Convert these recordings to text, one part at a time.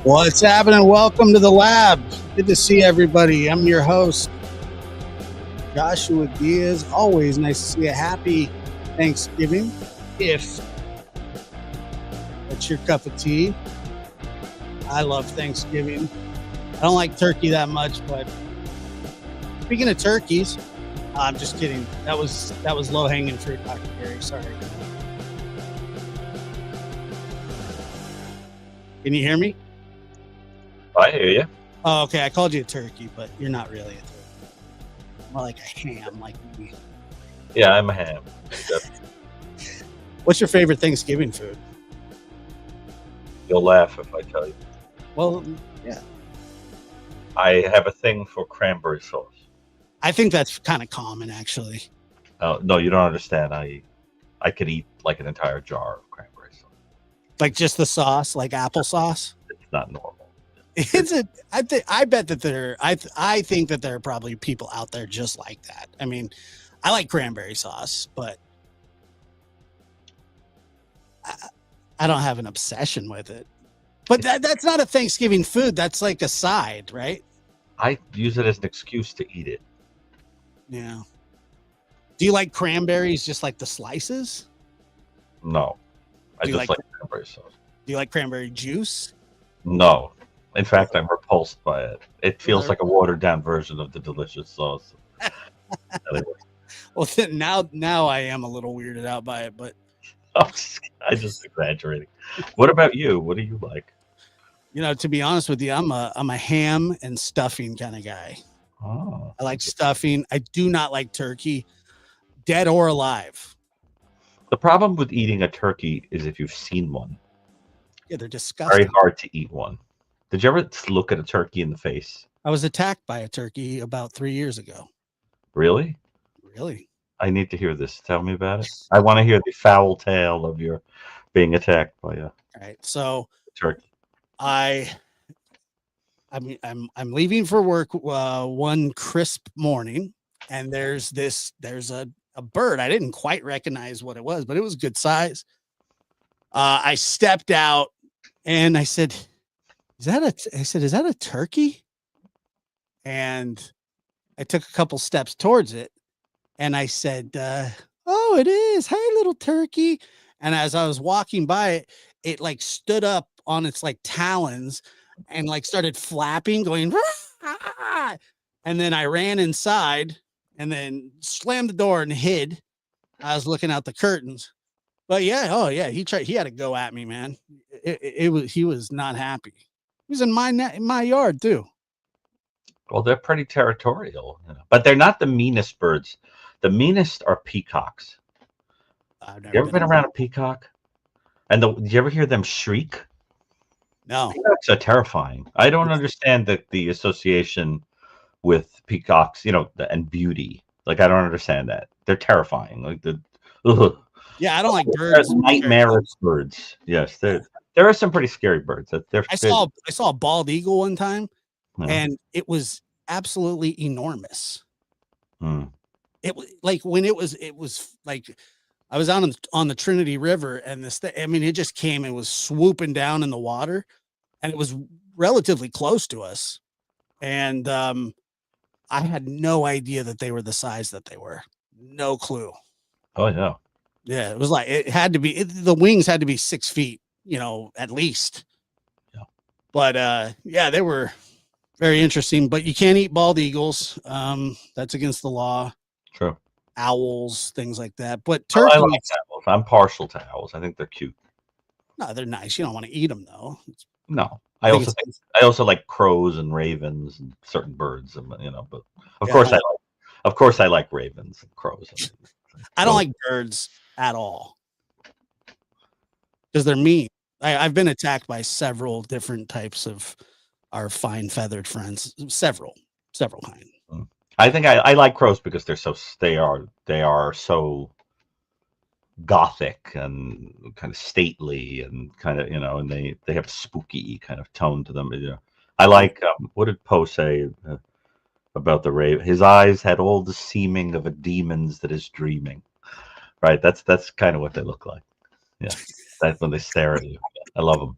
What's happening? Welcome to the lab. Good to see everybody. I'm your host, Joshua Diaz. Always nice to see you. Happy Thanksgiving. If that's your cup of tea. I love Thanksgiving. I don't like turkey that much, but speaking of turkeys, I'm just kidding. That was low-hanging fruit, Dr. Gary. Sorry. Can you hear me? I hear you. Oh, okay. I called you a turkey, but you're not really a turkey. More like a ham, like me. Yeah, I'm a ham. What's your favorite Thanksgiving food? You'll laugh if I tell you. Well, yeah. I have a thing for cranberry sauce. I think that's kind of common, actually. No, you don't understand. I could eat like an entire jar of cranberry sauce. Like just the sauce, like applesauce. It's not normal. Is it? I bet that I think that there are probably people out there just like that. I mean, I like cranberry sauce, but I don't have an obsession with it. But that's not a Thanksgiving food. That's like a side, right? I use it as an excuse to eat it. Yeah. Do you like cranberries just like the slices? No. I Do you just like cranberry sauce. Do you like cranberry juice? No. In fact, I'm repulsed by it. It feels like a watered down version of the delicious sauce. Anyway. Well, then now I am a little weirded out by it, but I just exaggerating. What about you? What do you like? You know, to be honest with you, I'm a ham and stuffing kind of guy. Oh. I like stuffing. I do not like turkey, dead or alive. The problem with eating a turkey is if you've seen one. Yeah, they're disgusting. Very hard to eat one. Did you ever look at a turkey in the face? I was attacked by a turkey about 3 years ago. Really? Really? I need to hear this. Tell me about it. I want to hear the foul tale of your being attacked by a so turkey. I'm leaving for work one crisp morning, and there's a bird. I didn't quite recognize what it was, but it was good size. I stepped out and I said, is that a turkey? And I took a couple steps towards it and I said, oh, it is. Hey, little turkey. And as I was walking by it like stood up on its like talons and like started flapping, going, Rah! And then I ran inside and then slammed the door and hid. I was looking out the curtains. But yeah, he had to go at me, man. He was not happy. He was in my yard too. Well, they're pretty territorial, but they're not the meanest birds. The meanest are peacocks. You ever been around a peacock? And did you ever hear them shriek? No. Peacocks are terrifying. I don't understand the association with peacocks, and beauty. Like, I don't understand that. They're terrifying. Like Yeah, I don't like birds. Nightmarish birds. Yes, there are some pretty scary birds. I saw a bald eagle one time, and it was absolutely enormous. It was like when it was like I was out on the Trinity River, and it just came and was swooping down in the water, and it was relatively close to us, and I had no idea that they were the size that they were. No clue. Oh yeah. Yeah, it was like it had to be. The wings had to be 6 feet, at least. Yeah. But yeah, they were very interesting. But you can't eat bald eagles. That's against the law. True. Owls, things like that. But turkey. I like owls. I'm partial to owls. I think they're cute. No, they're nice. You don't want to eat them though. No, I also like crows and ravens and certain birds, but of course I like ravens and crows. I don't like birds at all because they're mean. I've been attacked by several different types of our fine feathered friends, several kinds. I think I like crows because they are so gothic and kind of stately and kind of and they have a spooky kind of tone to them. I like what did Poe say about the raven? His eyes had all the seeming of a demon's that is dreaming. Right, that's kind of what they look like. Yeah, that's when they stare at you. I love them.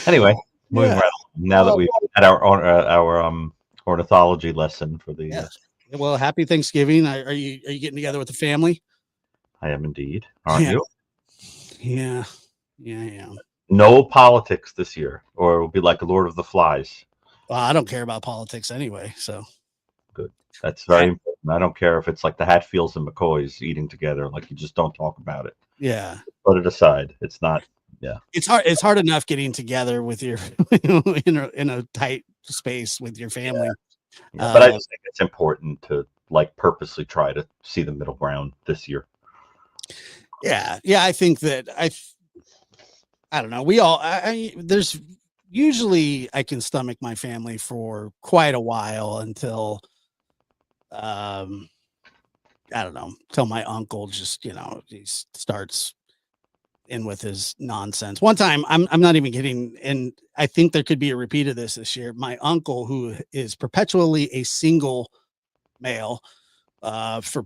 Anyway, moving right Now that Well, we've had our ornithology lesson for the, yeah. Well, happy Thanksgiving. Are you getting together with the family? I am indeed, aren't Yeah, you? yeah, yeah. No politics this year, or it will be like Lord of the Flies. Well, I don't care about politics anyway, so Good. That's I very important. I don't care if it's like the Hatfields and McCoys eating together. Like, you just don't talk about it. yeah. Put it aside. It's not. Yeah. It's hard enough getting together with your in a tight space with your family. Yeah. But I Uh, just think it's important to like purposely try to see the middle ground this year. yeah. I think that I don't know. We all there's usually I can stomach my family for quite a while until um I don't know, till my uncle just, he starts in with his nonsense. One time, I'm not even kidding, and I think there could be a repeat of this year. My uncle, who is perpetually a single male, for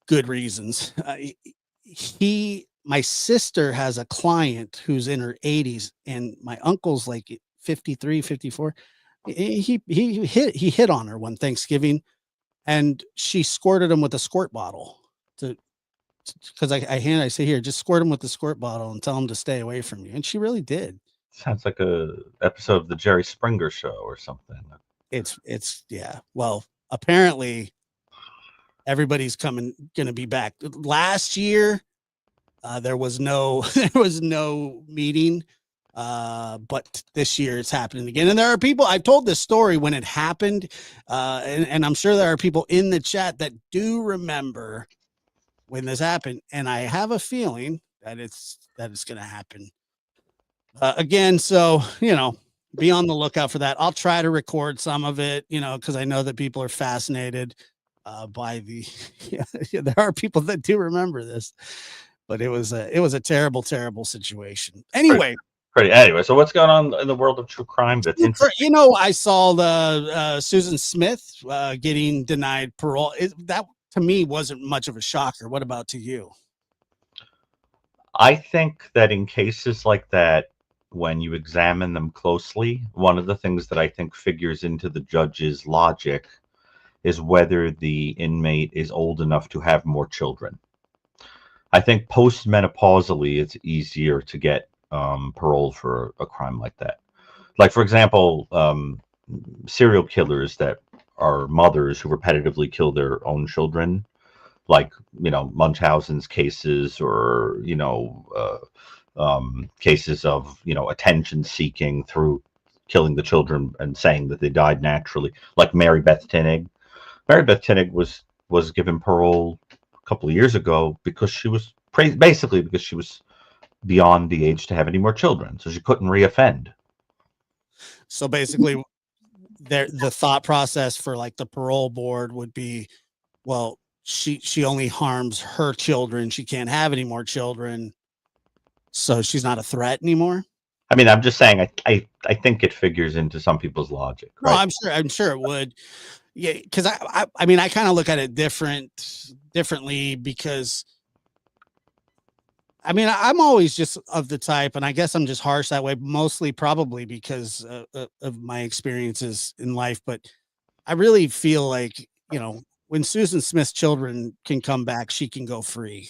good reasons, my sister has a client who's in her 80s, and my uncle's like 53, 54. He hit on her one Thanksgiving, and she squirted him with a squirt bottle to because I say, here, just squirt him with the squirt bottle and tell him to stay away from you. And she really did. Sounds like a episode of the Jerry Springer Show or something. Yeah. Well, apparently everybody's gonna be back. Last year, there was no there was no meeting. But this year it's happening again. And there are people, I've told this story when it happened, and I'm sure there are people in the chat that do remember when this happened, and I have a feeling that it's going to happen again. So be on the lookout for that. I'll try to record some of it, because I know that people are fascinated by the. Yeah, there are people that do remember this, but it was a terrible, terrible situation. Pretty, Anyway, pretty. Anyway, so what's going on in the world of true crime that's interesting? I saw the Susan Smith getting denied parole. That to me wasn't much of a shocker. What about to you? I think that in cases like that, when you examine them closely, one of the things that I think figures into the judge's logic is whether the inmate is old enough to have more children. I think postmenopausally, it's easier to get parole for a crime like that. Like, for example, serial killers that are mothers who repetitively kill their own children, like, Munchausen's cases, or cases of attention seeking through killing the children and saying that they died naturally, like Mary Beth Tinnig. Mary Beth Tinnig was given parole a couple of years ago because she was basically because she was beyond the age to have any more children, so she couldn't reoffend. So basically, the thought process for like the parole board would be, well, she only harms her children. She can't have any more children, so she's not a threat anymore. I mean, I'm just saying, I think it figures into some people's logic, No, right? I'm sure it would. Yeah, because I mean, I kind of look at it differently, because I mean, I'm always just of the type, and I guess I'm just harsh that way, mostly probably because of my experiences in life. But I really feel like, when Susan Smith's children can come back, she can go free.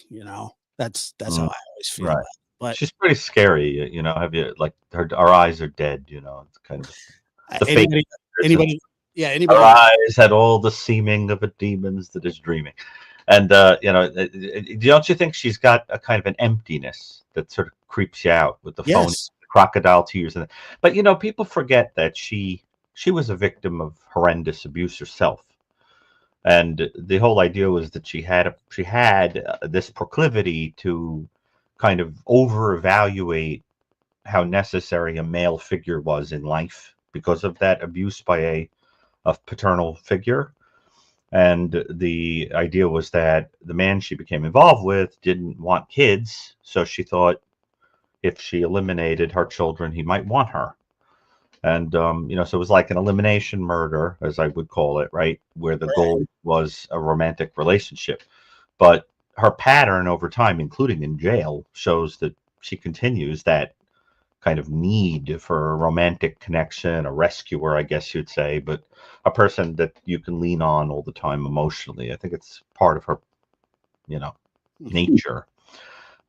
That's how Mm, I always feel right. about it. But She's pretty scary, Have you, like, our eyes are dead, It's kind of the fate. anybody, And anybody, yeah, her anybody. eyes had all the seeming of a demon's that is dreaming. And don't you think she's got a kind of an emptiness that sort of creeps you out with the phony Yes. crocodile tears? But people forget that she was a victim of horrendous abuse herself, and the whole idea was that she had this proclivity to kind of over evaluate how necessary a male figure was in life because of that abuse by a paternal figure. And the idea was that the man she became involved with didn't want kids, so she thought if she eliminated her children, he might want her. And so it was like an elimination murder, as I would call it, right, where the goal was a romantic relationship. But her pattern over time, including in jail, shows that she continues that kind of need for a romantic connection, a rescuer, I guess you'd say, but a person that you can lean on all the time emotionally. I think it's part of her, you know, nature.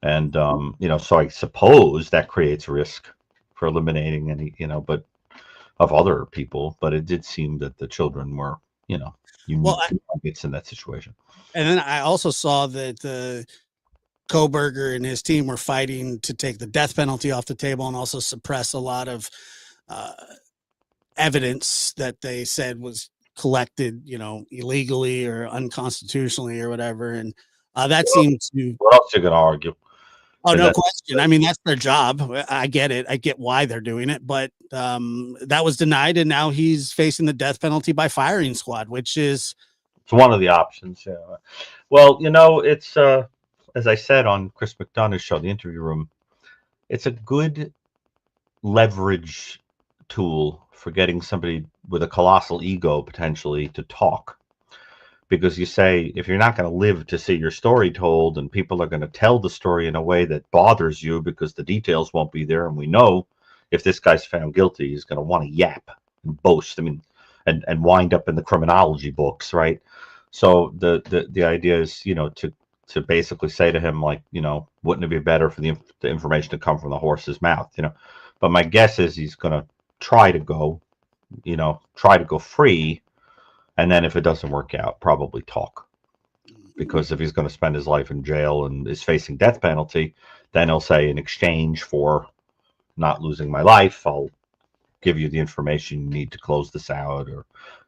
And so I suppose that creates risk for eliminating any, but of other people. But it did seem that the children were, Well, unique targets in that situation. and then I also saw that Koberger and his team were fighting to take the death penalty off the table and also suppress a lot of uh, evidence that they said was collected, illegally or unconstitutionally or whatever. And that seemed to. What else are you going to argue? Oh, And no that, question. I mean, that's their job. I get it. I get why they're doing it, but that was denied, and now he's facing the death penalty by firing squad, which is it's one of the options. Yeah. Well, it's as I said on Chris McDonough's show, the Interview Room. It's a good leverage tool for getting somebody with a colossal ego potentially to talk. Because you say, if you're not going to live to see your story told, and people are going to tell the story in a way that bothers you because the details won't be there, and we know if this guy's found guilty, he's going to want to yap and boast. I mean, and wind up in the criminology books, right? So the idea is, to basically say to him, like, wouldn't it be better for the information to come from the horse's mouth, But my guess is he's going to try to go, free. And then if it doesn't work out, probably talk. Because if he's going to spend his life in jail and is facing death penalty, then he'll say, in exchange for not losing my life, I'll give you the information you need to close this out, or,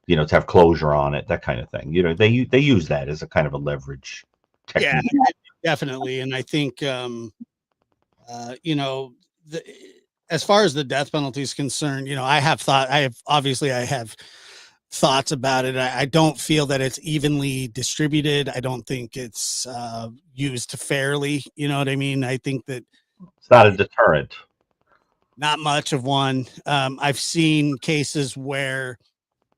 to have closure on it, that kind of thing. They use that as a kind of a leverage technique. Yeah, definitely. And I think, as far as the death penalty is concerned, I have thoughts about it. I don't feel that it's evenly distributed. I don't think it's used fairly. You know what I mean? I think that it's not a deterrent. Not much of one. I've seen cases where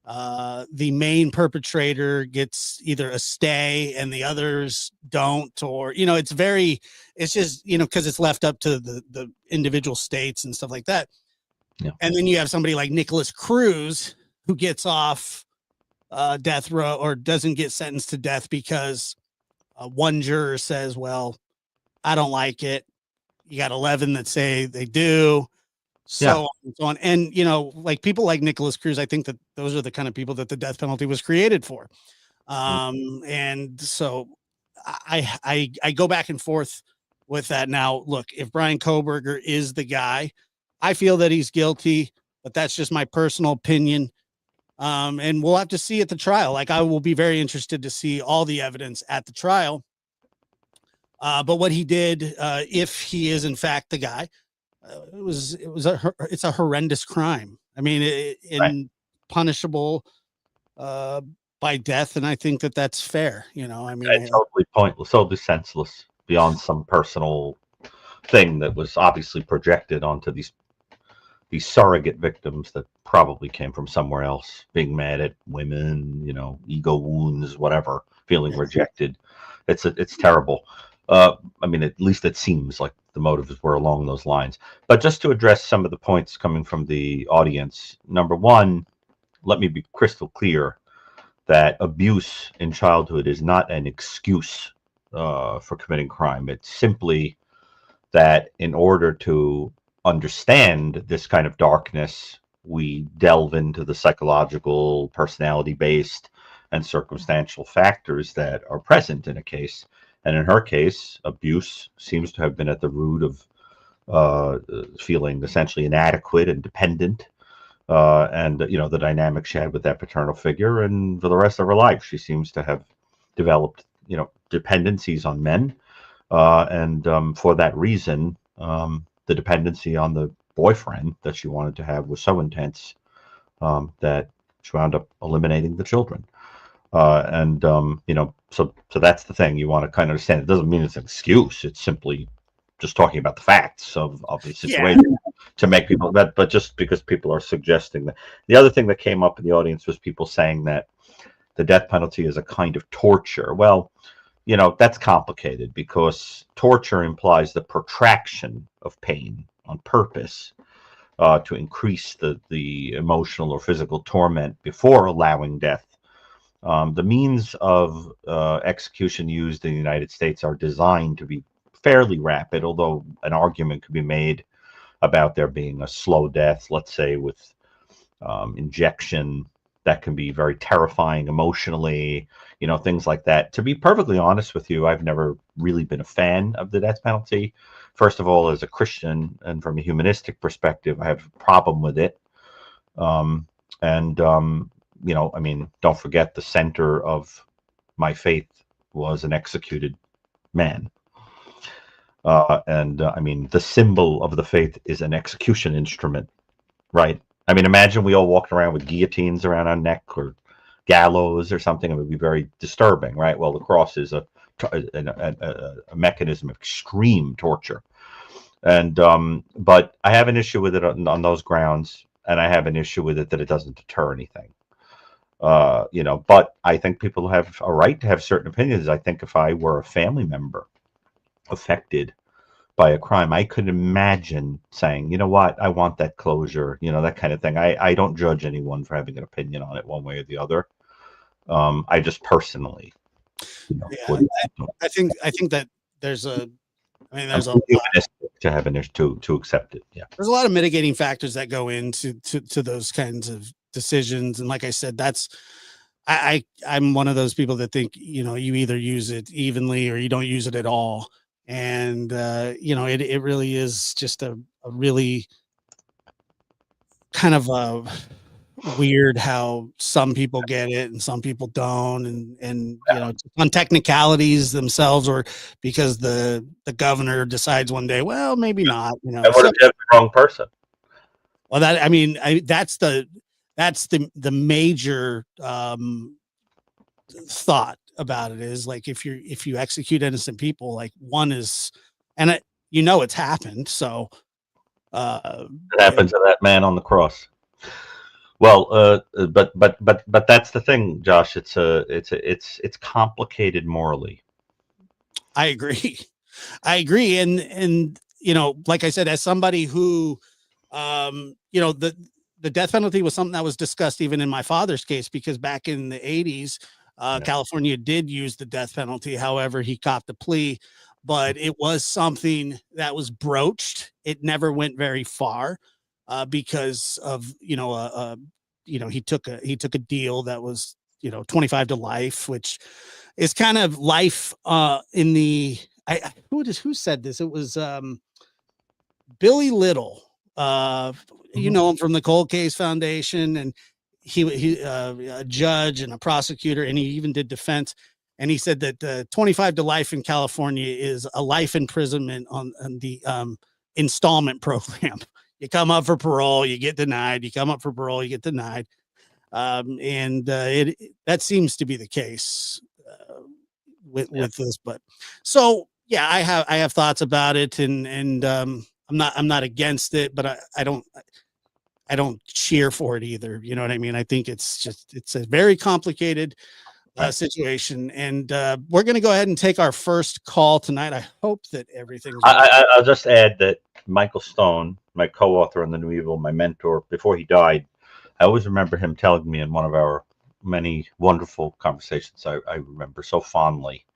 the main perpetrator gets either a stay and the others don't, or it's just because it's left up to the individual states and stuff like that. Yeah. And then you have somebody like Nicholas Cruz who gets off death row or doesn't get sentenced to death because one juror says, well, I don't like it. You got 11 that say they do. So on and so on. And, like people like Nicholas Cruz, I think that those are the kind of people that the death penalty was created for. And so I go back and forth with that. Now, look, if Brian Koberger is the guy, I feel that he's guilty, but that's just my personal opinion. And we'll have to see at the trial. Like, I will be very interested to see all the evidence at the trial. But what he did, if he is in fact the guy, it's a horrendous crime. I mean, Right. punishable by death, and I think that that's fair. I mean, It's totally pointless, totally senseless, beyond some personal thing that was obviously projected onto these surrogate victims that probably came from somewhere else, being mad at women, ego wounds, whatever, feeling rejected. It's terrible. I mean, at least it seems like the motives were along those lines. But just to address some of the points coming from the audience, number one, let me be crystal clear that abuse in childhood is not an excuse for committing crime. It's simply that in order to understand this kind of darkness, we delve into the psychological, personality-based, and circumstantial factors that are present in a case. And in her case, abuse seems to have been at the root of feeling essentially inadequate and dependent, and the dynamic she had with that paternal figure. And for the rest of her life, she seems to have developed, dependencies on men, and for that reason, the dependency on the boyfriend that she wanted to have was so intense that she wound up eliminating the children. So that's the thing you want to kind of understand. It doesn't mean it's an excuse. It's simply just talking about the facts of the situation to make people that. But just because people are suggesting that. The other thing that came up in the audience was people saying that the death penalty is a kind of torture. Well, that's complicated because torture implies the protraction of pain on purpose. to increase the emotional or physical torment before allowing death. The means of execution used in the United States are designed to be fairly rapid, although an argument could be made about there being a slow death, let's say with injection that can be very terrifying emotionally, things like that. To be perfectly honest with you, I've never really been a fan of the death penalty. First of all, as a Christian and from a humanistic perspective, I have a problem with it. And I mean, don't forget the center of my faith was an executed man. And I mean, the symbol of the faith is an execution instrument, right? I mean, imagine we all walked around with guillotines around our neck or gallows or something. It would be very disturbing, right? Well, the cross is a mechanism of extreme torture. And but I have an issue with it on those grounds, and I have an issue with it that it doesn't deter anything. But I think people have a right to have certain opinions. I think if I were a family member affected by a crime, I could imagine saying, you know what, I want that closure, that kind of thing. I don't judge anyone for having an opinion on it one way or the other. I just personally, Yeah, would. I think that there's a, I mean, I'm there's a too lot, humanistic to have an issue to accept it. Yeah. there's a lot of mitigating factors that go into to those kinds of decisions. And like I said, I'm one of those people that think, you either use it evenly or you don't use it at all. And it really is just a really kind of weird how some people get it and some people don't, and on technicalities themselves, or because the governor decides one day, well, maybe not, And what so, if you have the wrong person? well, that, I mean, that's the major thought about it, is like, if you execute innocent people, like, one is, and it's happened, so uh It happened to that man on the cross. Well, but that's the thing, Josh. It's complicated morally. I agree. And like I said, as somebody who, the death penalty was something that was discussed even in my father's case, because back in the 80s, Yeah. California did use the death penalty. However, he copped a plea, but it was something that was broached. It never went very far, because of, he took a deal that was, 25 to life, which is kind of life, in the, who said this? It was Billy Little. You Mhm. know him from the Cold Case Foundation, and he a judge and a prosecutor, and he even did defense. And he said that 25 to life in California is a life imprisonment on the installment program. You come up for parole, you get denied. You come up for parole, you get denied. And it that seems to be the case with this. But so yeah, I have thoughts about it, and I'm not against it, but I don't cheer for it either. You know what I mean? I think it's a very complicated Right. situation, and we're going to go ahead and take our first call tonight. I hope that everything's I'll just add that Michael Stone, my co-author on The New Evil, my mentor, before he died, I always remember him telling me in one of our many wonderful conversations I remember so fondly.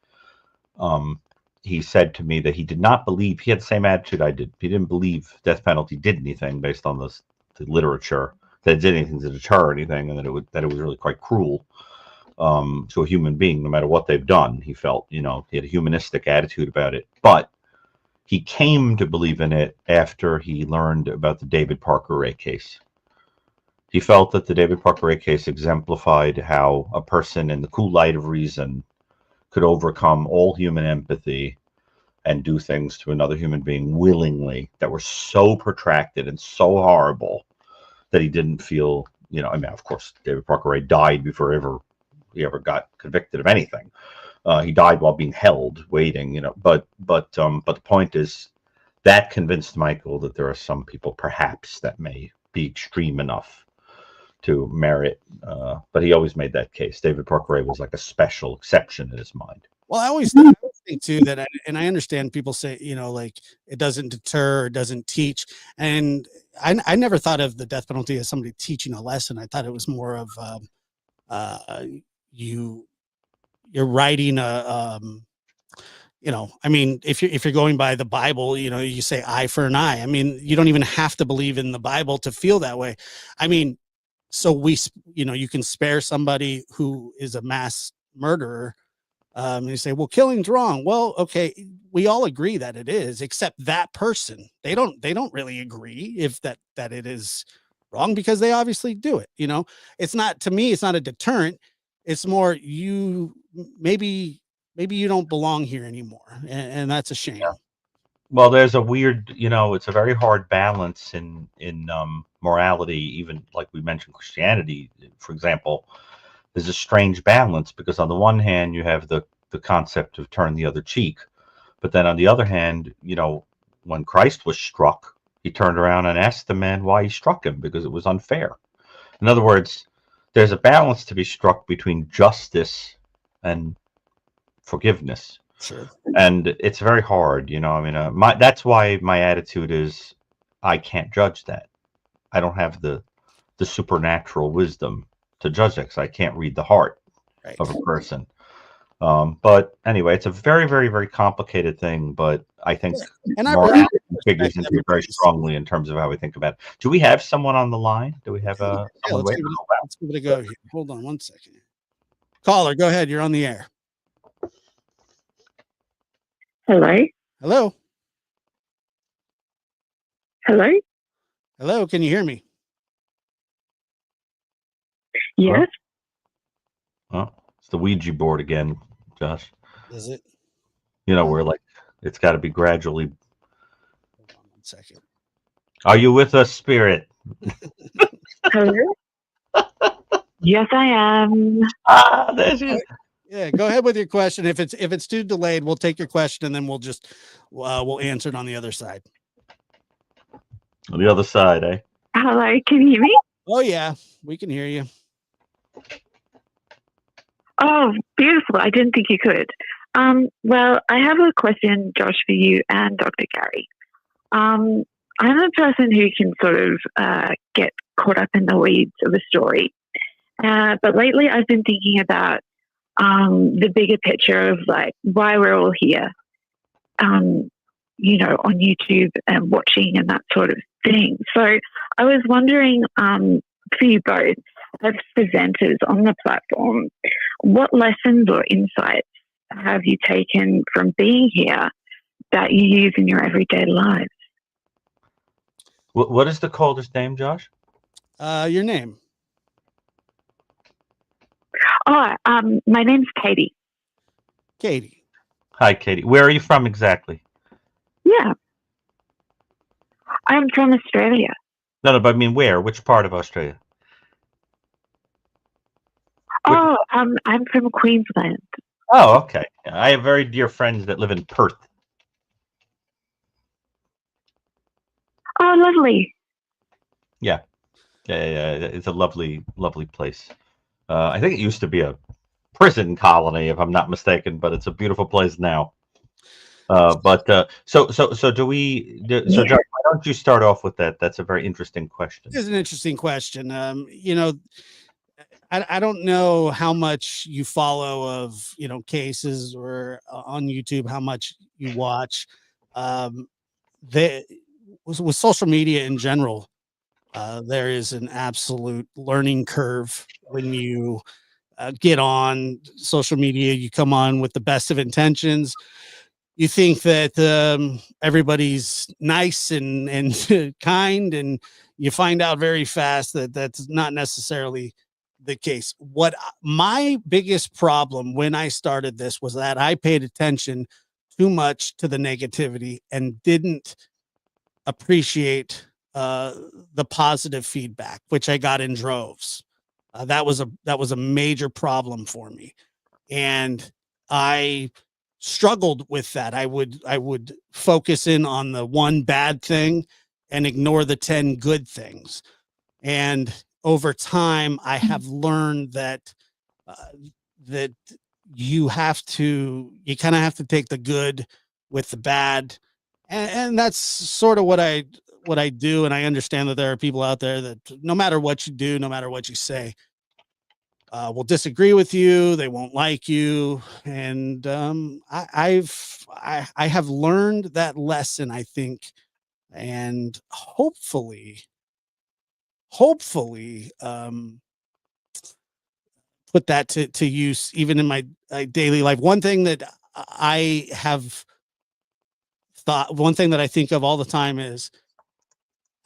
He said to me that he did not believe, he had the same attitude I did. He didn't believe death penalty did anything based on the literature, that it did anything to deter anything, and that it was really quite cruel to a human being, no matter what they've done. He felt, he had a humanistic attitude about it. But he came to believe in it after he learned about the David Parker Ray case. He felt that the David Parker Ray case exemplified how a person in the cool light of reason could overcome all human empathy and do things to another human being willingly that were so protracted and so horrible that he didn't feel, I mean, of course, David Parker Ray died before he ever got convicted of anything. He died while being held, waiting, But the point is that convinced Michael that there are some people, perhaps, that may be extreme enough to merit. But he always made that case. David Parker Ray was like a special exception in his mind. well. think too that and I understand people say, like it doesn't deter, it doesn't teach. And I never thought of the death penalty as somebody teaching a lesson. I thought it was more of uh, you you're writing I mean, if you're going by the Bible, you say eye for an eye. I mean, you don't even have to believe in the Bible to feel that way. I mean, so you can spare somebody who is a mass murderer. You say, well, killing's wrong. Well, okay, we all agree that it is, except that person. They don't really agree if that it is wrong because they obviously do it. It's not, to me, it's not a deterrent. It's more maybe you don't belong here anymore, and that's a Yeah. shame. Well, there's a weird, it's a very hard balance in morality, even like we mentioned Christianity, for example. There's a strange balance because on the one hand you have the concept of turn the other cheek, but then on the other hand, when Christ was struck, he turned around and asked the man why he struck him because it was unfair. In other words, there's a balance to be struck between justice and forgiveness. Sure. And it's very hard, I mean, that's why my attitude is I can't judge that. I don't have the supernatural wisdom to judge that because I can't read the heart Right. of a person. But anyway, it's a very, very, very complicated thing. But I think And I morality figures respect into it very strongly in terms of how we think about it. Do we have someone on the line? Do we have Yeah, someone waiting? let's give it a go here. Hold on one second. Caller, go ahead. You're on the air. Hello? Hello? Hello? Hello, can you hear me? Yes? Oh, it's the Ouija board again, Josh. Is it? We're like, it's got to be gradually. Hold on one second. Are you with us, Spirit? Hello? Yes, I am. There's you. Yeah, go ahead with your question. If it's too delayed, we'll take your question and then we'll answer it on the other side. On the other side, eh? Hello, can you hear me? Oh yeah, we can hear you. Oh, beautiful. I didn't think you could. Well, I have a question, Josh, for you and Dr. Gary. I'm a person who can sort of get caught up in the weeds of a story. But lately I've been thinking about the bigger picture of like why we're all here, on YouTube and watching and that sort of thing. So I was wondering, for you both as presenters on the platform, what lessons or insights have you taken from being here that you use in your everyday lives? What is the caller's name, Josh? Your name? Oh, my name's Katie. Katie. Hi, Katie. Where are you from exactly? Yeah. I'm from Australia. No, but I mean where? Which part of Australia? Oh, I'm from Queensland. Oh, okay. I have very dear friends that live in Perth. Oh, lovely. Yeah. It's a lovely, lovely place. I think it used to be a prison colony, if I'm not mistaken, but it's a beautiful place now. So do we? So, John, why don't you start off with that? That's a very interesting question. It's an interesting question. I don't know how much you follow of cases or on YouTube, how much you watch. With social media in general, there is an absolute learning curve when you get on social media. You come on with the best of intentions. You think that everybody's nice and kind, and you find out very fast that that's not necessarily the case. What my biggest problem when I started this was that I paid attention too much to the negativity and didn't appreciate the positive feedback, which I got in droves. That was a major problem for me, and I struggled with that. I would focus in on the one bad thing and ignore the 10 good things. And over time, I have learned that uh, that you kind of have to take the good with the bad. And that's sort of what I do. And I understand that there are people out there that no matter what you do, no matter what you say, will disagree with you. They won't like you. And I have learned that lesson, I think, and hopefully put that to use even in my daily life. One thing that I have one thing that I think of all the time is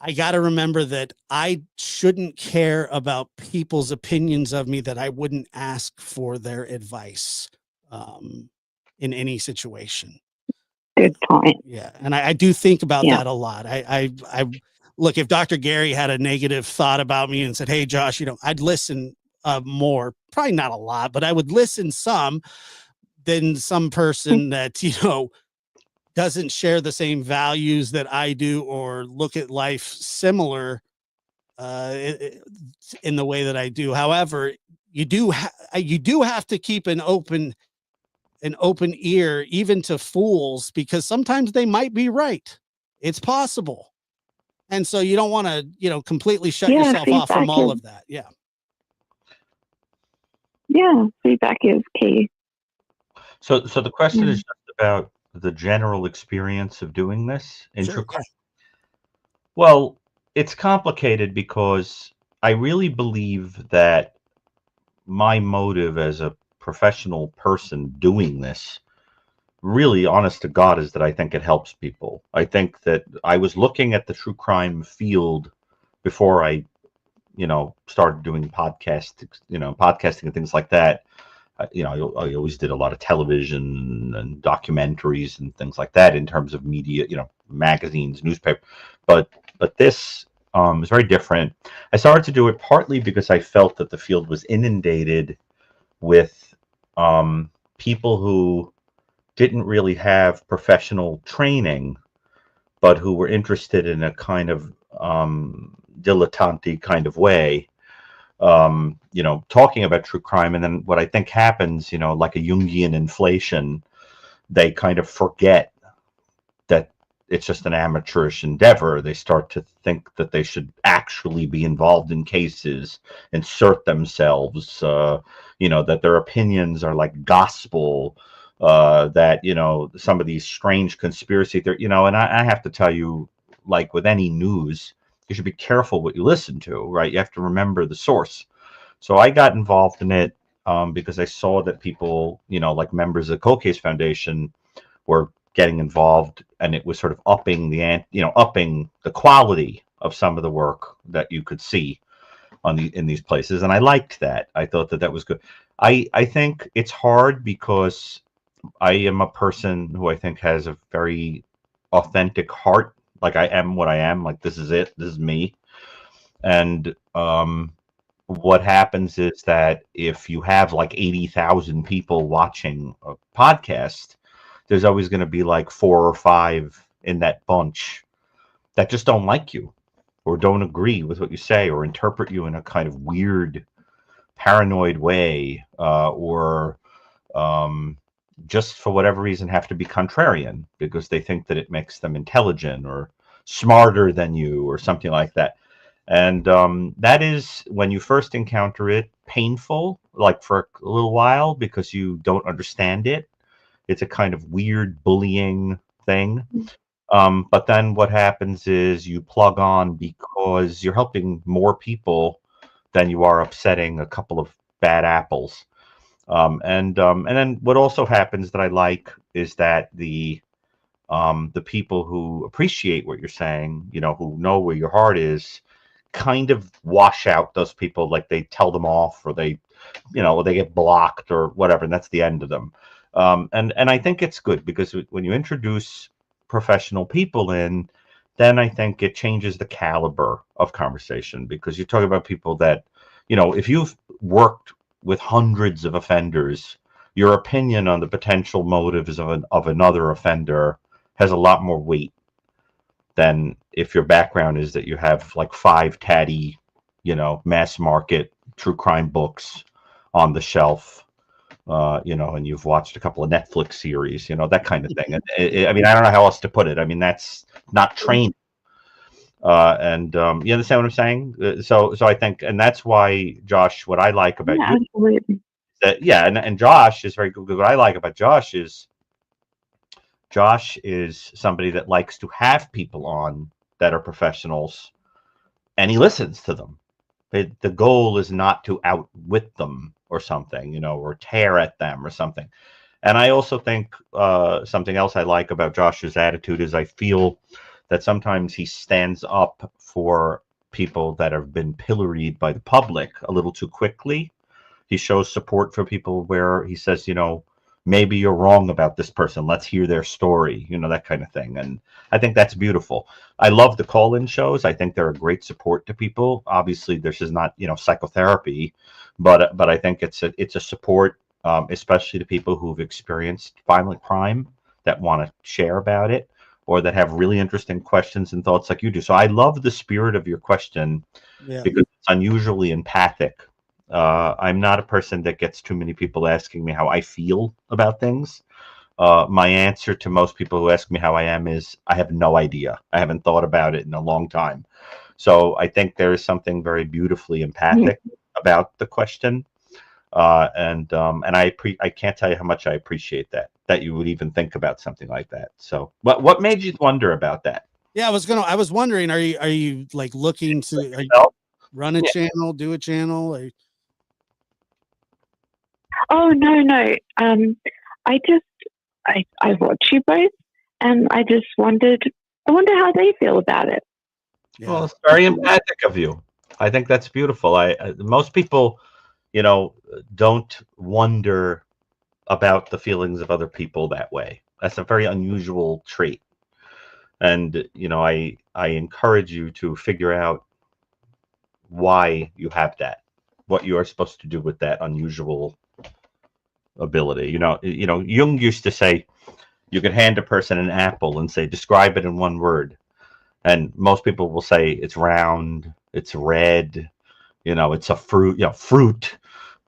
I got to remember that I shouldn't care about people's opinions of me, that I wouldn't ask for their advice in any situation. Good point. Yeah. And I do think about Yeah. that a lot. I look, if Dr. Gary had a negative thought about me and said, "Hey, Josh, I'd listen more, probably not a lot, but I would listen some than some person that, doesn't share the same values that I do or look at life similar in the way that I do." However, you do have to keep an open ear even to fools, because sometimes they might be right. It's possible. And so you don't want to, completely shut yourself off from all of that. Yeah. Yeah, feedback is key. So the question is just about the general experience of doing this in Sure, true crime. Well, it's complicated because I really believe that my motive as a professional person doing this, really honest to God, is that I think it helps people. I think that I was looking at the true crime field before I, started doing podcasting and things like that. I always did a lot of television and documentaries and things like that in terms of media, magazines, newspaper. But this is very different. I started to do it partly because I felt that the field was inundated with people who didn't really have professional training, but who were interested in a kind of dilettante kind of way, talking about true crime. And then what I think happens, like a Jungian inflation, they kind of forget that it's just an amateurish endeavor. They start to think that they should actually be involved in cases, insert themselves, that their opinions are like gospel, that, some of these strange conspiracy theories, and I have to tell you, like with any news, you should be careful what you listen to, right? You have to remember the source. So I got involved in it because I saw that people, like members of the Cold Case Foundation were getting involved, and it was sort of upping the quality of some of the work that you could see in these places. And I liked that. I thought that was good. I think it's hard because I am a person who I think has a very authentic heart. Like, I am what I am. Like, this is it. This is me. And what happens is that if you have like 80,000 people watching a podcast, there's always going to be like 4 or 5 in that bunch that just don't like you or don't agree with what you say or interpret you in a kind of weird, paranoid way, or just for whatever reason have to be contrarian because they think that it makes them intelligent or smarter than you or something like that. And that is, when you first encounter it, painful, like for a little while, because you don't understand it. It's a kind of weird bullying thing. But then what happens is you plug on because you're helping more people than you are upsetting a couple of bad apples. And then what also happens that I like is that the people who appreciate what you're saying, who know where your heart is, kind of wash out those people. Like, they tell them off, or they get blocked or whatever, and that's the end of them. And I think it's good because when you introduce professional people in, then I think it changes the caliber of conversation, because you're talking about people that, if you've worked with hundreds of offenders, your opinion on the potential motives of another offender has a lot more weight than if your background is that you have like 5 tatty, mass market true crime books on the shelf, and you've watched a couple of Netflix series, that kind of thing. And I mean, I don't know how else to put it. I mean, that's not training. And you understand what I'm saying? So I think, and that's why, Josh, what I like about you, absolutely. and Josh is very good. What I like about Josh is somebody that likes to have people on that are professionals, and he listens to them. The goal is not to outwit them or something, or tear at them or something. And I also think something else I like about Josh's attitude is I feel that sometimes he stands up for people that have been pilloried by the public a little too quickly. He shows support for people where he says, maybe you're wrong about this person. Let's hear their story, that kind of thing. And I think that's beautiful. I love the call-in shows. I think they're a great support to people. Obviously, this is not, psychotherapy, but I think it's a support, especially to people who've experienced violent crime that want to share about it, or that have really interesting questions and thoughts like you do. So I love the spirit of your question because it's unusually empathic. I'm not a person that gets too many people asking me how I feel about things. My answer to most people who ask me how I am is, I have no idea. I haven't thought about it in a long time. So I think there is something very beautifully empathic about the question. And I can't tell you how much I appreciate that you would even think about something like that. So what made you wonder about that? Yeah, I was wondering, are you like looking to run a channel, do a channel? Or... Oh, no. I watch you both, and I wonder how they feel about it. Yeah. Well, it's very empathic of you. I think that's beautiful. Most people, don't wonder about the feelings of other people that way. That's a very unusual trait. And, I encourage you to figure out why you have that, what you are supposed to do with that unusual ability. Jung used to say, you can hand a person an apple and say, describe it in one word. And most people will say it's round, it's red, it's a fruit.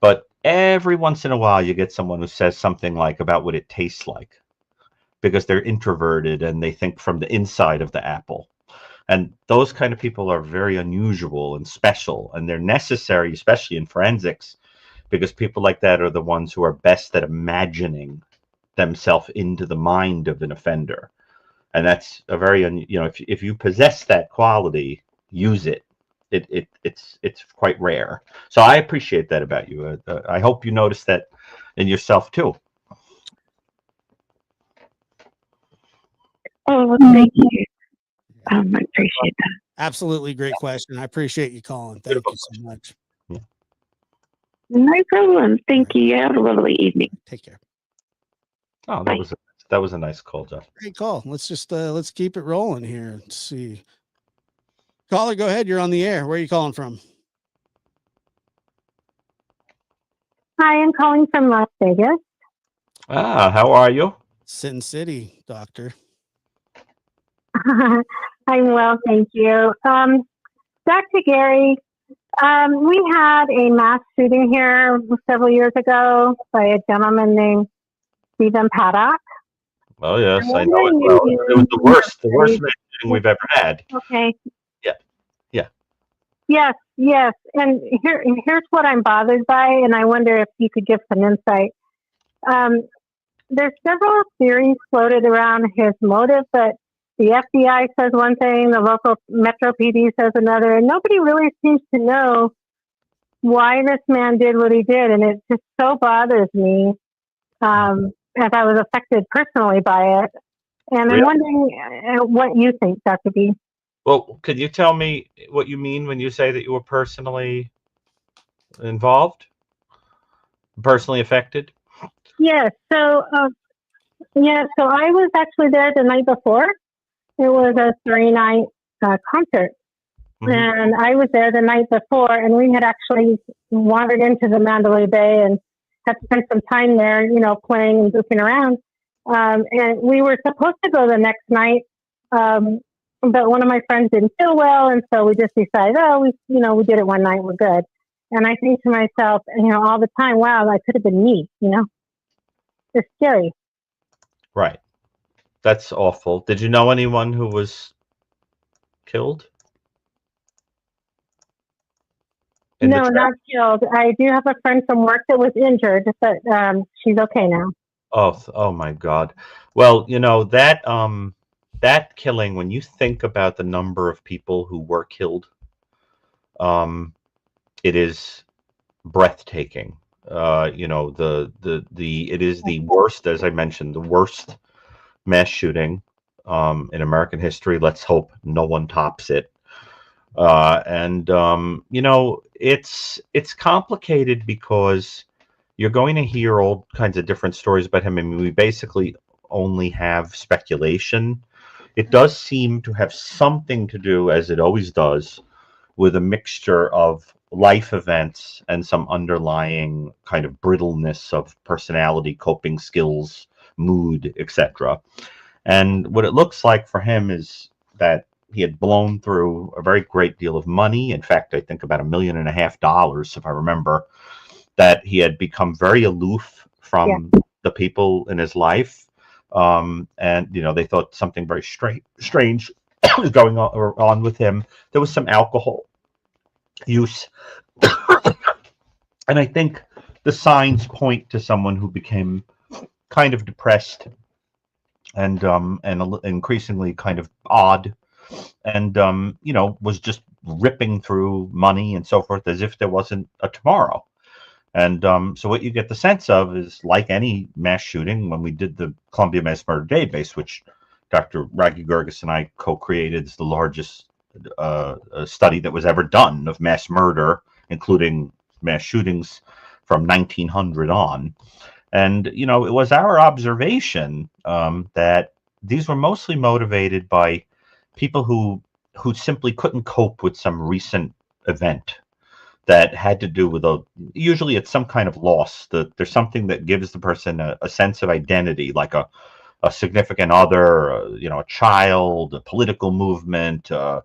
But every once in a while, you get someone who says something like about what it tastes like, because they're introverted and they think from the inside of the apple. And those kind of people are very unusual and special, and they're necessary, especially in forensics, because people like that are the ones who are best at imagining themselves into the mind of an offender. And that's a very, if you possess that quality, use it. It's quite rare. So I appreciate that about you. I hope you notice that in yourself too. Oh, thank you. I appreciate that. Absolutely great question. I appreciate you calling. Thank you so much. Yeah. No problem. Thank you. Have a lovely evening. Take care. Oh, that was a nice call, Jeff. Great call. Let's just let's keep it rolling here. Let's see. Caller, go ahead. You're on the air. Where are you calling from? Hi, I'm calling from Las Vegas. How are you? Sin City, doctor. I'm well, thank you. Dr. Gary, we had a mass shooting here several years ago by a gentleman named Stephen Paddock. Oh, yes, I know it well. It was the worst mass shooting we've ever had. Okay. Yeah. Yes. And here's what I'm bothered by, and I wonder if you could give some insight. There's several theories floated around his motive, but the FBI says one thing, the local Metro PD says another, and nobody really seems to know why this man did what he did. And it just so bothers me, as I was affected personally by it. And I'm wondering what you think, Dr. B. Well, could you tell me what you mean when you say that you were personally involved, personally affected? Yes. So I was actually there the night before. It was a 3-night concert. Mm-hmm. And I was there the night before, and we had actually wandered into the Mandalay Bay and had spent some time there, playing and goofing around. And we were supposed to go the next night, but one of my friends didn't feel well, and so we just decided, we did it one night, we're good. And I think to myself, all the time, wow, that could have been me, It's scary. Right. That's awful. Did you know anyone who was killed in the No, tragedy? not killed. I do have a friend from work that was injured, but she's okay now. Oh my God. Well, that killing, when you think about the number of people who were killed, um, it is breathtaking. It is the worst, as I mentioned, the worst mass shooting in American history. Let's hope no one tops it. And it's complicated because you're going to hear all kinds of different stories about him. I mean, we basically only have speculation. It does seem to have something to do, as it always does, with a mixture of life events and some underlying kind of brittleness of personality, coping skills, mood, etc. And what it looks like for him is that he had blown through a very great deal of money. In fact, I think about $1.5 million, if I remember, that he had become very aloof from the people in his life. And, they thought something very strange was going on with him. There was some alcohol use. And I think the signs point to someone who became kind of depressed and increasingly kind of odd, and was just ripping through money and so forth as if there wasn't a tomorrow. And so what you get the sense of is, like any mass shooting, when we did the Columbia Mass Murder Database, which Dr. Raggy Gerges and I co-created, is the largest study that was ever done of mass murder, including mass shootings from 1900 on. And, it was our observation that these were mostly motivated by people who simply couldn't cope with some recent event that had to do with usually it's some kind of loss. There's something that gives the person a sense of identity, like a significant other, a child, a political movement, a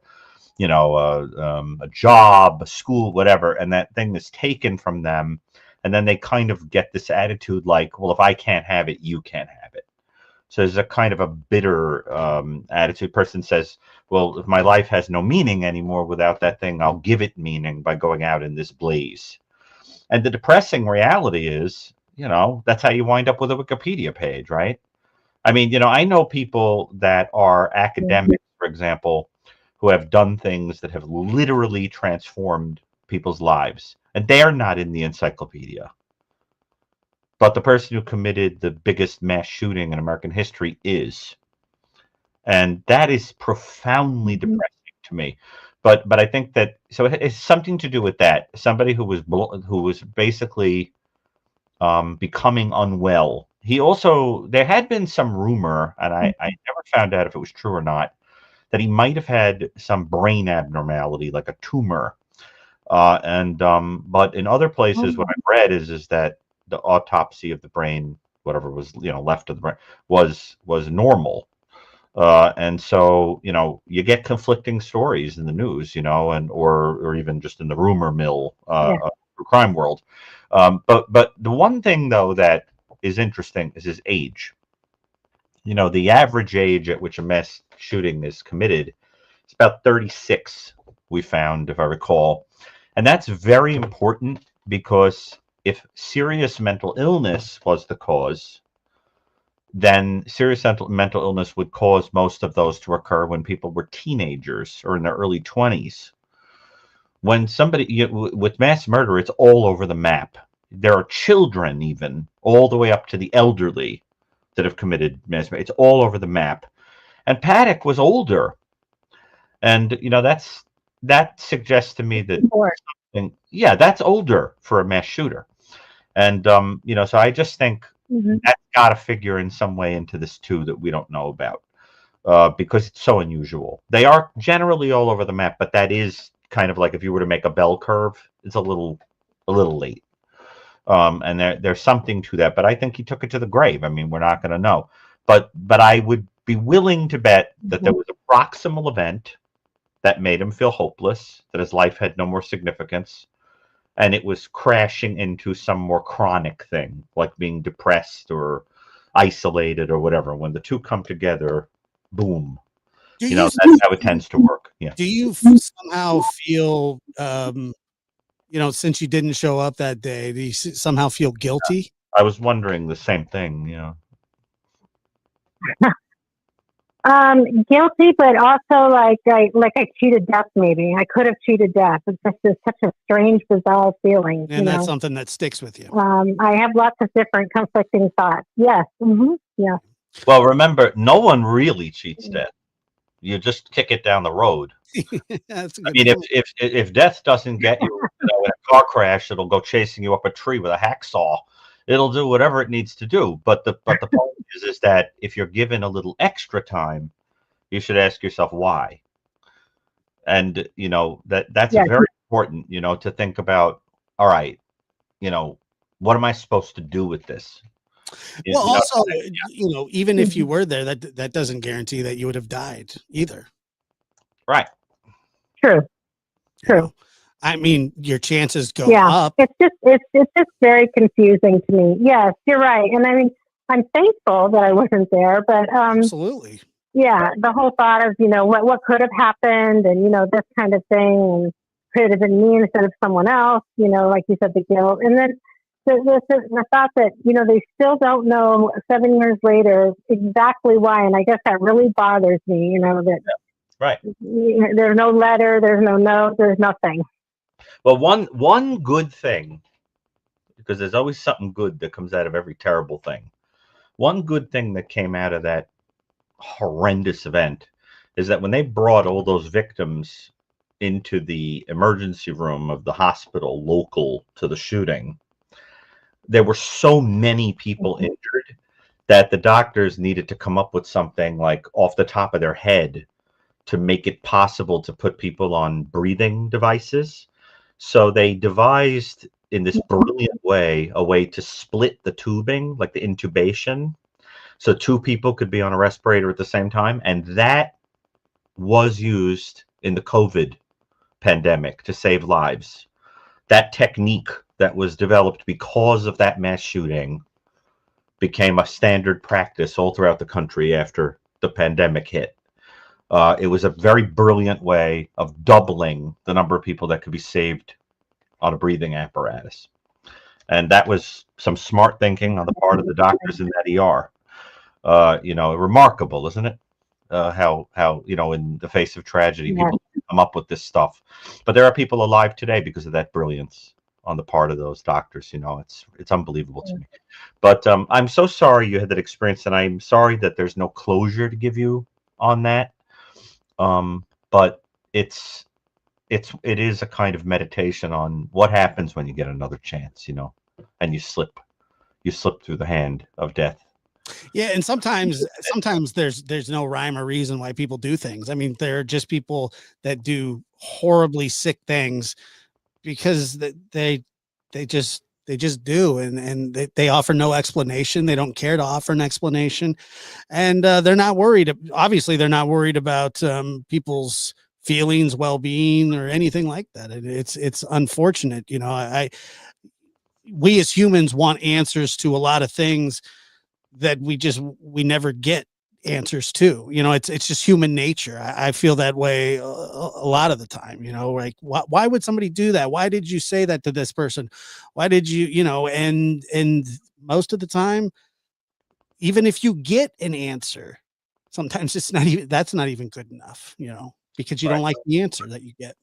job, a school, whatever, and that thing is taken from them. And then they kind of get this attitude like, well, if I can't have it, you can't have it. So there's a kind of a bitter attitude. Person says, well, if my life has no meaning anymore without that thing, I'll give it meaning by going out in this blaze. And the depressing reality is, that's how you wind up with a Wikipedia page, right? I mean, I know people that are academics, for example, who have done things that have literally transformed people's lives, and they're not in the encyclopedia. But the person who committed the biggest mass shooting in American history is. And that is profoundly depressing to me. But I think that, so it has something to do with that. Somebody who was basically becoming unwell. There had been some rumor, and I never found out if it was true or not, that he might have had some brain abnormality, like a tumor. But in other places, what I've read is that the autopsy of the brain, whatever was left of the brain, was normal. And so you get conflicting stories in the news, and or even just in the rumor mill crime world. But the one thing though that is interesting is his age. The average age at which a mass shooting is committed is about 36. We found, if I recall, and that's very important because if serious mental illness was the cause, then serious mental illness would cause most of those to occur when people were teenagers or in their early 20s. When somebody, with mass murder, it's all over the map. There are children even, all the way up to the elderly, that have committed mass murder. It's all over the map. And Paddock was older. And, that suggests to me that, that's older for a mass shooter. And, so I just think that's got to figure in some way into this too that we don't know about, because it's so unusual. They are generally all over the map, but that is kind of like if you were to make a bell curve, it's a little late. And there's something to that, but I think he took it to the grave. I mean, we're not going to know, but I would be willing to bet that there was a proximal event that made him feel hopeless, that his life had no more significance, and it was crashing into some more chronic thing, like being depressed or isolated or whatever. When the two come together, boom. Do You know, you that's how it tends to work. Yeah. do you somehow feel since you didn't show up that day, do you somehow feel guilty? I was wondering the same thing, Guilty, but also like I cheated death. Maybe I could have cheated death. It's just such a strange, bizarre feeling. And that's something that sticks with you. I have lots of different conflicting thoughts. Yes. Mm-hmm. Yeah. Well, remember, no one really cheats death. You just kick it down the road. That's a I good mean, point. if death doesn't get you, in a car crash, it'll go chasing you up a tree with a hacksaw. It'll do whatever it needs to do. But the point is that if you're given a little extra time, you should ask yourself why. And that's Yes. very important. To think about. All right, what am I supposed to do with this? Well, also, even if you were there, that doesn't guarantee that you would have died either. Right. True. I mean, your chances go up. It's just very confusing to me. Yes, you're right. And I mean, I'm thankful that I wasn't there, but Absolutely. Yeah, the whole thought of what could have happened, and this kind of thing, and could it have been me instead of someone else. Like you said, the guilt, and then the thought that they still don't know 7 years later exactly why, and I guess that really bothers me. That right. There's no letter, there's no note, there's nothing. Well, one good thing, because there's always something good that comes out of every terrible thing. One good thing that came out of that horrendous event is that when they brought all those victims into the emergency room of the hospital local to the shooting, there were so many people injured that the doctors needed to come up with something like off the top of their head to make it possible to put people on breathing devices. So they devised in this brilliant way a way to split the tubing, like the intubation, so two people could be on a respirator at the same time. And that was used in the COVID pandemic to save lives. That technique that was developed because of that mass shooting became a standard practice all throughout the country after the pandemic hit. It was a very brilliant way of doubling the number of people that could be saved on a breathing apparatus. And that was some smart thinking on the part of the doctors in that ER. Remarkable, isn't it? How in the face of tragedy, people come up with this stuff. But there are people alive today because of that brilliance on the part of those doctors. It's unbelievable to me. But I'm so sorry you had that experience, and I'm sorry that there's no closure to give you on that. But it is a kind of meditation on what happens when you get another chance, and you slip through the hand of death. Yeah, and sometimes there's no rhyme or reason why people do things. I mean, there are just people that do horribly sick things because they just do, and they offer no explanation. They don't care to offer an explanation, and they're not worried. Obviously, they're not worried about people's feelings, well-being, or anything like that. It's unfortunate, we as humans want answers to a lot of things that we never get answers to. It's just human nature. I feel that way a lot of the time. Like why would somebody do that? Why did you say that to this person? Why did you and most of the time, even if you get an answer, sometimes that's not even good enough, because you don't like the answer that you get.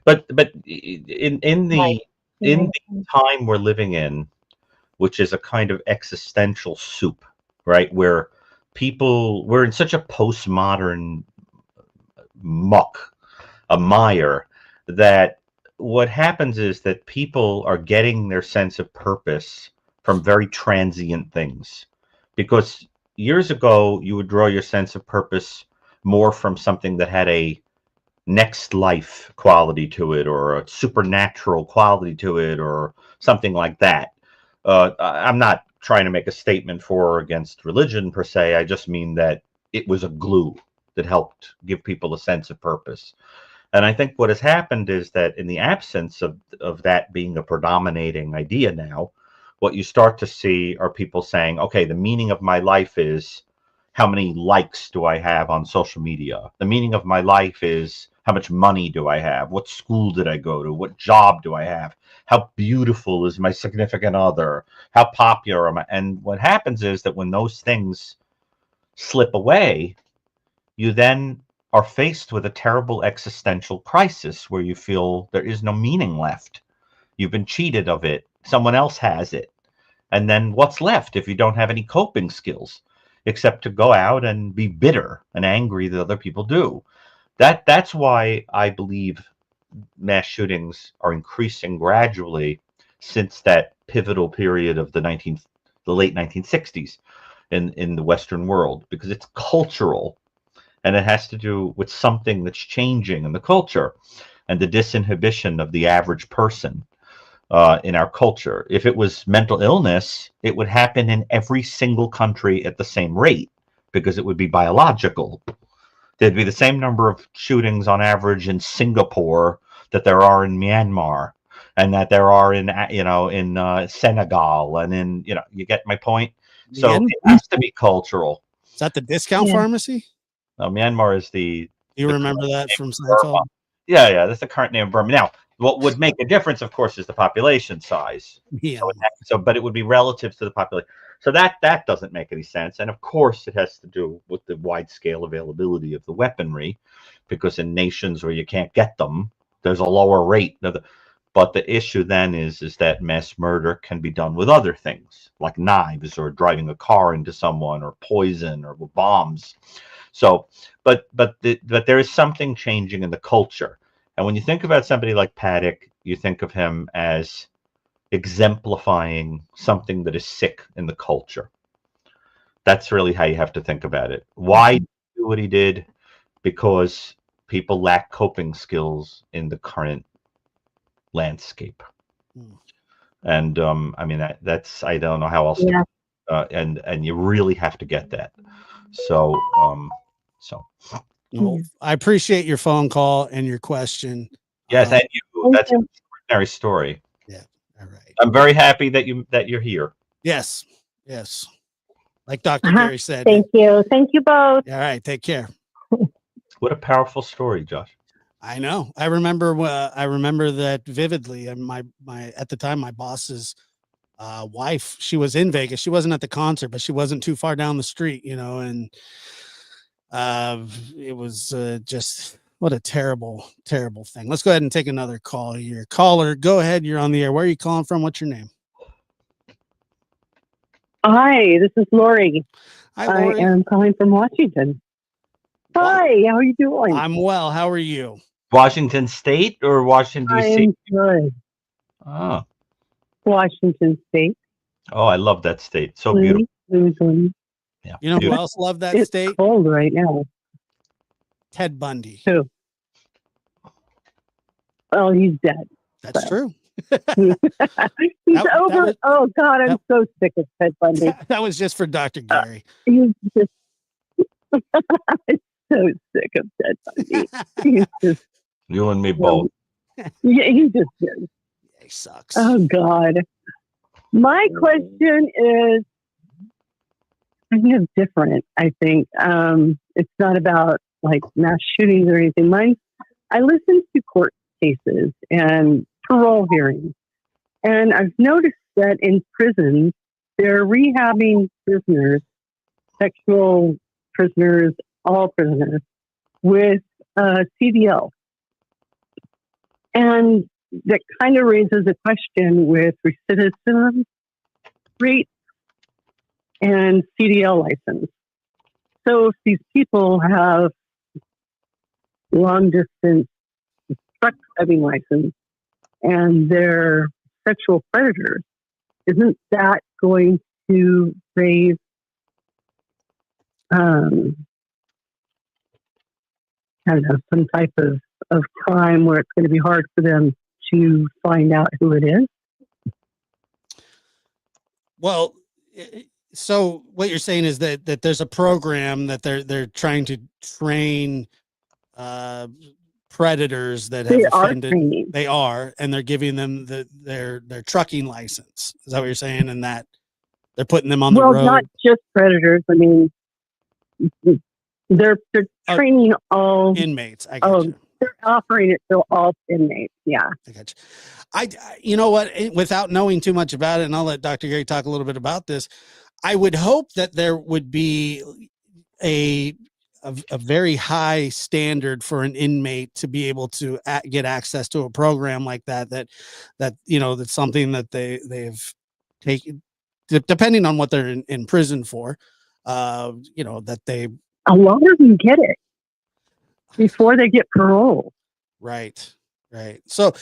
But in the time we're living in, which is a kind of existential soup, right? Where we're in such a postmodern muck, a mire, that what happens is that people are getting their sense of purpose from very transient things. Because years ago, you would draw your sense of purpose more from something that had a next life quality to it, or a supernatural quality to it, or something like that. I'm not trying to make a statement for or against religion per se. I just mean that it was a glue that helped give people a sense of purpose. And I think what has happened is that in the absence of that being a predominating idea now, what you start to see are people saying, okay, the meaning of my life is how many likes do I have on social media? The meaning of my life is how much money do I have? What school did I go to? What job do I have? How beautiful is my significant other? How popular am I? And what happens is that when those things slip away, you then are faced with a terrible existential crisis where you feel there is no meaning left. You've been cheated of it. Someone else has it. And then what's left if you don't have any coping skills except to go out and be bitter and angry that other people do? That's why I believe mass shootings are increasing gradually since that pivotal period of the late 1960s in the Western world, because it's cultural and it has to do with something that's changing in the culture and the disinhibition of the average person in our culture. If it was mental illness, it would happen in every single country at the same rate because it would be biological. There'd be the same number of shootings on average in Singapore that there are in Myanmar, and that there are in Senegal, and in you get my point. So it has to be cultural. Is that the discount pharmacy? No, Myanmar is the. You remember that from Seinfeld? Yeah, that's the current name of Burma. Now, what would make a difference, of course, is the population size. Yeah. But it would be relative to the population. So that doesn't make any sense. And of course, it has to do with the wide scale availability of the weaponry, because in nations where you can't get them, there's a lower rate. But the issue then is that mass murder can be done with other things, like knives or driving a car into someone, or poison, or with bombs. So, but there is something changing in the culture. And when you think about somebody like Paddock, you think of him as exemplifying something that is sick in the culture. That's really how you have to think about it. Why do what he did? Because people lack coping skills in the current landscape. And I mean, that's, I don't know how else to, and you really have to get that. So well, I appreciate your phone call and your question. Yes, and that's an extraordinary story. Yeah. All right. I'm very happy that you're here. Yes. Like Dr. Gary said. Thank you both. All right. Take care. What a powerful story, Josh. I know. I remember that vividly. And my at the time, my boss's wife, she was in Vegas. She wasn't at the concert, but she wasn't too far down the street, and it was just what a terrible thing. Let's go ahead and take another call here. Caller, go ahead. You're on the air. Where are you calling from? What's your name? Hi, this is Lori. Hi, Lori. I am calling from Washington. Hi, how are you doing? I'm well. How are you? Washington State or Washington, D.C.? I'm good. Oh. Washington State. Oh, I love that state. So beautiful. Yeah. You know who else loved that it's state? Cold right now. Ted Bundy. Who? Oh, he's dead. That's true. He's over. Oh God, I'm so sick of Ted Bundy. That was just for Dr. Gary. He's just I'm so sick of Ted Bundy. He's just you and me both. Yeah, he just is. He sucks. Oh God. My question is kind of different, I think. It's not about like mass shootings or anything. I listen to court cases and parole hearings, and I've noticed that in prisons, they're rehabbing prisoners, sexual prisoners, all prisoners, with CDL. And that kind of raises a question with recidivism rate and CDL license. So if these people have long distance truck driving license and they're sexual predators, isn't that going to raise I don't know, some type of crime where it's going to be hard for them to find out who it is? Well, so what you're saying is that there's a program that they're trying to train predators that They have are offended. training. They are, and they're giving them their trucking license. Is that what you're saying? And that they're putting them on the road. Not just predators. I mean, they're training all inmates. I got you. They're offering it to all inmates. Yeah. I got you. You know what? Without knowing too much about it, and I'll let Dr. Gary talk a little bit about this. I would hope that there would be a very high standard for an inmate to be able to get access to a program like that. That's something that they've taken, depending on what they're in prison for. That they. A lot of them get it before they get parole. Right. So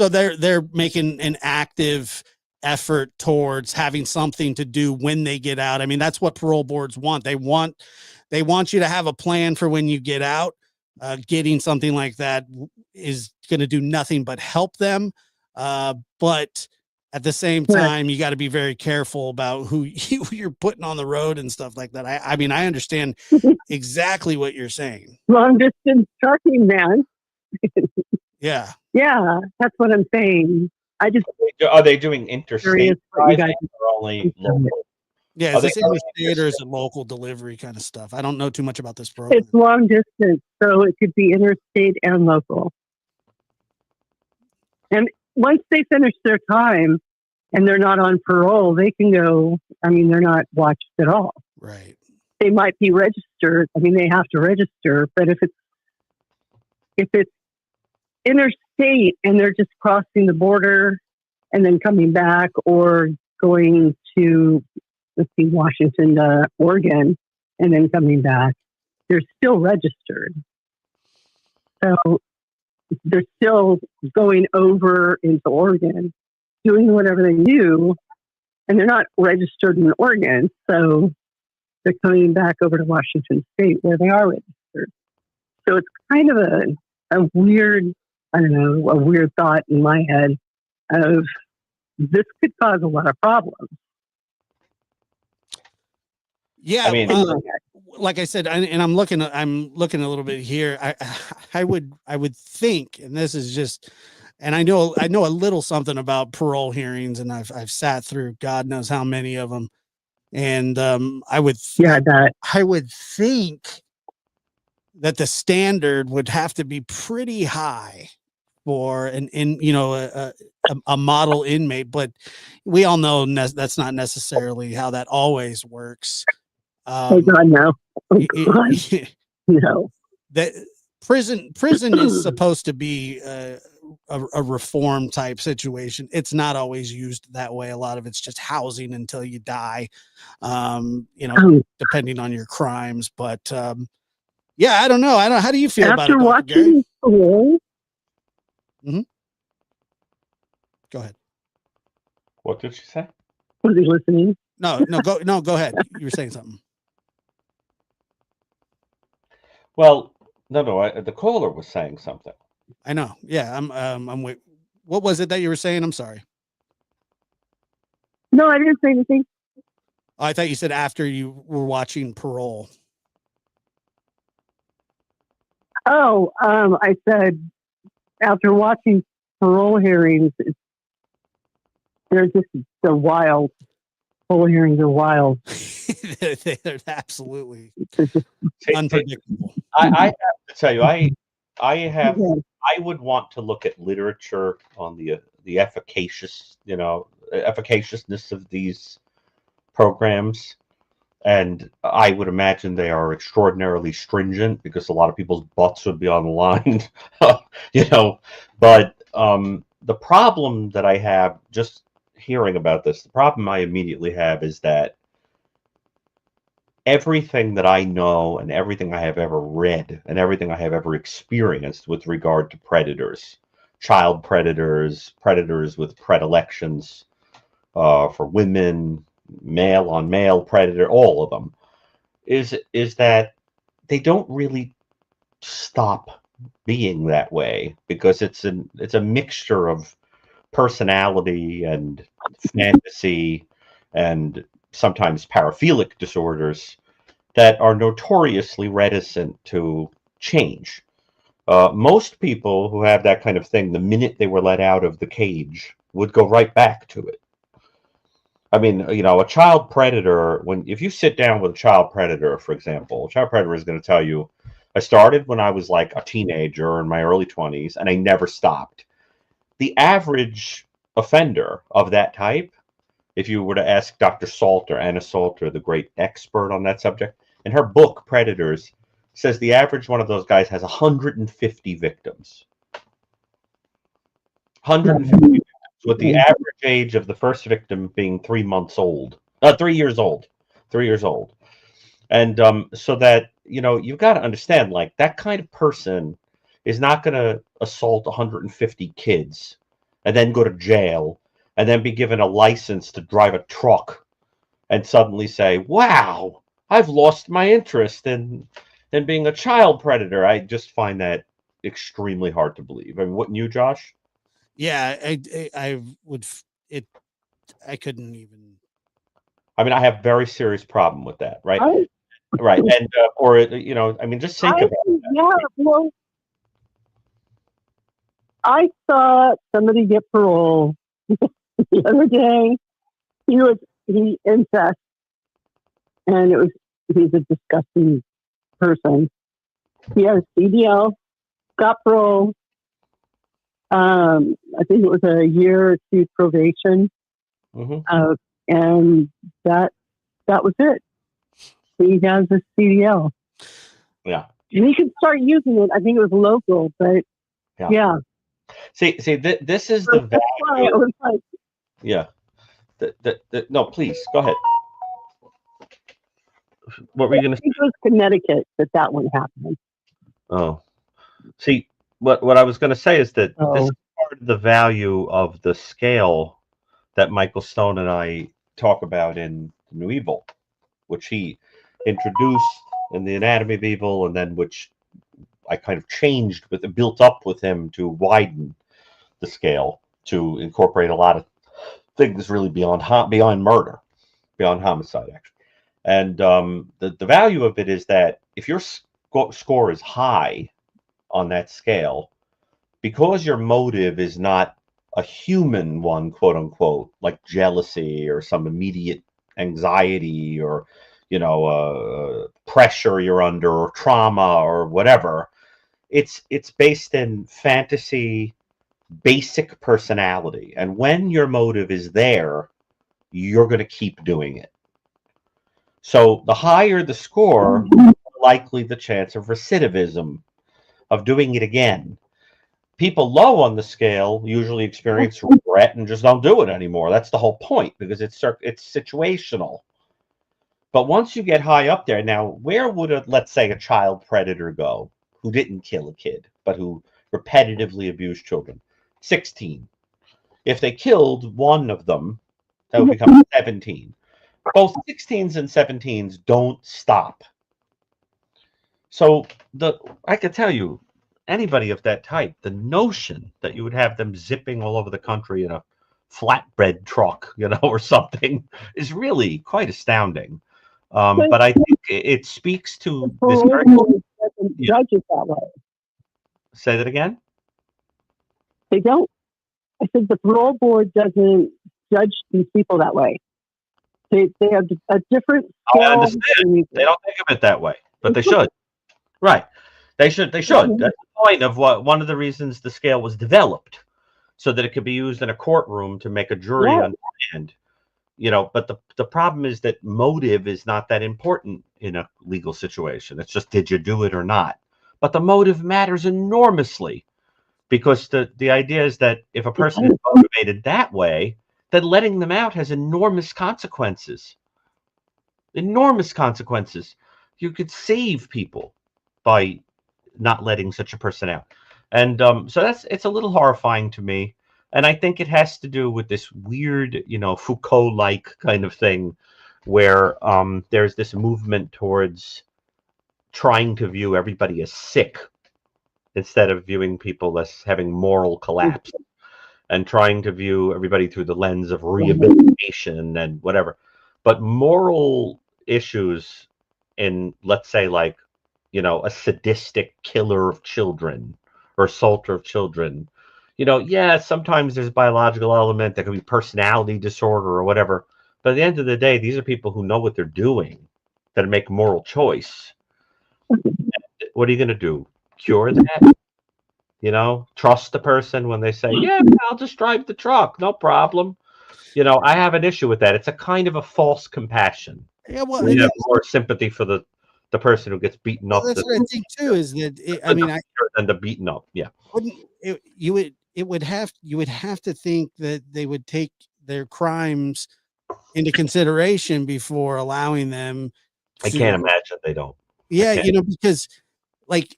they're making an active effort towards having something to do when they get out. I mean, that's what parole boards want. They want you to have a plan for when you get out. Getting something like that is going to do nothing but help them. But at the same time, you got to be very careful about who you're putting on the road and stuff like that. I mean, I understand exactly what you're saying. Long distance trucking, man. Yeah, that's what I'm saying. Are they doing interstate driving or only local? Yeah, is this interstate or is it local delivery kind of stuff? I don't know too much about this program. It's long distance, so it could be interstate and local. And once they finish their time and they're not on parole, they can go. I mean, they're not watched at all. Right. They might be registered. I mean, they have to register, but if it's interstate and they're just crossing the border and then coming back, or going to, Washington to Oregon and then coming back, they're still registered. So they're still going over into Oregon, doing whatever they do, and they're not registered in Oregon. So they're coming back over to Washington State where they are registered. So it's kind of a weird, a weird thought in my head of this could cause a lot of problems. Yeah, I mean, like I said, and I'm looking a little bit here. I would think, and this is just, and I know a little something about parole hearings, and I've sat through God knows how many of them, and I would think that the standard would have to be pretty high for a model inmate, but we all know that's not necessarily how that always works. Oh God, no. No. That prison is supposed to be a reform type situation. It's not always used that way. A lot of it's just housing until you die, depending on your crimes. But yeah, I don't know. How do you feel about it, Dr. Gary? Mm-hmm. Go ahead. What did she say? Was he listening? No, go ahead. You were saying something. Well, no. The caller was saying something. I know. Yeah, I'm wait. What was it that you were saying? I'm sorry. No, I didn't say anything. Oh, I thought you said after you were watching Parole. Oh, I said after watching parole hearings, they're wild. Parole hearings are wild. they're absolutely unpredictable. I have to tell you, I would want to look at literature on the efficaciousness of these programs, and I would imagine they are extraordinarily stringent because a lot of people's butts would be on the line, But the problem that I have just hearing about this, the problem I immediately have is that everything that I know and everything I have ever read and everything I have ever experienced with regard to predators, child predators, predators with predilections for women, male on male predator, all of them, is that they don't really stop being that way because it's a mixture of personality and fantasy and sometimes paraphilic disorders that are notoriously reticent to change. Most people who have that kind of thing, the minute they were let out of the cage, would go right back to it. I mean, you know, a child predator, if you sit down with a child predator, for example, a child predator is going to tell you, I started when I was like a teenager in my early 20s, and I never stopped. The average offender of that type, if you were to ask Dr. Salter, Anna Salter, the great expert on that subject, in her book, Predators, says the average one of those guys has 150 victims. 150 victims, with the average age of the first victim being 3 months old. 3 years old. 3 years old. And so that, you know, you've got to understand, like, that kind of person is not going to assault 150 kids and then go to jail and then be given a license to drive a truck and suddenly say, wow, I've lost my interest in being a child predator. I just find that extremely hard to believe. I mean, wouldn't you, Josh? Yeah, I would. I couldn't even. I mean, I have very serious problem with that, right? Right, and or you know, I mean, just think about that. Yeah, well, I saw somebody get parole the other day. He incest, and he's a disgusting person. He has CDL, got parole. I think it was a year or two probation, and that was it. He has a CDL. Yeah, and he could start using it. I think it was local, but yeah. See, this is the value. Like, yeah. No, please go ahead. What were you going to say? It was Connecticut that one happened. Oh, see, what I was going to say is that this is part of the value of the scale that Michael Stone and I talk about in New Evil, which he introduced in the Anatomy of Evil, and then which I kind of changed built up with him to widen the scale to incorporate a lot of things really beyond murder, beyond homicide, actually. And the value of it is that if your score is high on that scale, because your motive is not a human one, quote unquote, like jealousy or some immediate anxiety or, you know, pressure you're under or trauma or whatever, it's based in fantasy, basic personality. And when your motive is there, you're going to keep doing it. So the higher the score, the more likely the chance of recidivism, of doing it again. People low on the scale usually experience regret and just don't do it anymore. That's the whole point, because it's situational. But once you get high up there, now where would let's say a child predator go who didn't kill a kid, but who repetitively abused children? 16. If they killed one of them, that would become 17. Both 16s and 17s don't stop. So I can tell you, anybody of that type, the notion that you would have them zipping all over the country in a flatbread truck, you know, or something, is really quite astounding. But I think it speaks to this. Judge it that way. Say that again? They don't. I said the parole board doesn't judge these people that way. They have a different scale. I understand. They don't think of it that way, but they should. Right. They should. That's the point of one of the reasons the scale was developed, so that it could be used in a courtroom to make a jury understand. You know, but the problem is that motive is not that important in a legal situation. It's just, did you do it or not? But the motive matters enormously, because the idea is that if a person is motivated that way, then letting them out has enormous consequences. Enormous consequences. You could save people by not letting such a person out. And so it's a little horrifying to me. And I think it has to do with this weird, you know, Foucault-like kind of thing, where there's this movement towards trying to view everybody as sick instead of viewing people as having moral collapse, and trying to view everybody through the lens of rehabilitation and whatever. But moral issues in, let's say, like a sadistic killer of children or assaulter of children. Yeah, sometimes there's a biological element. There could be personality disorder or whatever. But at the end of the day, these are people who know what they're doing, that make a moral choice. What are you going to do? Cure that? Trust the person when they say, yeah, I'll just drive the truck. No problem. I have an issue with that. It's a kind of a false compassion. Yeah, well, You have more sympathy for the person who gets beaten up. that's what I think too. Is that I mean, than the beaten up. Yeah. You would have to think that they would take their crimes into consideration before allowing them. I can't imagine they don't. Yeah, because like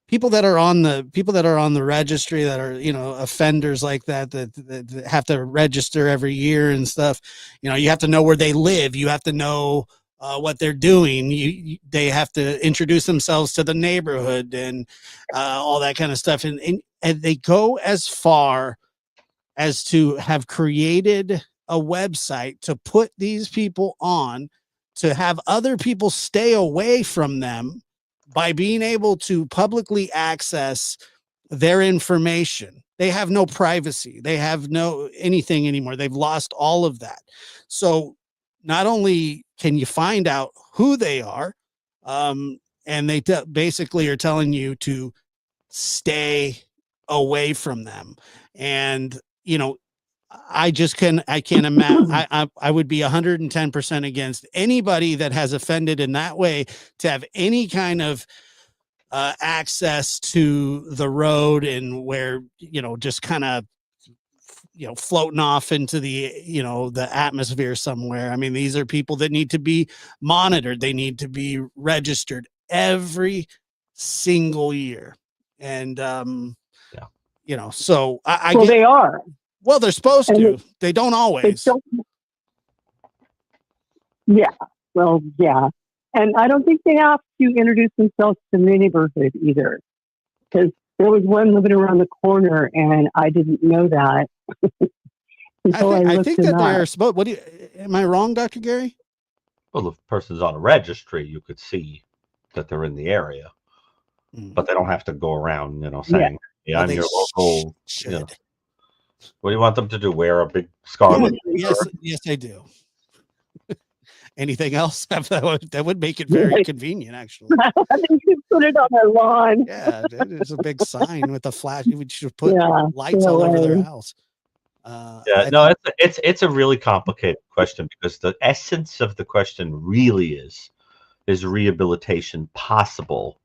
people that are on the registry that are offenders like that have to register every year and stuff. You have to know where they live. You have to know what they're doing. They have to introduce themselves to the neighborhood and all that kind of stuff. And they go as far as to have created a website to put these people on, to have other people stay away from them by being able to publicly access their information. They have no privacy. They have no anything anymore. They've lost all of that. So not only can you find out who they are, and they basically are telling you to stay away from them. And, I can't imagine. I would be 110% against anybody that has offended in that way to have any kind of access to the road, and where, just kind of, floating off into the, the atmosphere somewhere. I mean, these are people that need to be monitored. They need to be registered every single year. And, so well, they are. Well, they're supposed to. They don't always. Yeah. Well, yeah. And I don't think they have to introduce themselves to the neighborhood either. Because there was one living around the corner, and I didn't know that. I think that they're supposed. Am I wrong, Dr. Gary? Well, if a person's on a registry, you could see that they're in the area. But they don't have to go around, saying, "Yeah, I'm your local." What do you want them to do? Wear a big scarlet? Yes, I do. Anything else? That would make it very convenient, actually. I think you put it on their lawn. Yeah, there's a big sign with a flash. You should put lights all over their house. It's a really complicated question, because the essence of the question really is rehabilitation possible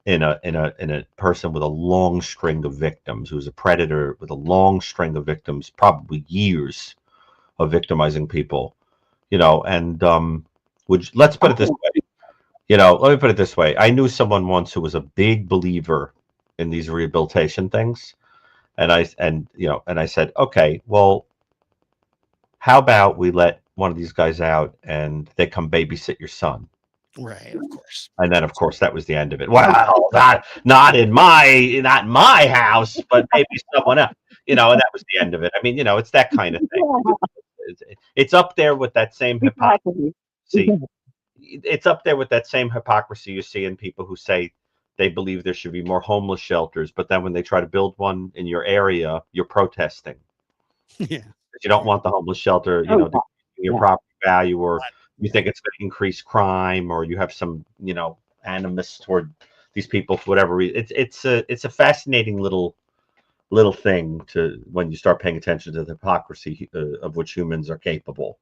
in a person with a long string of victims, who's a predator with a long string of victims, probably years of victimizing people, and let's put it this way. Let me put it this way. I knew someone once who was a big believer in these rehabilitation things. And I said, okay, well, how about we let one of these guys out and they come babysit your son? Right, of course. And then, of course, that was the end of it. Well, not in my house, but maybe someone else. And that was the end of it. I mean, it's that kind of thing. It's up there with that same hypocrisy. It's up there with that same hypocrisy you see in people who say they believe there should be more homeless shelters, but then when they try to build one in your area, you're protesting. Yeah, you don't want the homeless shelter, your property value, or you think it's going to increase crime, or you have some, animus toward these people for whatever reason. It's a fascinating little thing to when you start paying attention to the hypocrisy of which humans are capable.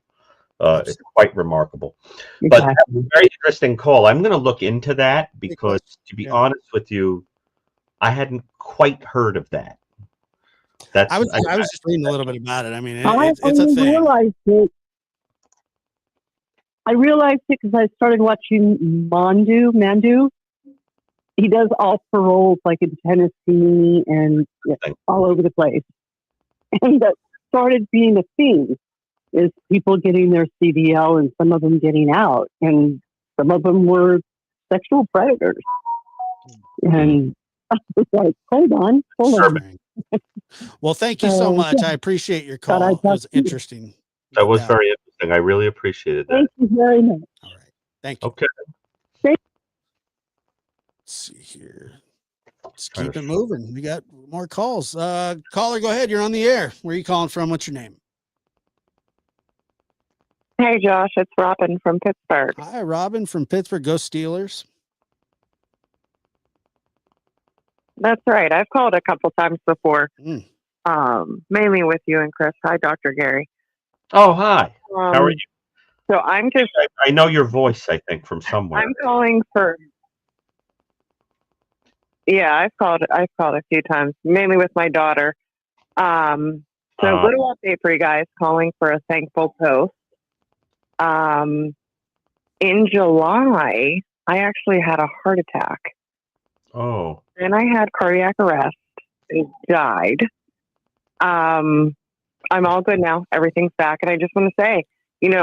It's quite remarkable. But that's a very interesting call. I'm going to look into that, because to be honest with you, I hadn't quite heard of that. I was just reading a little bit about it. I mean, it's a thing. I realized it because I started watching Mandu. He does all paroles, like in Tennessee and all over the place. And that started being a theme, is people getting their CDL and some of them getting out. And some of them were sexual predators. And I was like, hold on. Well, thank you so much. I appreciate your call. It was interesting. That was very interesting. I really appreciated that. Thank you very much. All right. Thank you. Okay. Let's see here. Let's keep it moving. We got more calls. Caller, go ahead. You're on the air. Where are you calling from? What's your name? Hey, Josh. It's Robin from Pittsburgh. Hi, Robin from Pittsburgh. Go Steelers. That's right. I've called a couple times before, mainly with you and Chris. Hi, Dr. Gary. Oh, hi. How are you? So I'm just... I know your voice, I think, from somewhere. I'm calling for... Yeah, I've called a few times, mainly with my daughter. So little update for you guys, calling for a thankful post. In July, I actually had a heart attack. Oh. And I had cardiac arrest. I died. I'm all good now. Everything's back. And I just want to say,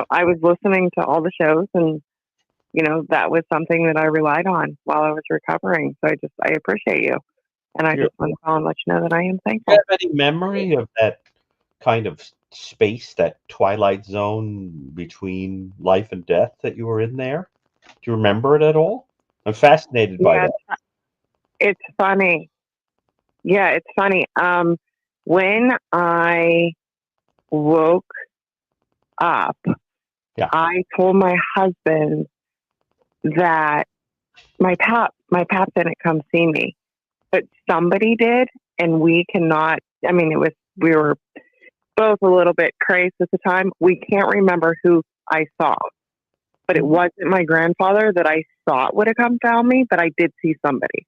I was listening to all the shows, and, that was something that I relied on while I was recovering. So I appreciate you. And I just want to call and let you know that I am thankful. Do you have any memory of that kind of space, that twilight zone between life and death that you were in there? Do you remember it at all? I'm fascinated by that. It's funny. Yeah, it's funny. When I woke up, I told my husband that my pap didn't come see me, but somebody did, and we were both a little bit crazed at the time. We can't remember who I saw, but it wasn't my grandfather that I thought would have come found me, but I did see somebody.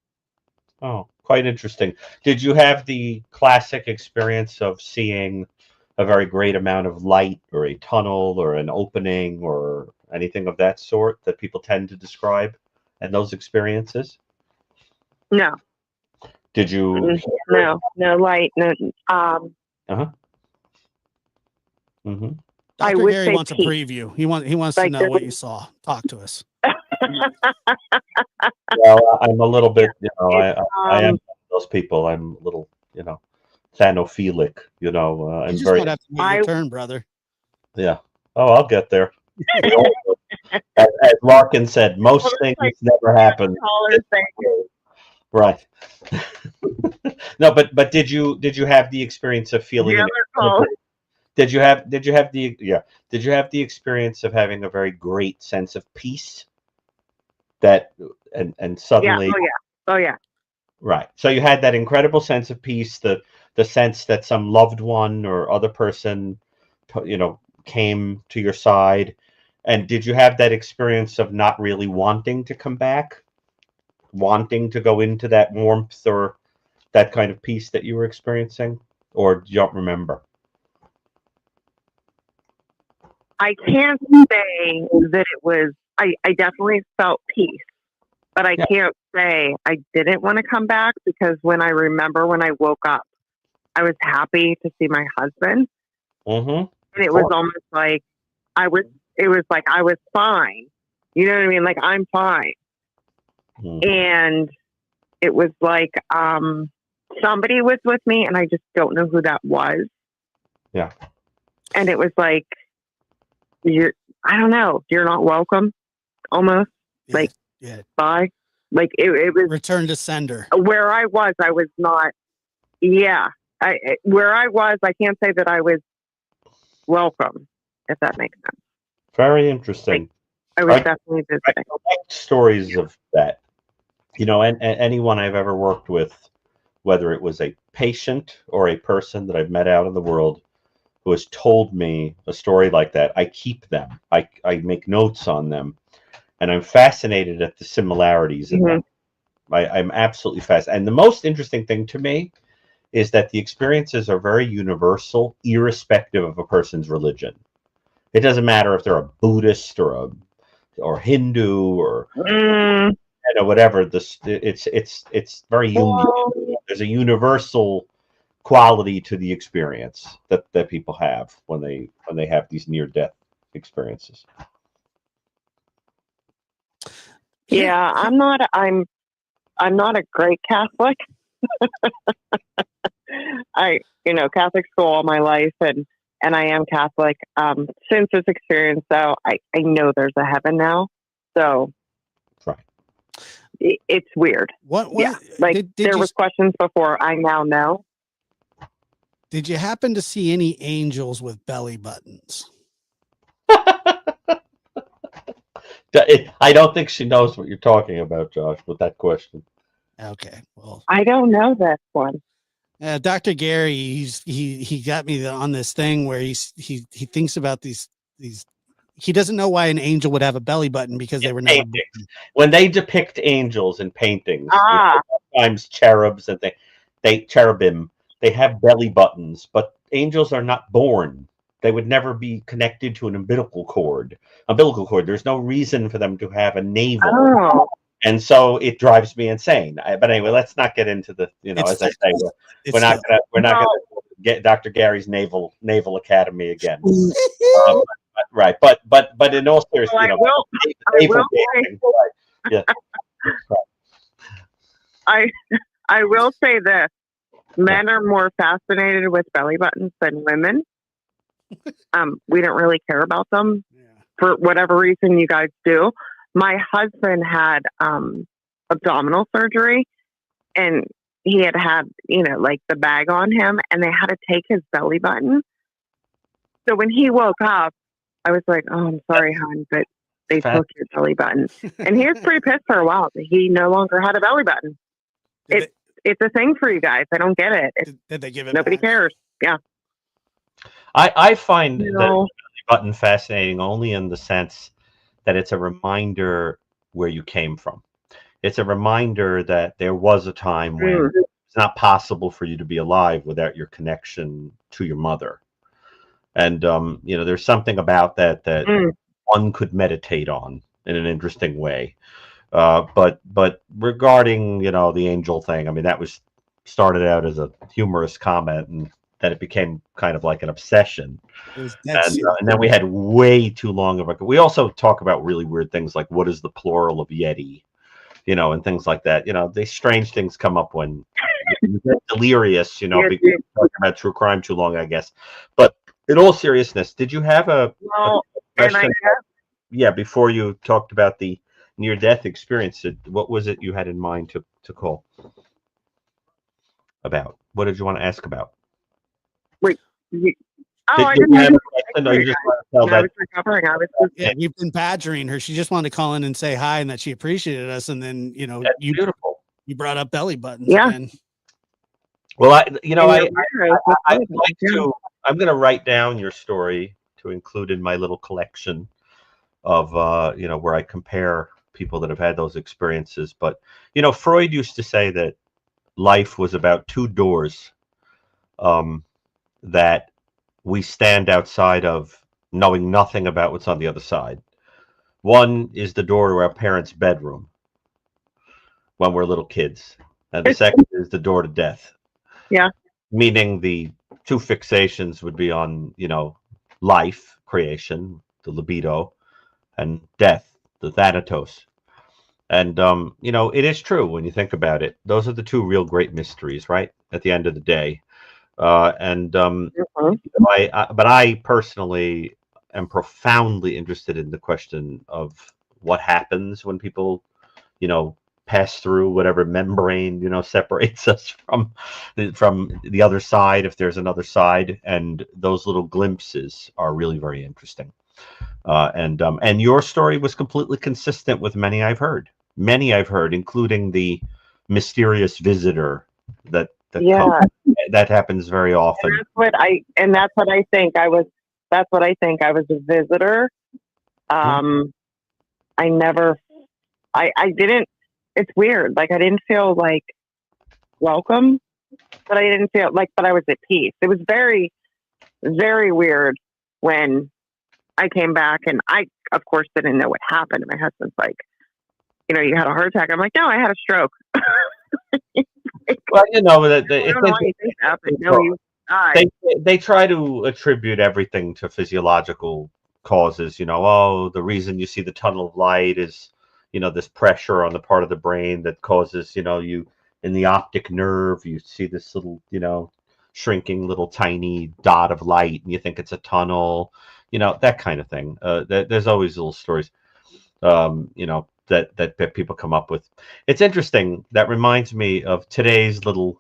Oh, quite interesting. Did you have the classic experience of seeing a very great amount of light, or a tunnel, or an opening, or anything of that sort that people tend to describe in those experiences? No. Did you? No light. No. Dr. I would Gary say wants a preview. He wants to know what you saw. Talk to us. Well, I'm a little bit, I am one of those people. I'm a little, thanophilic, I'm you just very... have to make your turn, brother. Yeah. Oh, I'll get there. As Larkin said, most things never happen. Right. No, but did you have the experience of feeling Did you have the experience of having a very great sense of peace? That and suddenly, oh yeah, right. So you had that incredible sense of peace, the sense that some loved one or other person, came to your side. And did you have that experience of not really wanting to come back, wanting to go into that warmth or that kind of peace that you were experiencing, or you don't remember? I can't say that it was. I definitely felt peace, but I can't say I didn't want to come back, because when I woke up, I was happy to see my husband. Mm-hmm. And it was almost like it was like I was fine. You know what I mean? Like, I'm fine. Mm-hmm. And it was like somebody was with me, and I just don't know who that was. Yeah. And it was like, I don't know, you're not welcome. Almost bye. Like it was return to sender. Where I was not. Yeah, where I was, I can't say that I was welcome, if that makes sense. Very interesting. I was definitely visiting. I collect stories of that. And anyone I've ever worked with, whether it was a patient or a person that I've met out in the world who has told me a story like that, I keep them. I make notes on them. And I'm fascinated at the similarities in them. I'm absolutely fascinated. And the most interesting thing to me is that the experiences are very universal, irrespective of a person's religion. It doesn't matter if they're a Buddhist or Hindu or whatever. It's very unique. There's a universal quality to the experience that people have when they have these near-death experiences. Yeah, I'm not a great Catholic. Catholic school all my life, and I am Catholic. Since this experience, though, I know there's a heaven now. So, right. it's weird. What Yeah, like did there you, was questions before. I now know. did you happen to see any angels with belly buttons? I don't think she knows what you're talking about, Josh, with that question. Okay, well, I don't know this one. Dr. Gary, he got me on this thing where he thinks about these. He doesn't know why an angel would have a belly button because they were never Paintings. When they depict angels in paintings, Ah, sometimes cherubs and they cherubim, they have belly buttons, but angels are not born. They would never be connected to an umbilical cord. There's no reason for them to have a navel. oh, And so it drives me insane. But anyway, let's not get into the, as I say, we're not gonna get Dr. Gary's naval academy again. Right, but in all seriousness, yeah. I will say this: men are more fascinated with belly buttons than women. We don't really care about them for whatever reason you guys do. My husband had abdominal surgery, and he had like the bag on him, and they had to take his belly button. So when he woke up, I was like, "Oh, I'm sorry, hon, but they took your belly button." And he was pretty pissed for a while that he no longer had a belly button. It's a thing for you guys. I don't get it. Did they give it? Nobody back? cares. Yeah. I find the belly button fascinating only in the sense that it's a reminder where you came from. It's a reminder that there was a time when it's not possible for you to be alive without your connection to your mother. And there's something about that one could meditate on in an interesting way. But regarding the angel thing, I mean, that was started out as a humorous comment, and then it became kind of like an obsession. And then we had way too long of a. We also talk about really weird things like what is the plural of Yeti, and things like that. These strange things come up when you get delirious, because you're talking about true crime too long, I guess. But in all seriousness, did you have a question? Before you talked about the near-death experience, what was it you had in mind to call about? What did you want to ask about? Wait, I was recovering. We've been badgering her. She just wanted to call in and say hi and that she appreciated us. And then, beautiful. You brought up belly buttons. Yeah. Again. Well, I'm going to write down your story to include in my little collection of, where I compare people that have had those experiences. But, Freud used to say that life was about two doors that we stand outside of, knowing nothing about what's on the other side. One is the door to our parents' bedroom when we're little kids. And the second is the door to death. Yeah. Meaning the two fixations would be on, life, creation, the libido, and death, the thanatos. And, it is true when you think about it. Those are the two real great mysteries, right? At the end of the day. But I personally am profoundly interested in the question of what happens when people, pass through whatever membrane, separates us from the other side, if there's another side. And those little glimpses are really very interesting. And your story was completely consistent with many I've heard, including the mysterious visitor that comes. That happens very often. And that's what I think. I was a visitor. I didn't. It's weird. Like I didn't feel like welcome, but I didn't feel like. But I was at peace. It was very, very weird when I came back, and I, of course, didn't know what happened. My husband's like, you had a heart attack. I'm like, no, I had a stroke. Well, they try to attribute everything to physiological causes. The reason you see the tunnel of light is, this pressure on the part of the brain that causes, you in the optic nerve, you see this little, shrinking little tiny dot of light, and you think it's a tunnel, that kind of thing. There's always little stories. that people come up with. It's interesting. That reminds me of today's little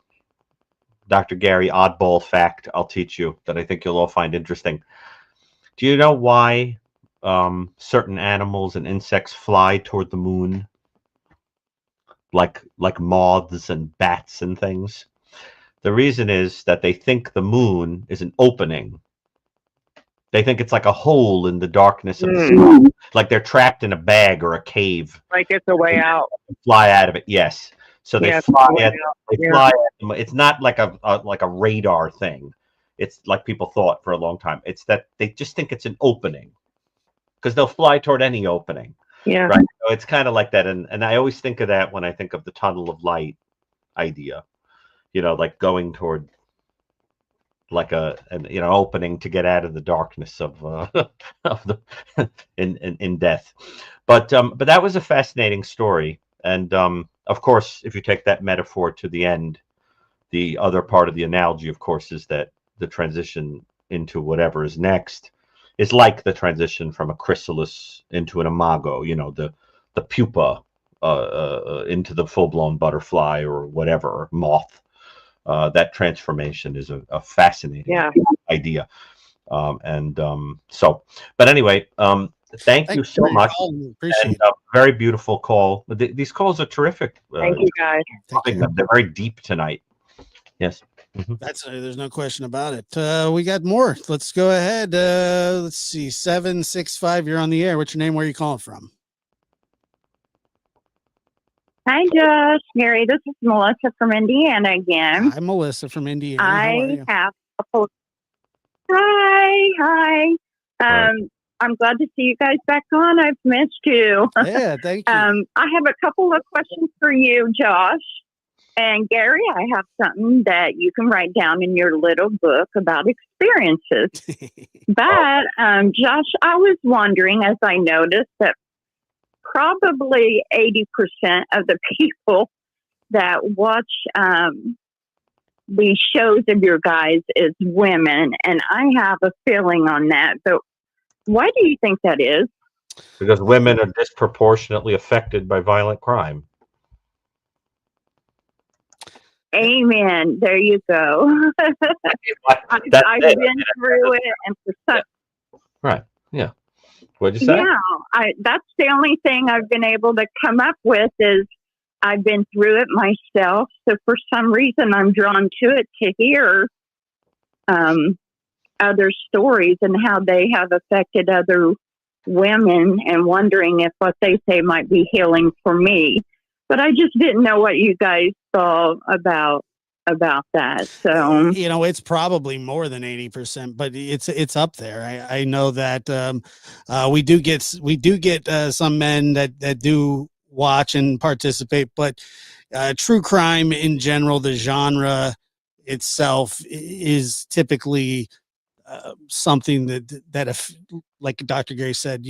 Dr. Gary oddball fact I'll teach you that I think you'll all find interesting. Do you know why certain animals and insects fly toward the moon? Like moths and bats and things. The reason is that they think the moon is an opening. They think it's like a hole in the darkness of the sky, like they're trapped in a bag or a cave. Like it's a way out. Fly out of it, yes. So they fly at. It's not like a radar thing. It's like people thought for a long time. It's that they just think it's an opening because they'll fly toward any opening. Yeah. Right. So it's kind of like that, and I always think of that when I think of the tunnel of light idea. Like going toward like an opening to get out of the darkness of of the in death. But that was a fascinating story, and of course, if you take that metaphor to the end, the other part of the analogy, of course, is that the transition into whatever is next is like the transition from a chrysalis into an imago. The pupa into the full-blown butterfly or whatever moth. That transformation is a fascinating idea. But anyway, thank you so much. Appreciate it. Very beautiful call. These calls are terrific. Thank you, guys. They're very deep tonight. Yes. There's no question about it. We got more. Let's go ahead. Let's see. 765. You're on the air. What's your name? Where are you calling from? Hi, Josh, Mary. This is Melissa from Indiana again. Hi, Melissa from Indiana. I have a couple. Hi. I'm glad to see you guys back on. I've missed you. Yeah, thank you. I have a couple of questions for you, Josh. And Gary, I have something that you can write down in your little book about experiences. But, Josh, I was wondering, as I noticed that probably 80% of the people that watch these shows of your guys is women. And I have a feeling on that. But why do you think that is? Because women are disproportionately affected by violent crime. Amen. There you go. I've been through it. And for some, right. Yeah. What'd you say? Yeah, that's the only thing I've been able to come up with is I've been through it myself. So for some reason, I'm drawn to it to hear other stories and how they have affected other women and wondering if what they say might be healing for me. But I just didn't know what you guys thought about that. So it's probably more than 80%, but it's up there. I know that we do get some men that do watch and participate, but true crime in general, the genre itself is typically something that if, like Dr. Gary said,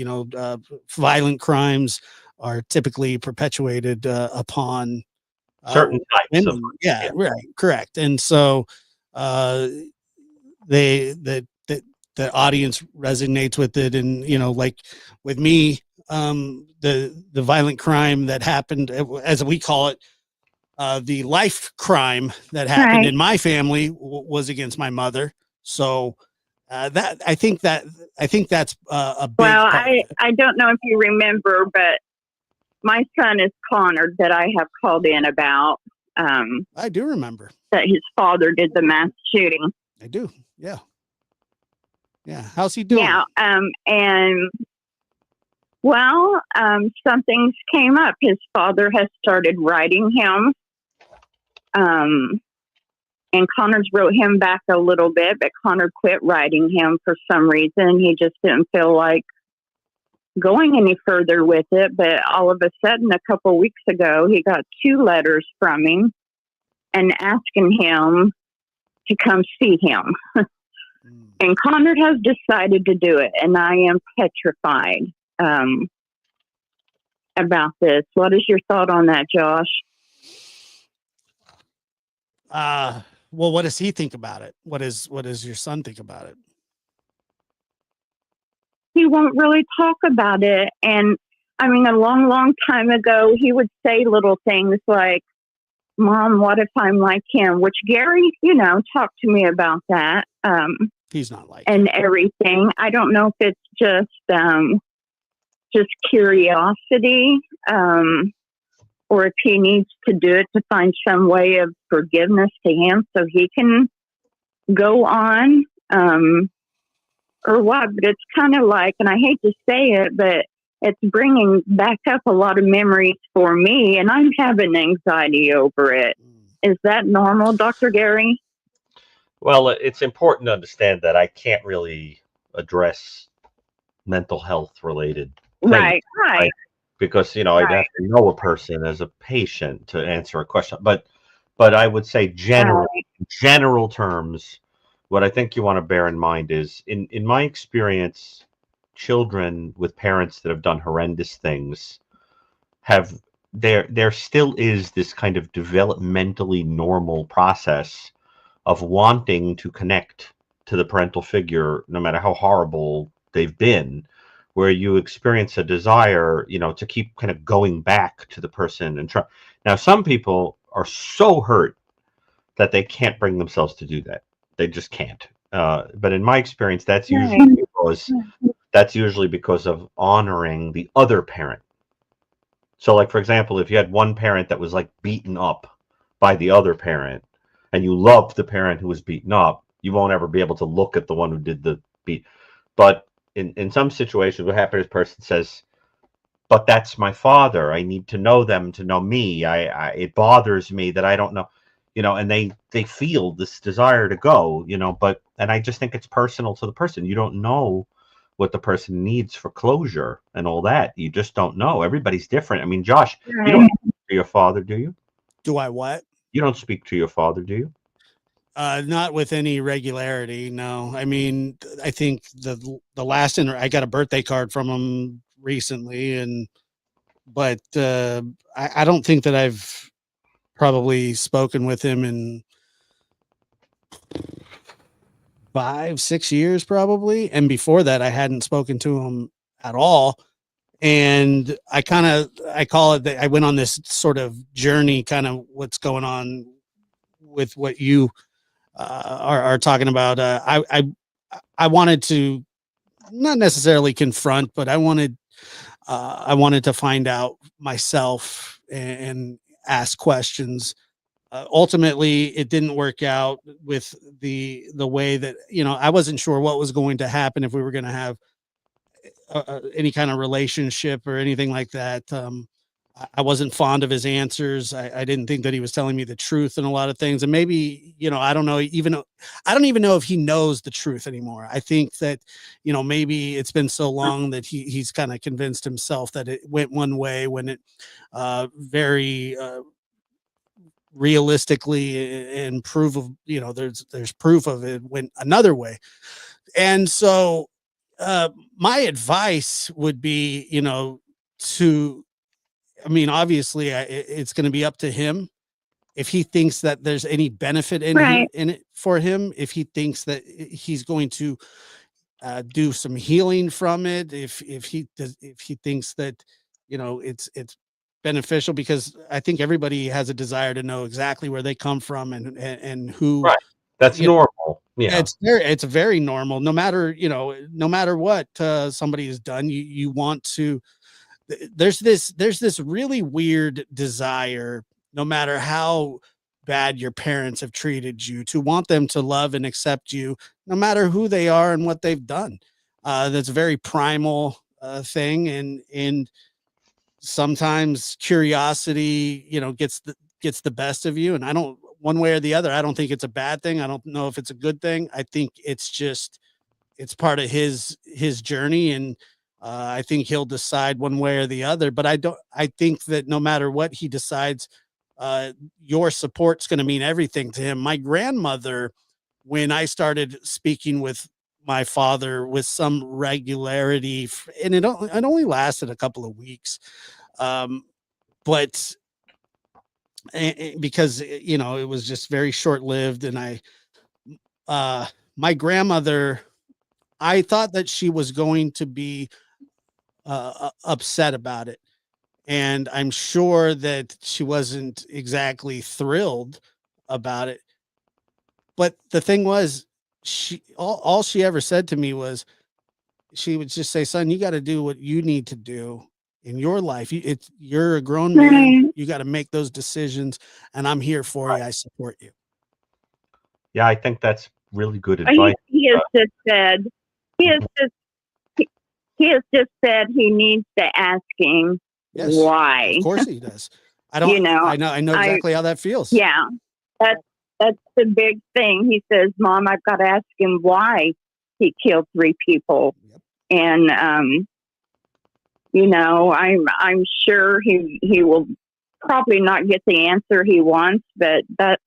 violent crimes are typically perpetuated upon certain types of right, correct. And so the audience resonates with it, and like with me, the violent crime that happened, as we call it, the life crime that happened in my family was against my mother. So that I think that's a big part. I don't know if you remember, but my son is Connor that I have called in about. I do remember that his father did the mass shooting. I do. Yeah. How's he doing? Yeah. And some things came up. His father has started writing him. And Connor's wrote him back a little bit, but Connor quit writing him for some reason. He just didn't feel like going any further with it. But all of a sudden, a couple of weeks ago, he got 2 letters from him and asking him to come see him. And Connor has decided to do it. And I am petrified about this. What is your thought on that, Josh? Well, what does he think about it? What does your son think about it? He won't really talk about it. And I mean, a long, long time ago, he would say little things like, Mom, what if I'm like him? Which Gary, talked to me about that. He's not like and everything. I don't know if it's just curiosity, or if he needs to do it to find some way of forgiveness to him so he can go on, or what. But it's kind of like, and I hate to say it, but it's bringing back up a lot of memories for me, and I'm having anxiety over it. Is that normal, Dr. Gary? Well, it's important to understand that I can't really address mental health related things. Right. Because, I'd have to know a person as a patient to answer a question. But I would say general terms, what I think you want to bear in mind is, in my experience, children with parents that have done horrendous things there still is this kind of developmentally normal process of wanting to connect to the parental figure, no matter how horrible they've been, where you experience a desire, to keep kind of going back to the person and try. Now, some people are so hurt that they can't bring themselves to do that. They just can't. But in my experience, that's usually because of honoring the other parent. So, like, for example, if you had one parent that was like beaten up by the other parent, and you loved the parent who was beaten up, you won't ever be able to look at the one who did the beat. But in some situations, what happens, this person says, but that's my father. I need to know them to know me. It bothers me that I don't know, and they feel this desire to go, and I just think it's personal to the person. You don't know what the person needs for closure and all that. You just don't know. Everybody's different. I mean, Josh, you don't speak to your father, do you? Do I what? You don't speak to your father, do you? Not with any regularity. No. I mean, I think the last I got a birthday card from him recently, but I don't think that I've probably spoken with him in 5-6 years probably. And before that, I hadn't spoken to him at all. And I call it that I went on this sort of journey, kind of what's going on with what you are talking about. I wanted to not necessarily confront, but I wanted to find out myself and ask questions. Ultimately, it didn't work out with the way that, I wasn't sure what was going to happen, if we were going to have any kind of relationship or anything like that. I wasn't fond of his answers. I didn't think that he was telling me the truth in a lot of things. And maybe, I don't know, I don't even know if he knows the truth anymore. I think that, maybe it's been so long that he's kind of convinced himself that it went one way when it very realistically and proof of, there's proof of it went another way. And so my advice would be, obviously it's going to be up to him. If he thinks that there's any benefit in it for him, if he thinks that he's going to do some healing from it, if he thinks that, it's beneficial, because I think everybody has a desire to know exactly where they come from and who. Right. That's normal. Yeah. It's very normal. No matter what somebody has done, you want to. There's this really weird desire, no matter how bad your parents have treated you, to want them to love and accept you, no matter who they are and what they've done. That's a very primal thing, and sometimes curiosity, gets the best of you. And I don't, one way or the other, I don't think it's a bad thing. I don't know if it's a good thing. I think it's part of his journey, and I think he'll decide one way or the other. But I think that no matter what he decides, your support's going to mean everything to him. My grandmother, when I started speaking with my father with some regularity, and it only lasted a couple of weeks, but because it was just very short lived, and my grandmother, I thought that she was going to be upset about it. And I'm sure that she wasn't exactly thrilled about it. But the thing was, all she ever said to me was, she would just say, "Son, you got to do what you need to do in your life. You're a grown man. You got to make those decisions, and I'm here for you. I support you." Yeah, I think that's really good advice. He has just said he has just said he needs to ask him why. Of course he does. I don't. I know exactly how that feels. Yeah, that's the big thing. He says, "Mom, I've got to ask him why he killed 3 people." Yep. And I'm sure he will probably not get the answer he wants, but that's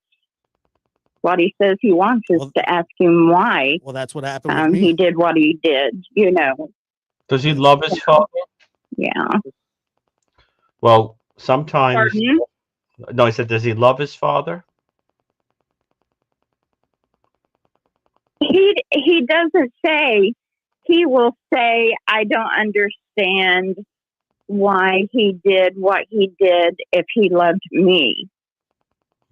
what he says he wants, is to ask him why. Well, that's what happened with me. He did what he did. Does he love his father? Yeah. Well, sometimes. Pardon? No, I said, does he love his father? He doesn't say. He will say, "I don't understand why he did what he did if he loved me."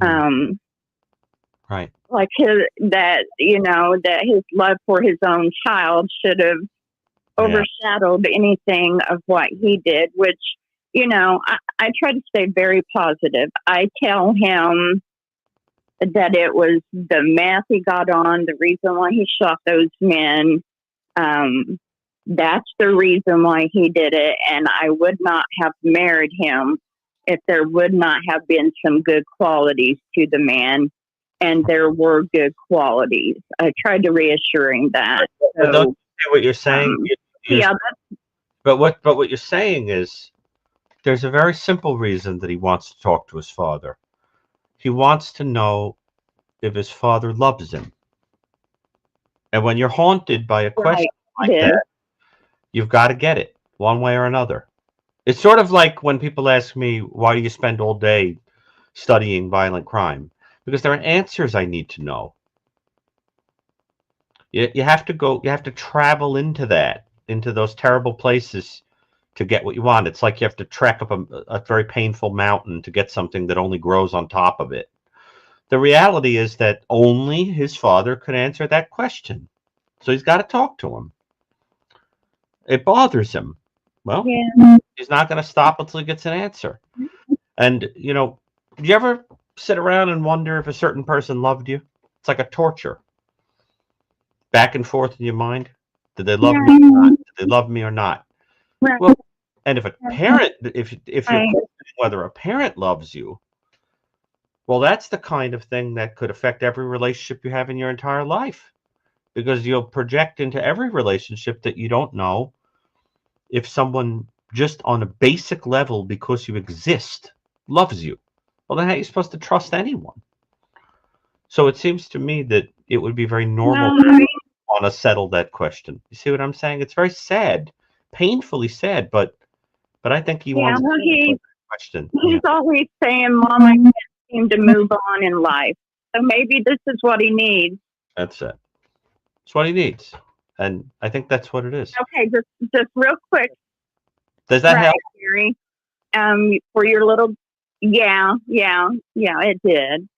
Right. Like that his love for his own child should have overshadowed anything of what he did, which, I try to stay very positive. I tell him that it was the meth he got on, the reason why he shot those men. That's the reason why he did it. And I would not have married him if there would not have been some good qualities to the man. And there were good qualities. I tried to reassure him that. So, don't you see what you're saying? But what you're saying is, there's a very simple reason that he wants to talk to his father. He wants to know if his father loves him. And when you're haunted by a question like that, you've got to get it one way or another. It's sort of like when people ask me, why do you spend all day studying violent crime? Because there are answers I need to know. You have to travel into those terrible places to get what you want. It's like you have to trek up a very painful mountain to get something that only grows on top of it. The reality is that only his father could answer that question. So he's got to talk to him. It bothers him. Well, he's not going to stop until he gets an answer. And, do you ever sit around and wonder if a certain person loved you? It's like a torture. Back and forth in your mind. Did they love me or not? Did they love me or not? Well, and if a parent, if you're questioning whether a parent loves you, well, that's the kind of thing that could affect every relationship you have in your entire life, because you'll project into every relationship that you don't know if someone just on a basic level, because you exist, loves you. Well, then how are you supposed to trust anyone? So it seems to me that it would be very normal to want to settle that question. You see what I'm saying? It's very sad, painfully sad, but I think he wants to answer the question. He's always saying, "Mom, I can't seem to move on in life." So maybe this is what he needs. That's it. It's what he needs. And I think that's what it is. Okay, just real quick. Does that help? Gary? For your little, it did.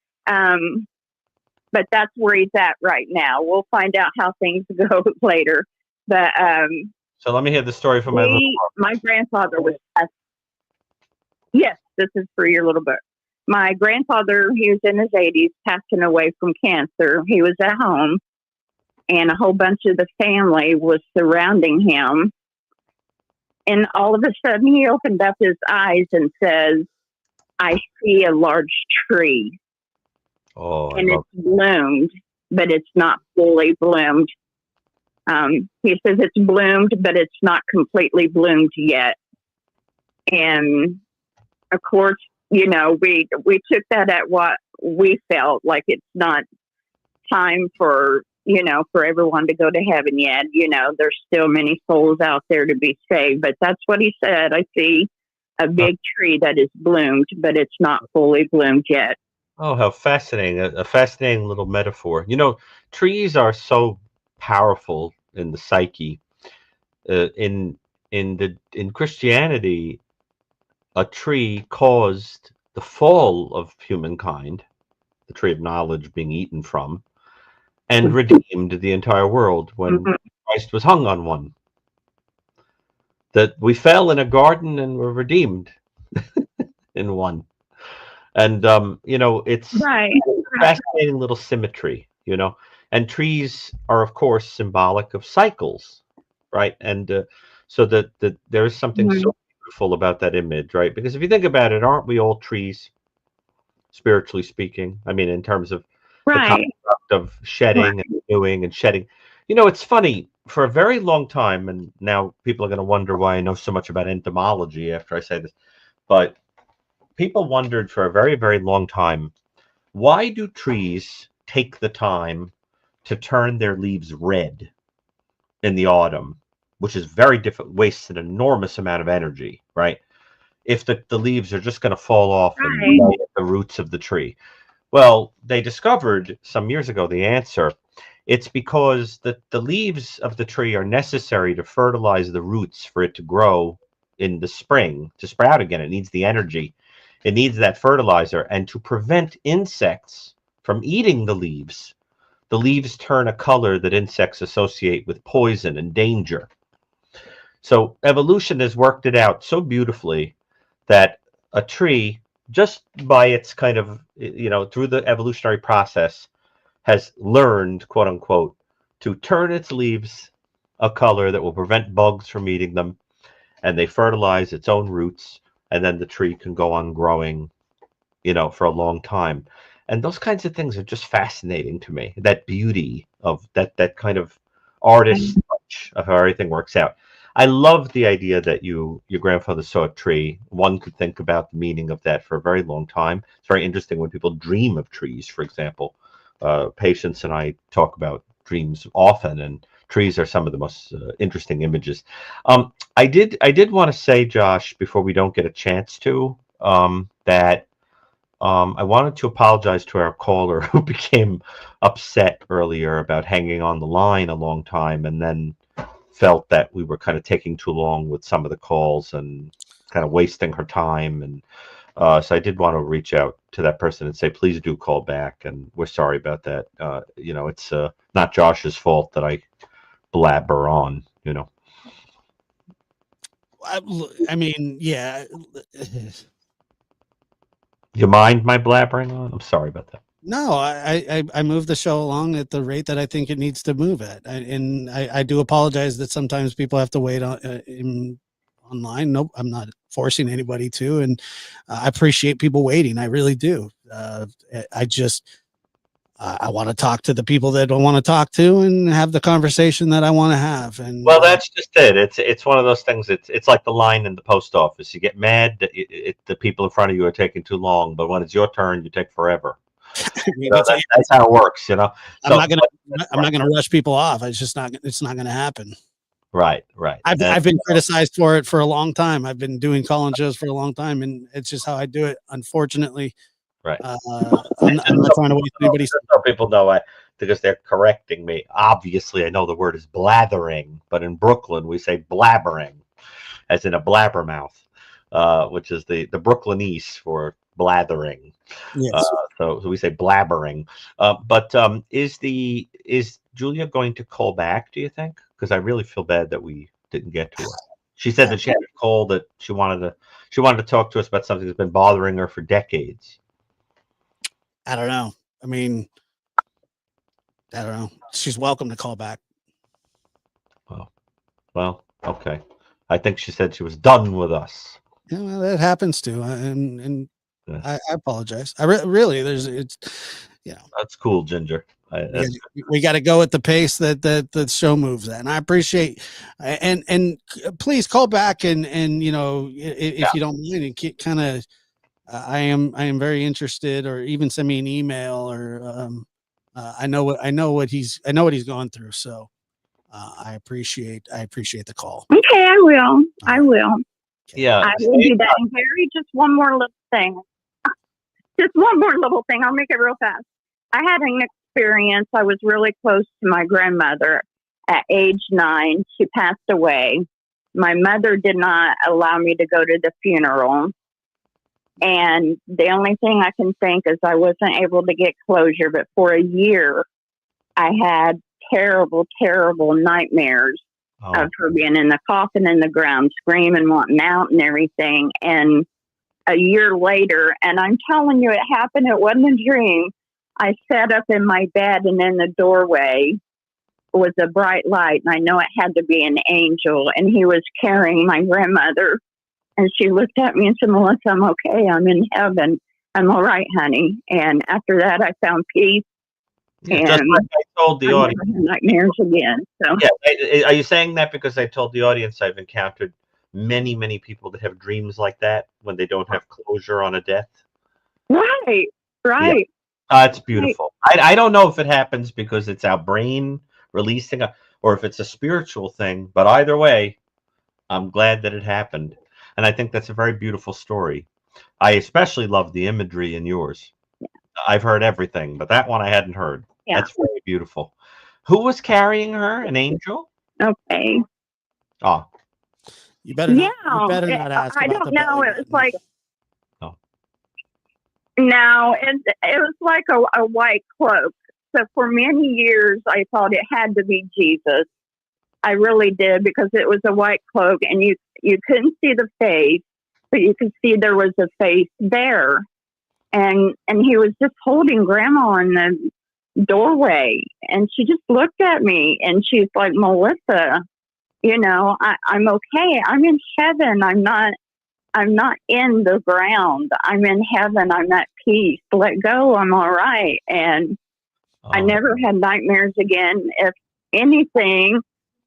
But that's where he's at right now. We'll find out how things go later. But so let me hear the story from my grandfather was. Yes, this is for your little book. My grandfather, he was in his 80s, passing away from cancer. He was at home, and a whole bunch of the family was surrounding him. And all of a sudden, he opened up his eyes and says, "I see a large tree." Oh, and it's bloomed, but it's not fully bloomed. He says it's bloomed, but it's not completely bloomed yet. And of course, we took that at what we felt like. It's not time for everyone to go to heaven yet. There's still many souls out there to be saved, but that's what he said. I see a big tree that is bloomed, but it's not fully bloomed yet. Oh, how fascinating. A fascinating little metaphor. Trees are so powerful in the psyche. In in Christianity, a tree caused the fall of humankind, the tree of knowledge being eaten from, and redeemed the entire world when Christ was hung on one. That we fell in a garden and were redeemed in one. And it's Right. a fascinating little symmetry, and trees are of course symbolic of cycles, right? And so that there is something so beautiful about that image, right? Because if you think about it, aren't we all trees, spiritually speaking? I mean, in terms of the Right. concept of shedding and renewing and shedding. It's funny, for a very long time, and now people are going to wonder why I know so much about entomology after I say this, but people wondered for a very, very long time, why do trees take the time to turn their leaves red in the autumn, which is very difficult, wastes an enormous amount of energy, right? If the leaves are just going to fall off and die at the roots of the tree. Well, they discovered some years ago the answer. It's because the leaves of the tree are necessary to fertilize the roots for it to grow in the spring, to sprout again. It needs the energy. It needs that fertilizer. And to prevent insects from eating the leaves turn a color that insects associate with poison and danger. So evolution has worked it out so beautifully that a tree, just by its kind of, through the evolutionary process, has learned, quote unquote, to turn its leaves a color that will prevent bugs from eating them, and they fertilize its own roots, and then the tree can go on growing, for a long time. And those kinds of things are just fascinating to me. That beauty of that kind of artist touch of how everything works out. I love the idea that your grandfather saw a tree. One could think about the meaning of that for a very long time. It's very interesting when people dream of trees, for example. Patients and I talk about dreams often, and trees are some of the most interesting images. I did want to say, Josh, before we don't get a chance to, that I wanted to apologize to our caller who became upset earlier about hanging on the line a long time, and then felt that we were kind of taking too long with some of the calls and kind of wasting her time. And so I did want to reach out to that person and say, please do call back. And we're sorry about that. It's not Josh's fault that I blabber on, I mean, yeah. You mind my blabbering on? I'm sorry about that. No, I move the show along at the rate that I think it needs to move at, and I do apologize that sometimes people have to wait on online. Nope, I'm not forcing anybody to, and I appreciate people waiting. I really do. I just I want to talk to the people that I want to talk to and have the conversation that I want to have. And well, that's just it. It's one of those things. It's like the line in the post office. You get mad that the people in front of you are taking too long, but when it's your turn, you take forever. I mean, that's how it works, So, I'm not gonna rush people off. It's not gonna happen. Right. I've been criticized for it for a long time. I've been doing call-in shows for a long time, and it's just how I do it. Unfortunately, right. I'm not trying to waste anybody's. So people know because they're correcting me. Obviously, I know the word is blathering, but in Brooklyn we say blabbering, as in a blabbermouth, which is the Brooklynese for blathering. Yes. So we say blabbering. But is Julia going to call back, do you think? Because I really feel bad that we didn't get to her. She said that she had a call that she wanted to talk to us about something that's been bothering her for decades. I don't know. I mean, I don't know. She's welcome to call back. Well, okay. I think she said she was done with us. Yeah, well, that happens too, and I apologize. Really, it's That's cool, Ginger. We got to go at the pace that the show moves at, and I appreciate. And please call back and if you don't mind, and kind of. I am very interested, or even send me an email, or I know what he's going through. So I appreciate the call. Okay, I will. I will. Yeah, I will do that. And Gary, just one more little thing. I'll make it real fast. I had an experience. I was really close to my grandmother at age 9. She passed away. my mother did not allow me to go to the funeral. And the only thing I can think is I wasn't able to get closure, but for a year, I had terrible, terrible nightmares of her being in the coffin in the ground, screaming, wanting out and everything. And a year later, and I'm telling you, it happened. It wasn't a dream. I sat up in my bed, and in the doorway was a bright light, and I know it had to be an angel, and he was carrying my grandmother. And she looked at me and said, Melissa, I'm okay. I'm in heaven. I'm all right, honey. And after that, I found peace. And just like I told the audience, nightmares again. So yeah, are you saying that because I told the audience I've encountered many, many people that have dreams like that when they don't have closure on a death? Right. Yeah. It's beautiful. Right. I don't know if it happens because it's our brain releasing, or if it's a spiritual thing. But either way, I'm glad that it happened, and I think that's a very beautiful story. I especially love the imagery in yours. Yeah. I've heard everything, but that one I hadn't heard. Yeah. That's very beautiful. Who was carrying her? An angel? Okay. Oh. You better not ask. I don't know. It was like, no, it was like a white cloak. So for many years, I thought it had to be Jesus. I really did, because it was a white cloak, and you couldn't see the face, but you could see there was a face there. And he was just holding Grandma in the doorway, and she just looked at me, and she's like, Melissa, I'm okay. I'm in heaven. I'm not in the ground. I'm in heaven. I'm at peace. Let go. I'm all right. And I never had nightmares again. If anything,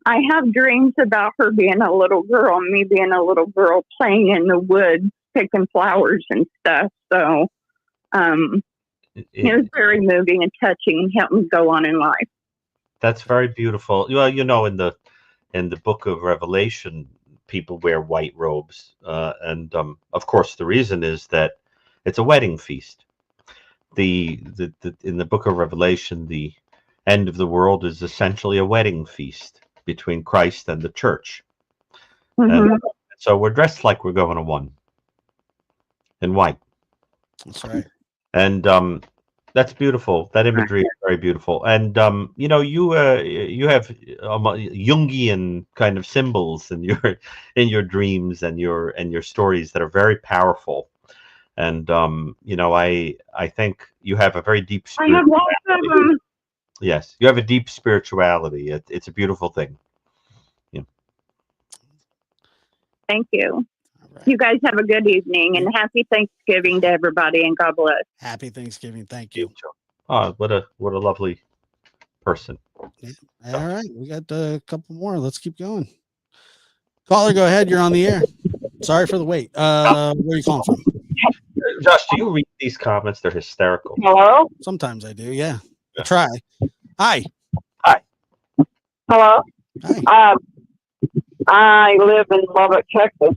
I have dreams about her being a little girl, me being a little girl playing in the woods, picking flowers and stuff. So it was very moving and touching, and helped me go on in life. That's very beautiful. Well, in the book of Revelation, people wear white robes. And of course, the reason is that it's a wedding feast. In the book of Revelation, the end of the world is essentially a wedding feast between Christ and the church. Mm-hmm. And so we're dressed like we're going to one in white. That's right. And that's beautiful. That imagery is very beautiful. And you have Jungian kind of symbols in your dreams and your stories that are very powerful. And I think you have a very deep spirituality. I have lots of them. Yes, you have a deep spirituality. It's a beautiful thing. Yeah. Thank you. Right. You guys have a good evening, and happy Thanksgiving to everybody, and God bless. Happy Thanksgiving. Thank you. Oh, what a lovely person. Yeah. All right, we got a couple more. Let's keep going. Caller, go ahead. You're on the air. Sorry for the wait. Where are you calling from? Josh, do you read these comments? They're hysterical. Hello? Sometimes I do, yeah. I try. Hi. Hello? Hi. I live in Lubbock, Texas.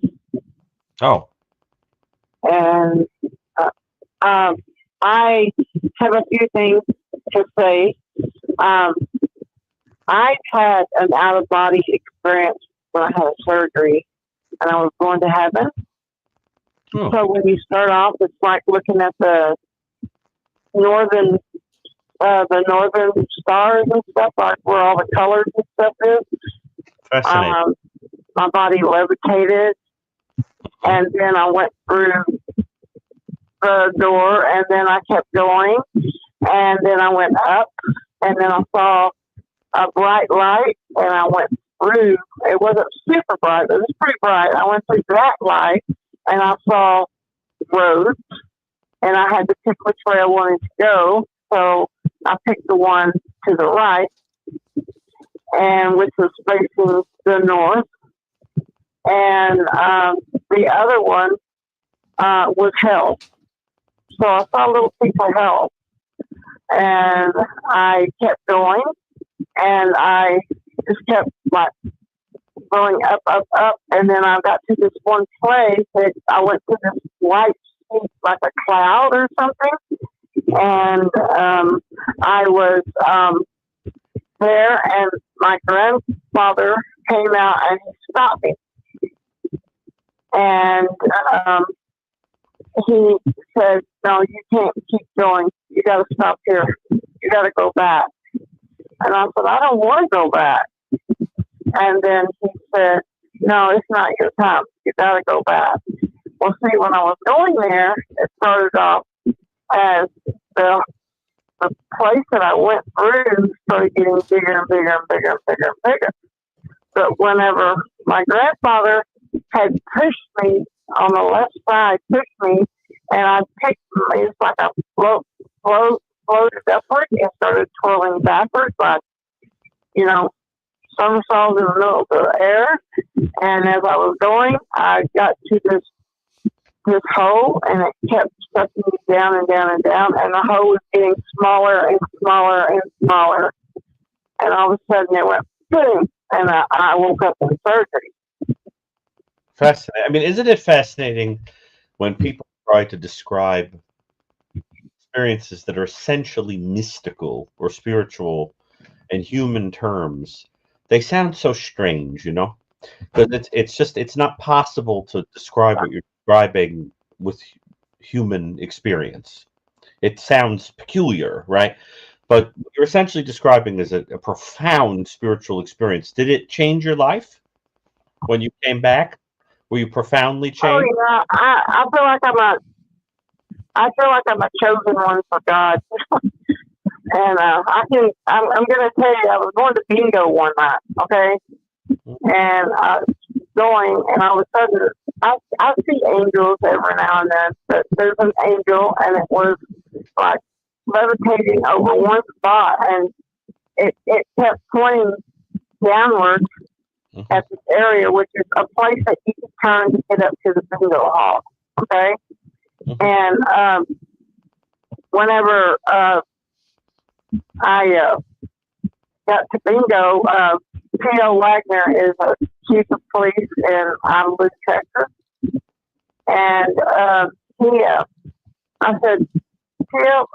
Oh. And I have a few things to say. I had an out-of-body experience when I had a surgery, and I was going to heaven. Oh. So when you start off, it's like looking at the northern stars and stuff, like where all the colors and stuff is. Fascinating. My body levitated, and then I went through the door, and then I kept going, and then I went up, and then I saw a bright light, and I went through. It wasn't super bright, but it was pretty bright. I went through that light, and I saw roads, and I had to pick which way I wanted to go. So I picked the one to the right, and which was facing the north. And the other one was hell. So I saw a little piece of hell. And I kept going, and I just kept like going up, and then I got to this one place that I went to this white sheet, like a cloud or something, and I was there, and my grandfather came out and he stopped me. And he said, "No, you can't keep going. You got to stop here. You got to go back." And I said, "I don't want to go back." And then he said, "No, it's not your time. You got to go back." Well, see, when I was going there, it started off as the place that I went through started getting bigger and bigger and bigger and bigger and bigger. But whenever my grandfather had pushed me on the left side, pushed me, and I picked me, it's like I floated upward and started twirling backwards, like, somersaults in the middle of the air. And as I was going, I got to this hole, and it kept sucking me down and down and down, and the hole was getting smaller and smaller and smaller. And all of a sudden, it went boom, and I woke up in surgery. Fascinating. I mean, isn't it fascinating when people try to describe experiences that are essentially mystical or spiritual in human terms? They sound so strange, because it's not possible to describe what you're describing with human experience. It sounds peculiar, right? But what you're essentially describing is a profound spiritual experience. Did it change your life when you came back? Were you profoundly changed? Oh yeah, I feel like I'm a chosen one for God. And I'm gonna tell you, I was going to bingo one night, okay, and I was going, and all of a sudden I see angels every now and then, but there's an angel, and it was like levitating over one spot, and it kept pointing downwards at this area, which is a place that you can turn to get up to the bingo hall, okay? And whenever I got to bingo, P.O. Wagner is a chief of police in Honolulu, Texas. And I said, P.O.,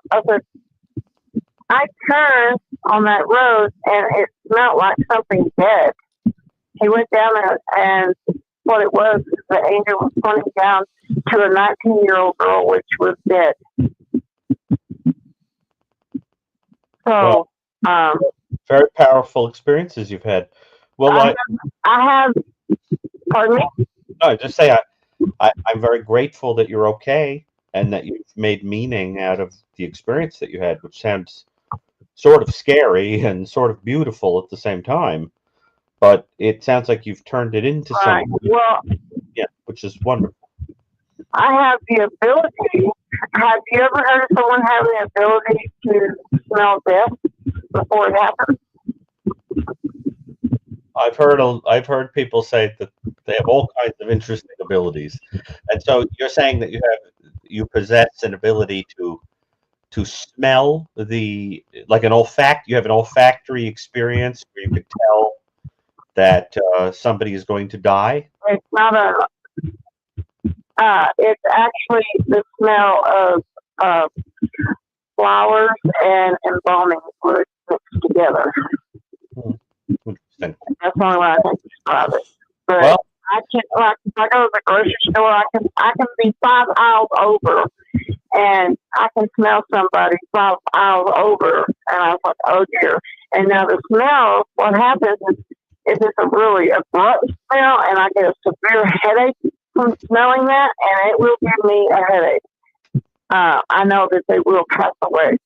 I turned on that road and it smelled like something dead. He went down there, and what it was is the angel was pointing down to a 19-year-old girl, which was dead. So, very powerful experiences you've had. Well, I have. Pardon me? No, just say I'm very grateful that you're okay and that you've made meaning out of the experience that you had, which sounds sort of scary and sort of beautiful at the same time. But it sounds like you've turned it into something. Well, yeah, which is wonderful. I have the ability. Have you ever heard of someone having the ability to smell death before it happens? I've heard people say that they have all kinds of interesting abilities, and so you're saying that you possess an ability to smell like an you have an olfactory experience where you could tell that somebody is going to die. It's not it's actually the smell of flowers and embalming fluids mixed together. Interesting. That's the only way I can describe it. But I can, like, if I go to the grocery store, I can be 5 aisles over, and I can smell somebody 5 aisles over, and I was like, oh dear. And now the smell, what happens is it's a really abrupt smell, and I get a severe headache from smelling that, and it will give me a headache. I know that they will pass away.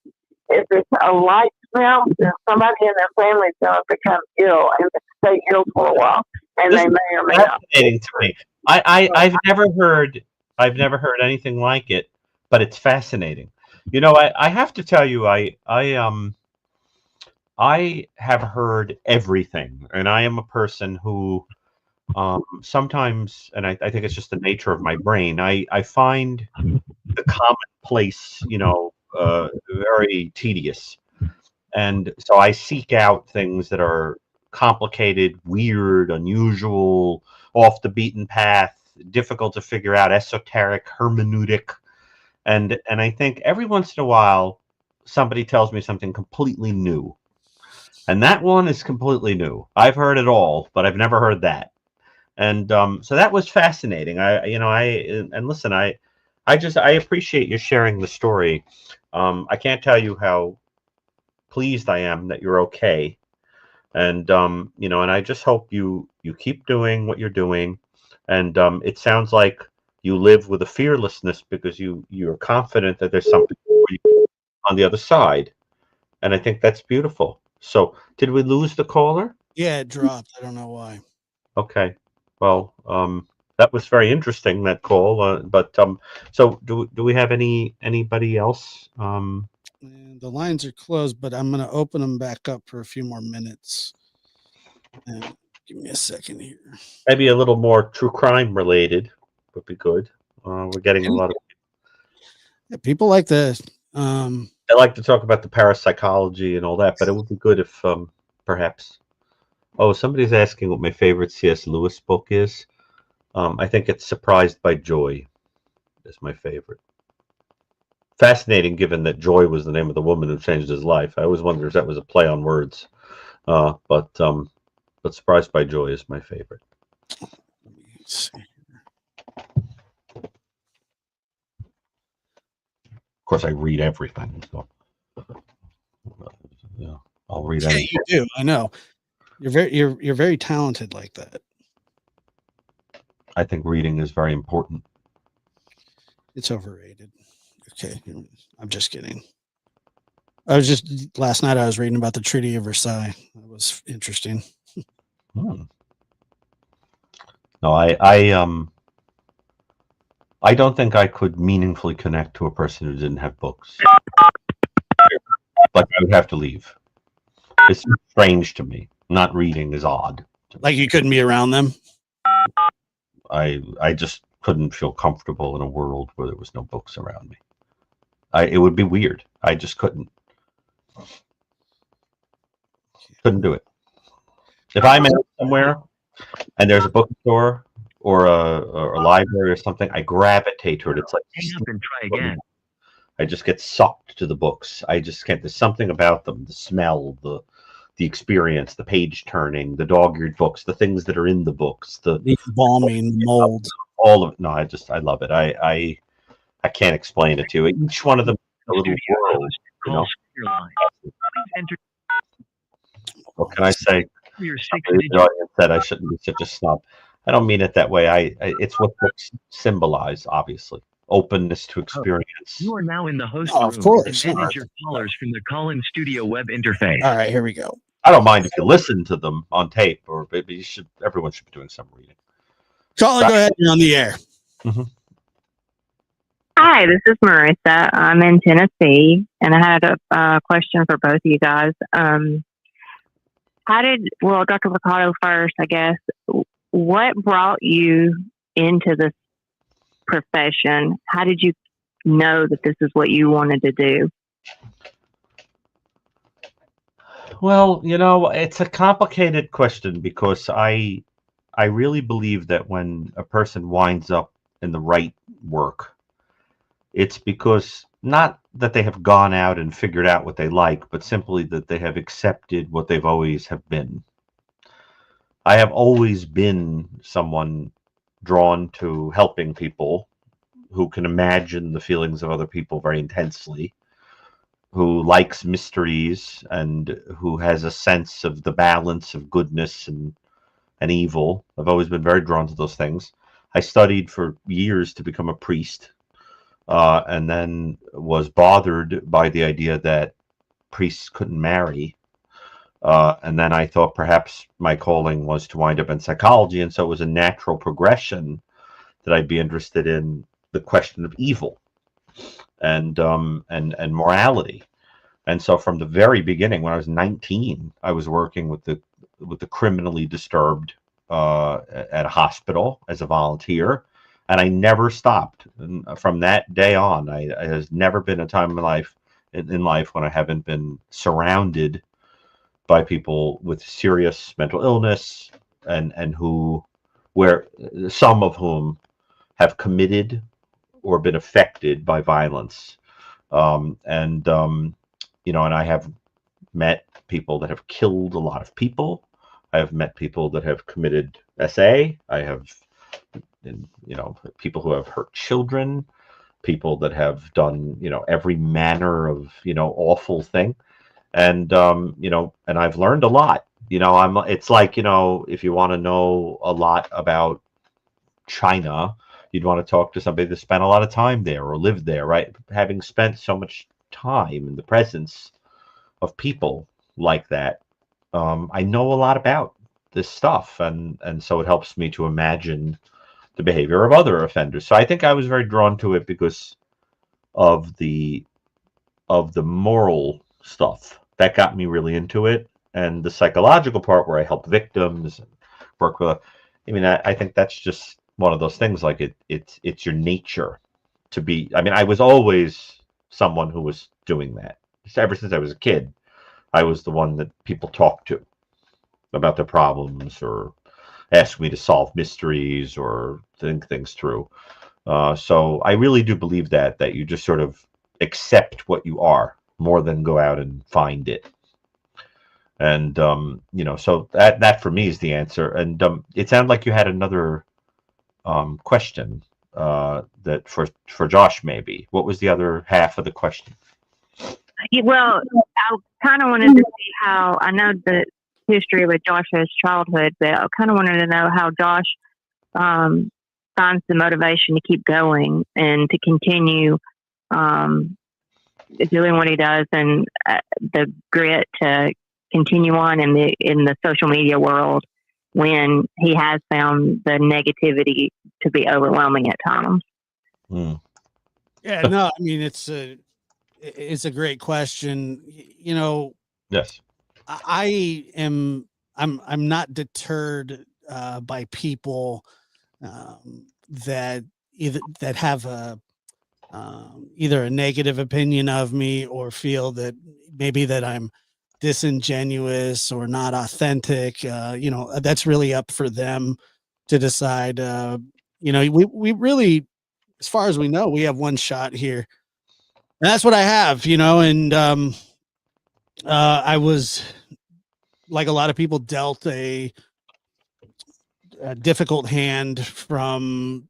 If it's a light smell, then somebody in their family is going to become ill and stay ill for a while, and they may or may not. Fascinating to me. I've never heard anything like it, but it's fascinating. I have to tell you, I have heard everything, and I am a person who sometimes, and I think it's just the nature of my brain, I find the commonplace, very tedious. And so I seek out things that are complicated, weird, unusual, off the beaten path, difficult to figure out, esoteric, hermeneutic. And I think every once in a while, somebody tells me something completely new. And that one is completely new. I've heard it all, but I've never heard that. And so that was fascinating. And listen, I appreciate you sharing the story. I can't tell you how pleased I am that you're okay. And and I just hope you keep doing what you're doing. And it sounds like you live with a fearlessness because you're confident that there's something for you on the other side. And I think that's beautiful. So did we lose the caller? Yeah, it dropped. I don't know why. Okay. Well, that was very interesting, that call. But so do we have anybody else? And the lines are closed, but I'm going to open them back up for a few more minutes. And give me a second here. Maybe a little more true crime related would be good. We're getting a lot of people like the I like to talk about the parapsychology and all that, but it would be good if perhaps. Oh, somebody's asking what my favorite C.S. Lewis book is. I think it's Surprised by Joy is my favorite. Fascinating, given that Joy was the name of the woman who changed his life. I always wondered if that was a play on words. But Surprised by Joy is my favorite. Let me see. Of course, I read everything. So yeah, I'll read anything. You do. I know. You're very talented like that. I think reading is very important. It's overrated. Okay, I'm just kidding. Last night I was reading about the Treaty of Versailles. That was interesting. No, I don't think I could meaningfully connect to a person who didn't have books. Like I would have to leave. It's strange to me. Not reading is odd. Like you couldn't be around them? I just couldn't feel comfortable in a world where there was no books around me. It would be weird. I just couldn't do it. If I'm in somewhere and there's a bookstore or a library or something, I gravitate toward it. It's like hang up and try again. I just get sucked to the books. I just can't. There's something about them: the smell, the experience, the page turning, the dog-eared books, the things that are in the books, the embalming, mold, all of it. No, I love it. I can't explain it to you. Each one of them is a little world. You know. What can I say? The audience said I shouldn't be such a snob. I don't mean it that way. It's what books symbolize, obviously. Openness to experience. You are now in the host room. Of course. And manage your callers from the call-in studio web interface. All right, here we go. I don't mind if you listen to them on tape, or maybe everyone should be doing some reading. Caller, go ahead. You're on the air. Mm-hmm. Hi, this is Marissa. I'm in Tennessee, and I had a question for both of you guys. Dr. Brucato first, I guess. What brought you into this profession? How did you know that this is what you wanted to do? Well, it's a complicated question because I really believe that when a person winds up in the right work, it's because not that they have gone out and figured out what they like, but simply that they have accepted what they've always have been. I have always been someone drawn to helping people who can imagine the feelings of other people very intensely, who likes mysteries and who has a sense of the balance of goodness and evil. I've always been very drawn to those things. I studied for years to become a priest, and then was bothered by the idea that priests couldn't marry. And then I thought perhaps my calling was to wind up in psychology, and so it was a natural progression that I'd be interested in the question of evil and morality. And so from the very beginning, when I was 19, I was working with the criminally disturbed at a hospital as a volunteer, and I never stopped. And from that day on, I has never been a time in life when I haven't been surrounded by people with serious mental illness and where some of whom have committed or been affected by violence. And I have met people that have killed a lot of people. I have met people that have committed SA. I have, people who have hurt children, people that have done, every manner of, awful thing. And, and I've learned a lot. It's like, if you want to know a lot about China, you'd want to talk to somebody that spent a lot of time there or lived there, right? Having spent so much time in the presence of people like that, I know a lot about this stuff, and so it helps me to imagine the behavior of other offenders. So I think I was very drawn to it because of the moral stuff that got me really into it, and the psychological part where I help victims and work with. I think that's just one of those things. Like it's your nature to be. I was always someone who was doing that. Ever since I was a kid, I was the one that people talked to about their problems or ask me to solve mysteries or think things through. So I really do believe that you just sort of accept what you are more than go out and find it. And so that for me is the answer. And it sounded like you had another question that for Josh, maybe. What was the other half of the question? Well, I kind of wanted to see how, I know the history with Josh's childhood, but I kind of wanted to know how Josh finds the motivation to keep going and to continue doing what he does, and the grit to continue on in the social media world when he has found the negativity to be overwhelming at times. Yeah, no, it's a great question. Yes, I'm not deterred by people that have either a negative opinion of me or feel that maybe that I'm disingenuous or not authentic. That's really up for them to decide. We really, as far as we know, we have one shot here, and that's what I have. And I was, like a lot of people, dealt a difficult hand from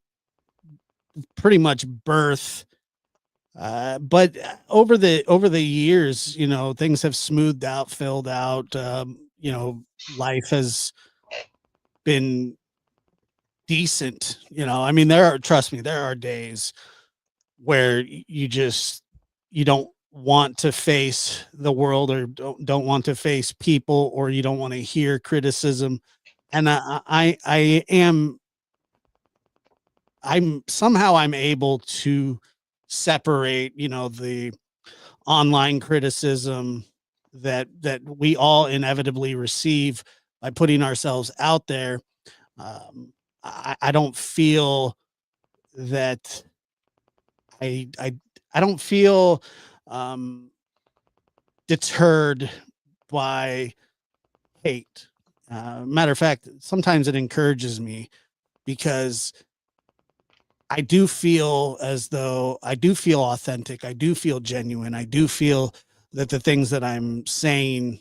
pretty much birth. But over the years, things have smoothed out, filled out. Life has been decent. Trust me, there are days where you don't want to face the world, or don't want to face people, or you don't want to hear criticism. And I'm able to separate, the online criticism that we all inevitably receive by putting ourselves out there. I don't feel that I don't feel deterred by hate. Matter of fact, sometimes it encourages me, because I do feel as though I do feel authentic. I do feel genuine. I do feel that the things that I'm saying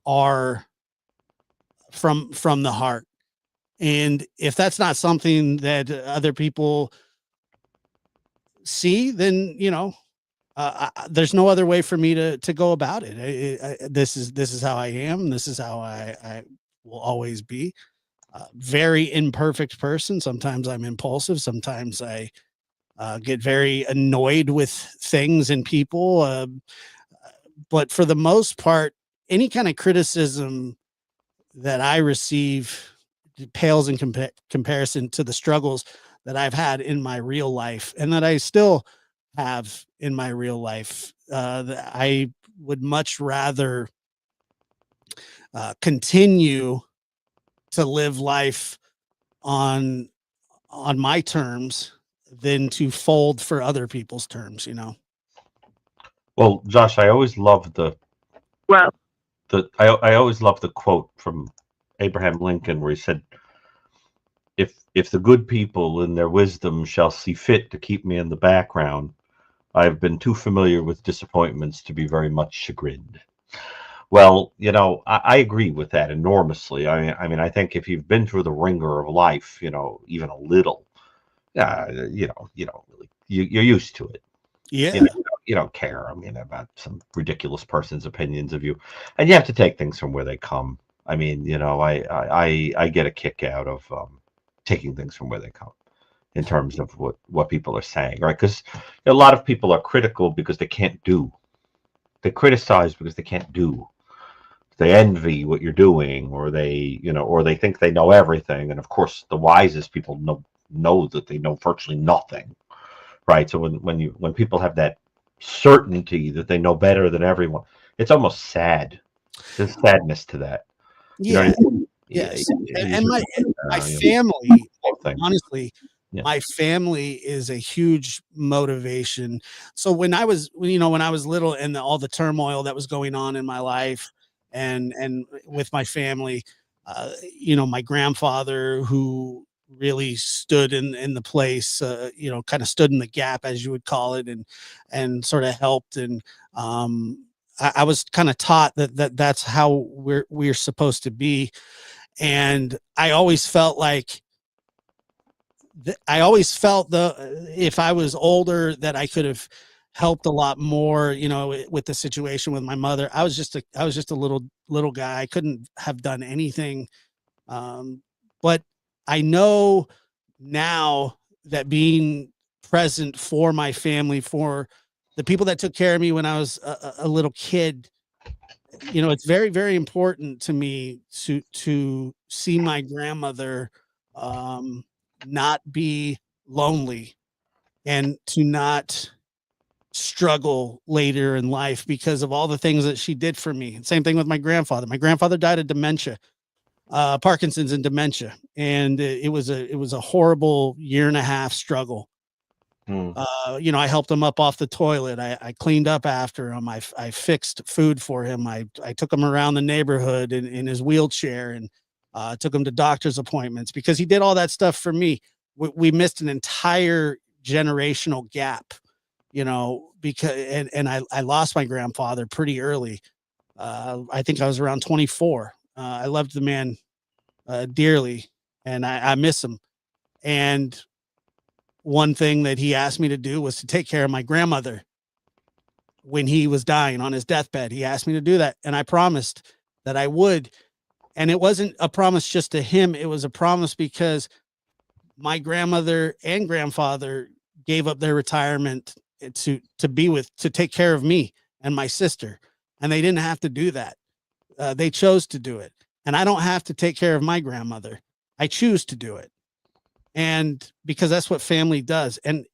are from the heart. And if that's not something that other people see, then, there's no other way for me to go about it. This is how I am. This is how I will always be. Very imperfect person. Sometimes I'm impulsive. Sometimes I get very annoyed with things and people. But for the most part, any kind of criticism that I receive pales in comparison to the struggles that I've had in my real life, and that I still have in my real life. I would much rather continue to live life on my terms than to fold for other people's terms. Well, Josh, I always loved I always loved the quote from Abraham Lincoln where he said, if the good people in their wisdom shall see fit to keep me in the background, I have been too familiar with disappointments to be very much chagrined. Well, I agree with that enormously. I mean, I think if you've been through the ringer of life, even a little, you don't really, you're used to it. Yeah. You don't care. I mean, about some ridiculous person's opinions of you, and you have to take things from where they come. I mean, I get a kick out of taking things from where they come in terms of what people are saying, right? Because a lot of people are critical because they can't do. They criticize because they can't do. They envy what you're doing, or they think they know everything. And of course, the wisest people know that they know virtually nothing, right? So when people have that certainty that they know better than everyone, it's almost sad. There's sadness to that. You know Yeah. what I mean? Yes. You And sort my of, family, whole thing. honestly, Yeah. my family is a huge motivation. So when I was, when I was little and all the turmoil that was going on in my life and with my family, my grandfather who really stood in the place, kind of stood in the gap, as you would call it, and sort of helped. And I was kind of taught that's how we're supposed to be. And I always felt like if I was older that I could have helped a lot more, with the situation with my mother. I was just a little guy. I couldn't have done anything. But I know now that being present for my family, for the people that took care of me when I was a little kid, it's very, very important to me to see my grandmother um, not be lonely and to not struggle later in life because of all the things that she did for me. Same thing with my grandfather. My grandfather died of dementia, Parkinson's and dementia, and it was a horrible year and a half struggle. Hmm. I helped him up off the toilet. I cleaned up after him. I fixed food for him. I took him around the neighborhood in his wheelchair and took him to doctor's appointments because he did all that stuff for me. We missed an entire generational gap, because I lost my grandfather pretty early. I think I was around 24. I loved the man dearly, and I miss him. And one thing that he asked me to do was to take care of my grandmother when he was dying on his deathbed. He asked me to do that, and I promised that I would. And it wasn't a promise just to him, it was a promise because my grandmother and grandfather gave up their retirement to take care of me and my sister, and they didn't have to do that. They chose to do it, and I don't have to take care of my grandmother. I choose to do it, and because that's what family does. And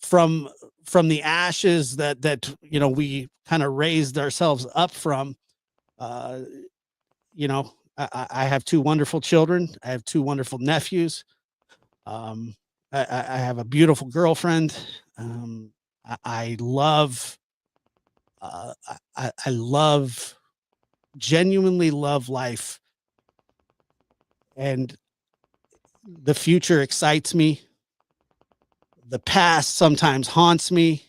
from the ashes that we kind of raised ourselves up from, uh I have two wonderful children. I have two wonderful nephews. um I have a beautiful girlfriend. I love I love genuinely love life, and the future excites me. The past sometimes haunts me,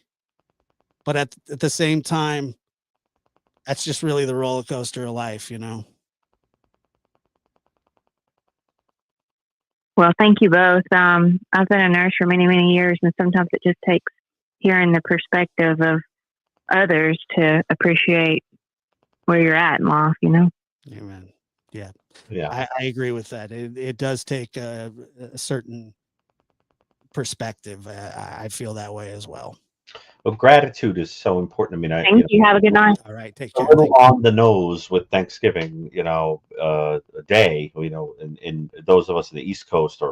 but at the same time, that's just really the roller coaster of life. Well, thank you both. I've been a nurse for many, many years, and sometimes it just takes hearing the perspective of others to appreciate where you're at in life. Amen. Yeah. Yeah. I agree with that. It does take a certain perspective. I feel that way as well. Well, gratitude is so important. I mean, Thank you. Have a good night. All right. Take a care. little on the nose with Thanksgiving, day, in those of us in the East Coast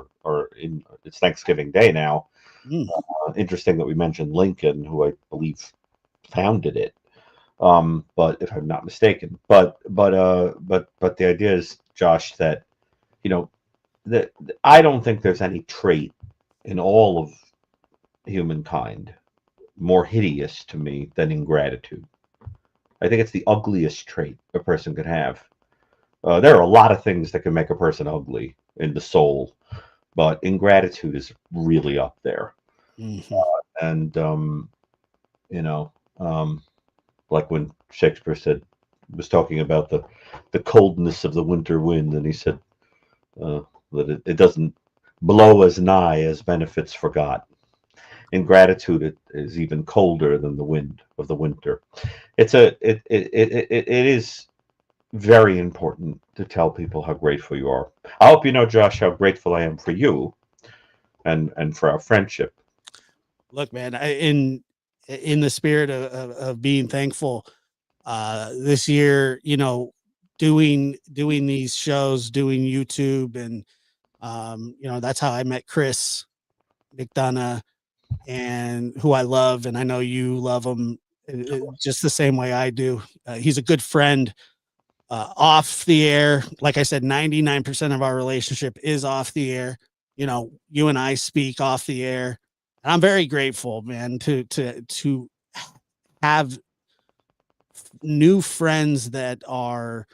it's Thanksgiving Day now. Mm. Interesting that we mentioned Lincoln, who I believe founded it. But if I'm not mistaken, but the idea is, Josh, that, that I don't think there's any trait in all of humankind more hideous to me than ingratitude. I think it's the ugliest trait a person could have. There are a lot of things that can make a person ugly in the soul, but ingratitude is really up there. Mm-hmm. And like when Shakespeare said, was talking about the coldness of the winter wind, and he said that it doesn't blow as nigh as benefits forgot. In gratitude, it is even colder than the wind of the winter. It is very important to tell people how grateful you are. I hope you know, Josh, how grateful I am for you and for our friendship. Look, man, in the spirit of being thankful, this year, you know, doing these shows, doing YouTube, and you know, that's how I met Chris McDonough, and who I love, and I know you love him just the same way I do. He's a good friend. Off the air, like I said, 99% of our relationship is off the air. You know, you and I speak off the air, and I'm very grateful, man, to have new friends that are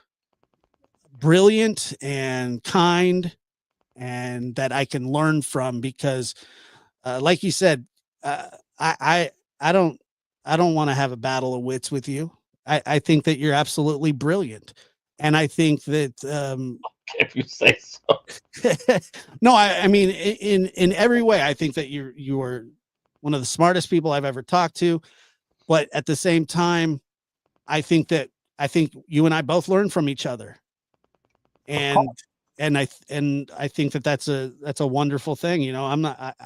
brilliant and kind, and that I can learn from, because like you said, uh, I I don't want to have a battle of wits with you. I think that you're absolutely brilliant, and I think that If you say so. no, I mean, in every way, I think that you are one of the smartest people I've ever talked to. But at the same time, I think that I think you and I both learn from each other, and I think that that's a wonderful thing. You know, I'm not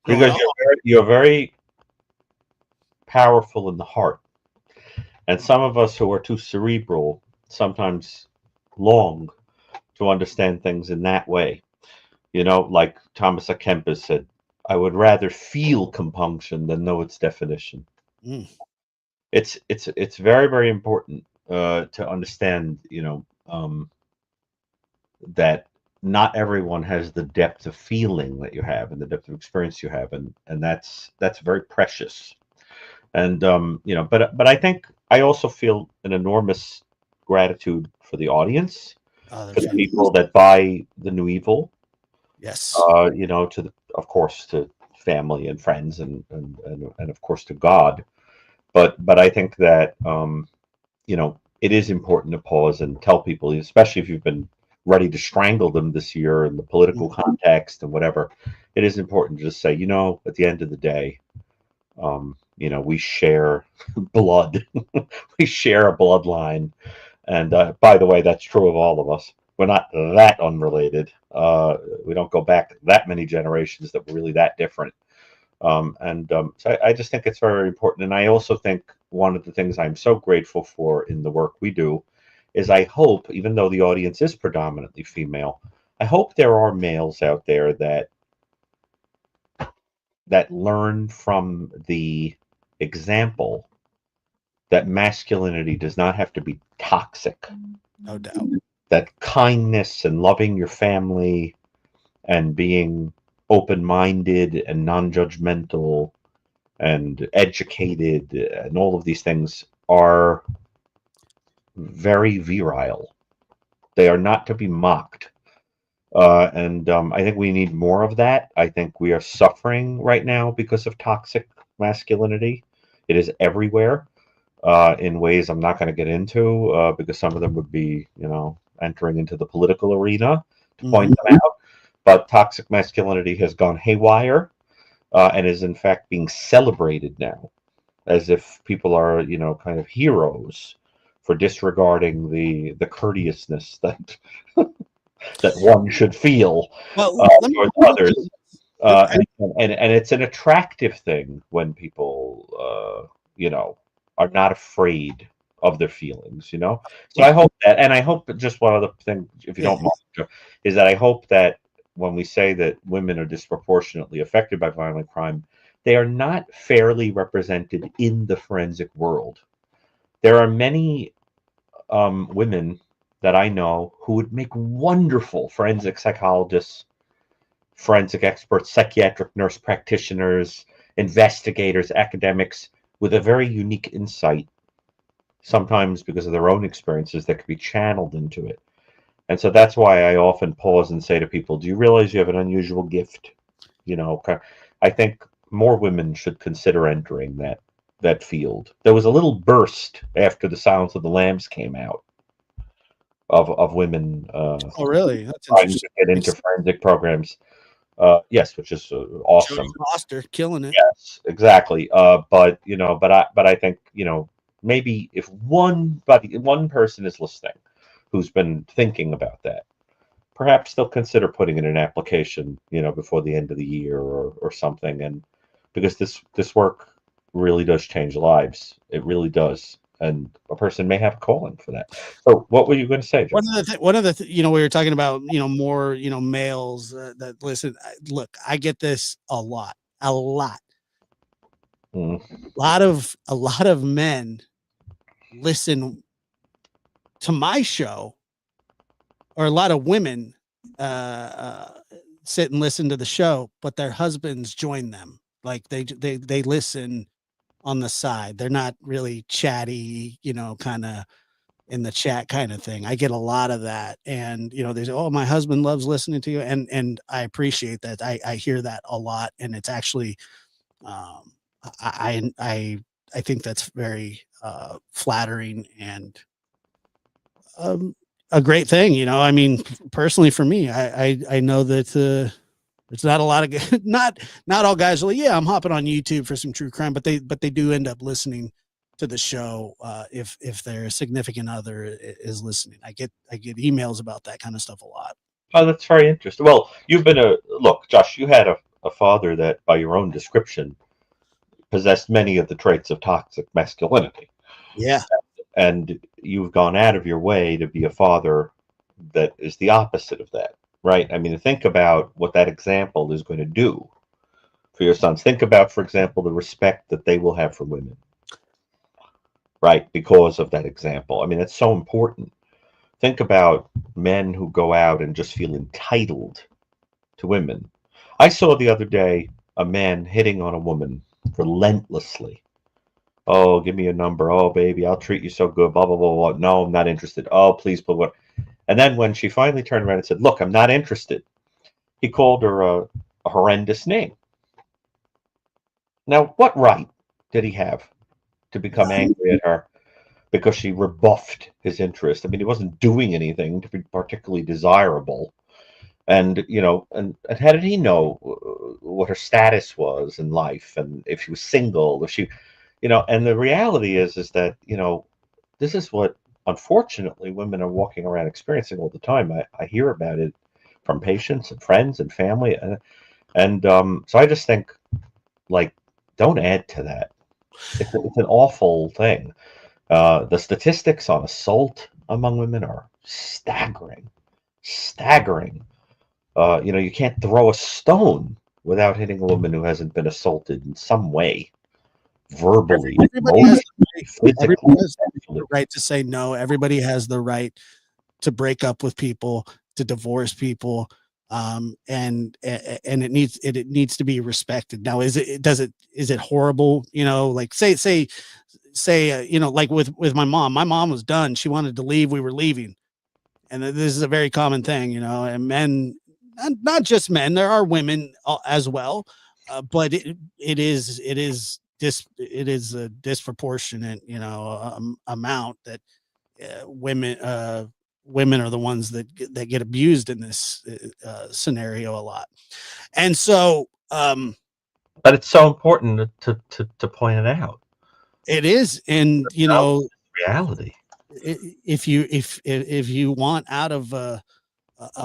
going, Because you're very powerful in the heart. And some of us who are too cerebral sometimes long to understand things in that way. You know, like Thomas A. Kempis said, I would rather feel compunction than know its definition. Mm. It's very, very important to understand, you know, that not everyone has the depth of feeling that you have and the depth of experience you have, and that's very precious. And you know, but I think I also feel an enormous gratitude for the audience, for the people that buy the New Evil. Yes. You know, of course to family and friends and of course to God. But I think that you know, it is important to pause and tell people, especially if you've been ready to strangle them this year in the political context and whatever. It is important to just say, you know, at the end of the day, you know, we share blood, we share a bloodline, and by the way, that's true of all of us. We're not that unrelated. We don't go back that many generations that we're really that different. So I just think it's very important. And I also think one of the things I'm so grateful for in the work we do is I hope, even though the audience is predominantly female, I hope there are males out there that learn from the example that masculinity does not have to be toxic. No doubt. That kindness and loving your family and being open-minded and non-judgmental and educated and all of these things are very virile. They are not to be mocked. And I think we need more of that. I think we are suffering right now because of toxic masculinity. It is everywhere in ways I'm not going to get into because some of them would be, you know, entering into the political arena to point them out. But toxic masculinity has gone haywire and is in fact being celebrated now as if people are, you know, kind of heroes for disregarding the courteousness that that one should feel towards others. And it's an attractive thing when people, you know, are not afraid of their feelings, you know? So I hope that, and I hope just one other thing, if you don't mind, is that I hope that when we say that women are disproportionately affected by violent crime, they are not fairly represented in the forensic world. There are many women that I know who would make wonderful forensic psychologists, forensic experts, psychiatric nurse practitioners, investigators, academics, with a very unique insight, sometimes because of their own experiences that could be channeled into it. And so that's why I often pause and say to people, do you realize you have an unusual gift? You know, I think more women should consider entering that that field. There was a little burst after the Silence of the Lambs came out of women Oh, really? That's trying to interesting. get into forensic programs. Yes, which is awesome. Jodie Foster killing it. Yes, exactly. But I think maybe if one person is listening who's been thinking about that, perhaps they'll consider putting in an application, before the end of the year or something. And because this work really does change lives, it really does, and a person may have a calling for that. So, what were you going to say, Joe? One of the we were talking about more males that listen. Look, I get this a lot. Mm. A lot of men listen to my show, or a lot of women sit and listen to the show, but their husbands join them. Like they listen on the side. They're not really chatty, kind of in the chat kind of thing. I get a lot of that. And, they say, oh, my husband loves listening to you. And I appreciate that. I hear that a lot. And it's actually, I think that's very flattering and a great thing. I mean, personally for me, I know that it's not a lot of not all guys are like, yeah, I'm hopping on YouTube for some true crime, but they do end up listening to the show if their significant other is listening. I get emails about that kind of stuff a lot. Oh, that's very interesting. Well, you've been look, Josh, you had a father that, by your own description, possessed many of the traits of toxic masculinity. Yeah. And you've gone out of your way to be a father that is the opposite of that, right? I mean, think about what that example is going to do for your sons. Think about, for example, the respect that they will have for women, right? Because of that example. I mean, it's so important. Think about men who go out and just feel entitled to women. I saw the other day a man hitting on a woman relentlessly. Oh, give me a number. Oh, baby, I'll treat you so good. Blah, blah, blah, blah. No, I'm not interested. Oh, please, blah, blah. And then when she finally turned around and said, look, I'm not interested, he called her a horrendous name. Now, what right did he have to become angry at her because she rebuffed his interest? I mean, he wasn't doing anything to be particularly desirable. And, and how did he know what her status was in life, and if she was single, if she, and the reality is that, this is what, unfortunately, women are walking around experiencing all the time. I hear about it from patients and friends and family. And so I just think, like, don't add to that. It's an awful thing. The statistics on assault among women are staggering. You can't throw a stone without hitting a woman who hasn't been assaulted in some way, verbally, everybody has the right to say no. Everybody has the right to break up with people, to divorce people, and it needs to be respected. Now, is it horrible? Like say like with my mom. My mom was done. She wanted to leave. We were leaving, and this is a very common thing, and men. And not just men, there are women as well, but it is a disproportionate, amount that women are the ones that get abused in this scenario a lot, and so. But it's so important to point it out. It is, and reality. If you want out of a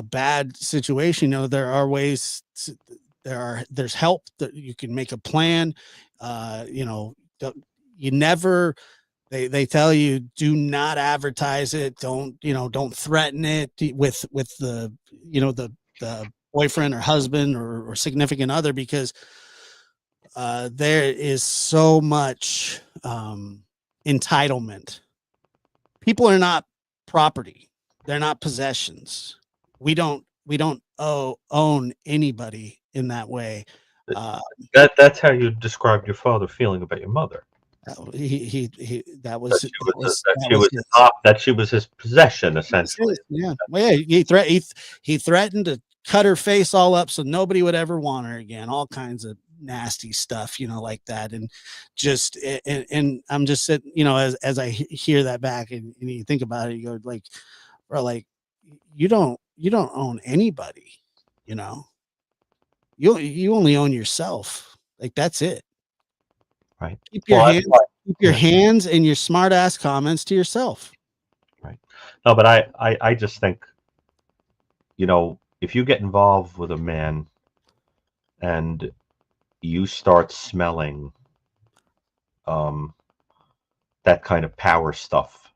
bad situation, there are ways there's help that you can make a plan. You never, they tell you, do not advertise it. Don't threaten it with the boyfriend or husband or significant other, because there is so much entitlement. People are not property. They're not possessions. We don't own anybody in that way. That's how you described your father feeling about your mother. That she was his possession, essentially. Yeah. Well, yeah, he threatened to cut her face all up so nobody would ever want her again. All kinds of nasty stuff, like that. And just, and I'm just sitting, as I hear that back and you think about it, you go like, bro, like you don't own anybody, you only own yourself. Like that's it. Right. Keep your hands and your smart ass comments to yourself. Right. No, but I just think, if you get involved with a man and you start smelling that kind of power stuff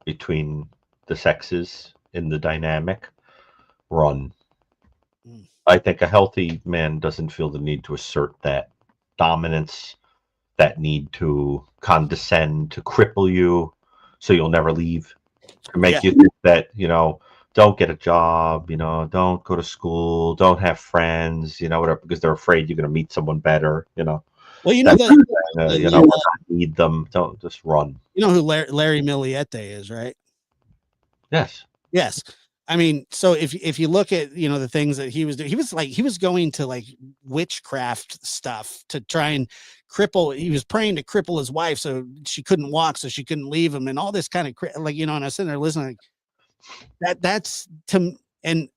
between the sexes in the dynamic, run. I think a healthy man doesn't feel the need to assert that dominance, that need to condescend, to cripple you so you'll never leave, to make you think that, don't get a job, don't go to school, don't have friends, whatever, because they're afraid you're going to meet someone better, Well, need them. Don't just run. You know who Larry Miliete is, right? Yes. I mean, so if you look at, the things that he was doing, he was going to like witchcraft stuff to try and cripple. He was praying to cripple his wife so she couldn't walk, so she couldn't leave him, and all this kind of and I was sitting there listening like that's to, and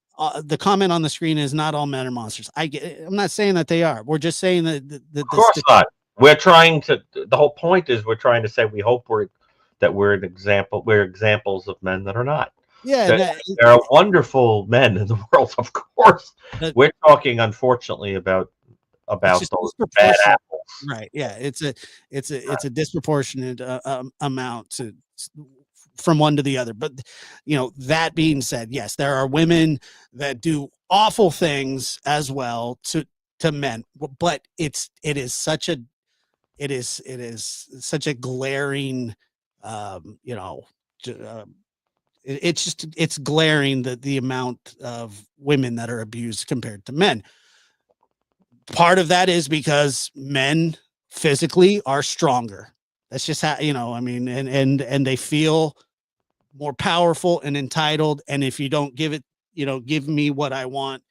the comment on the screen is not all men are monsters. I'm not saying that they are. We're just saying that of course not. We're trying to, the whole point is we're trying to say we hope we're examples of men that are not. Yeah, there are wonderful men in the world, of course. We're talking, unfortunately, about those bad apples. Right. Yeah. It's a disproportionate amount from one to the other. But that being said, yes, there are women that do awful things as well to men, but it is such a glaring, it's glaring that the amount of women that are abused compared to men. Part of that is because men physically are stronger. That's just how, and they feel more powerful and entitled. And if you don't give me what I want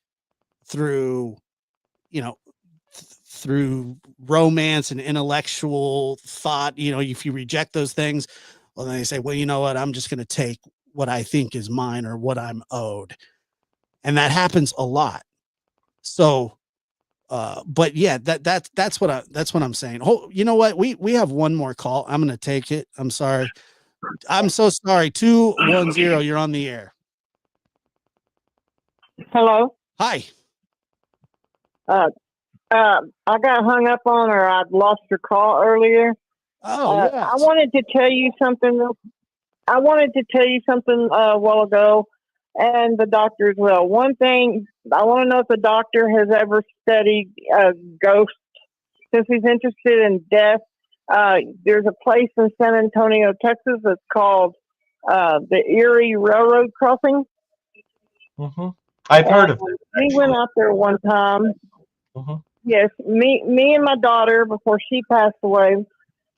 through, through romance and intellectual thought, if you reject those things, well, then they say, well, you know what, I'm just going to take what I think is mine or what I'm owed. And that happens a lot. So, but yeah, that's what I'm saying. Oh, you know what? We have one more call. I'm going to take it. I'm sorry. I'm so sorry. 210, you're on the air. Hello. Hi. I got hung up on, or I'd lost your call earlier. Oh, yes. I wanted to tell you something. A while ago, and the doctor as well. One thing, I want to know if the doctor has ever studied ghosts, since he's interested in death. There's a place in San Antonio, Texas, that's called the Erie Railroad Crossing. Mm-hmm. I've heard of it. We went out there one time. Mm-hmm. Yes, me and my daughter, before she passed away,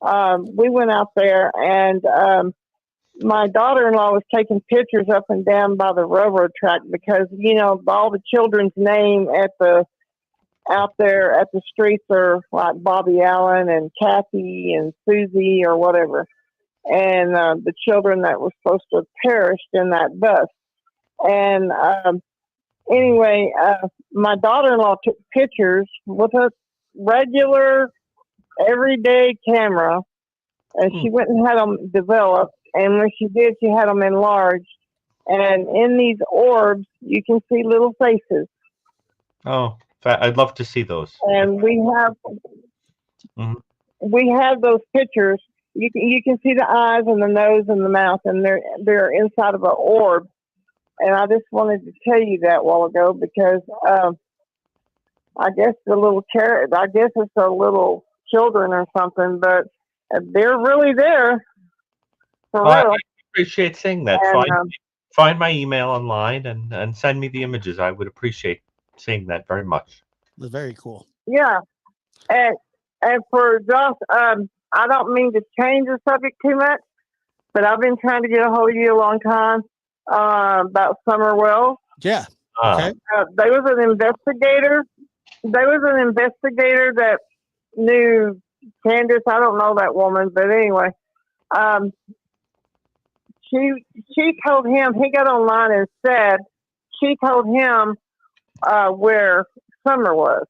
we went out there, and my daughter-in-law was taking pictures up and down by the railroad track because, all the children's name out there at the streets are like Bobby Allen and Kathy and Susie or whatever. And the children that were supposed to have perished in that bus. And anyway, my daughter-in-law took pictures with a regular, everyday camera, and she went and had them developed. And when she did, she had them enlarged. And in these orbs, you can see little faces. Oh, I'd love to see those. And we have those pictures. You can see the eyes and the nose and the mouth, and they're inside of an orb. And I just wanted to tell you that a while ago because I guess it's a little children or something, but they're really there. For real. I appreciate seeing that. And, find my email online and send me the images. I would appreciate seeing that very much. That's very cool. Yeah. And for Josh, I don't mean to change the subject too much, but I've been trying to get a hold of you a long time about Summer Wells. Yeah. Okay. There was an investigator there was an investigator that knew Candace. I don't know that woman, but anyway, um, she told him, he got online and said she told him where Summer was,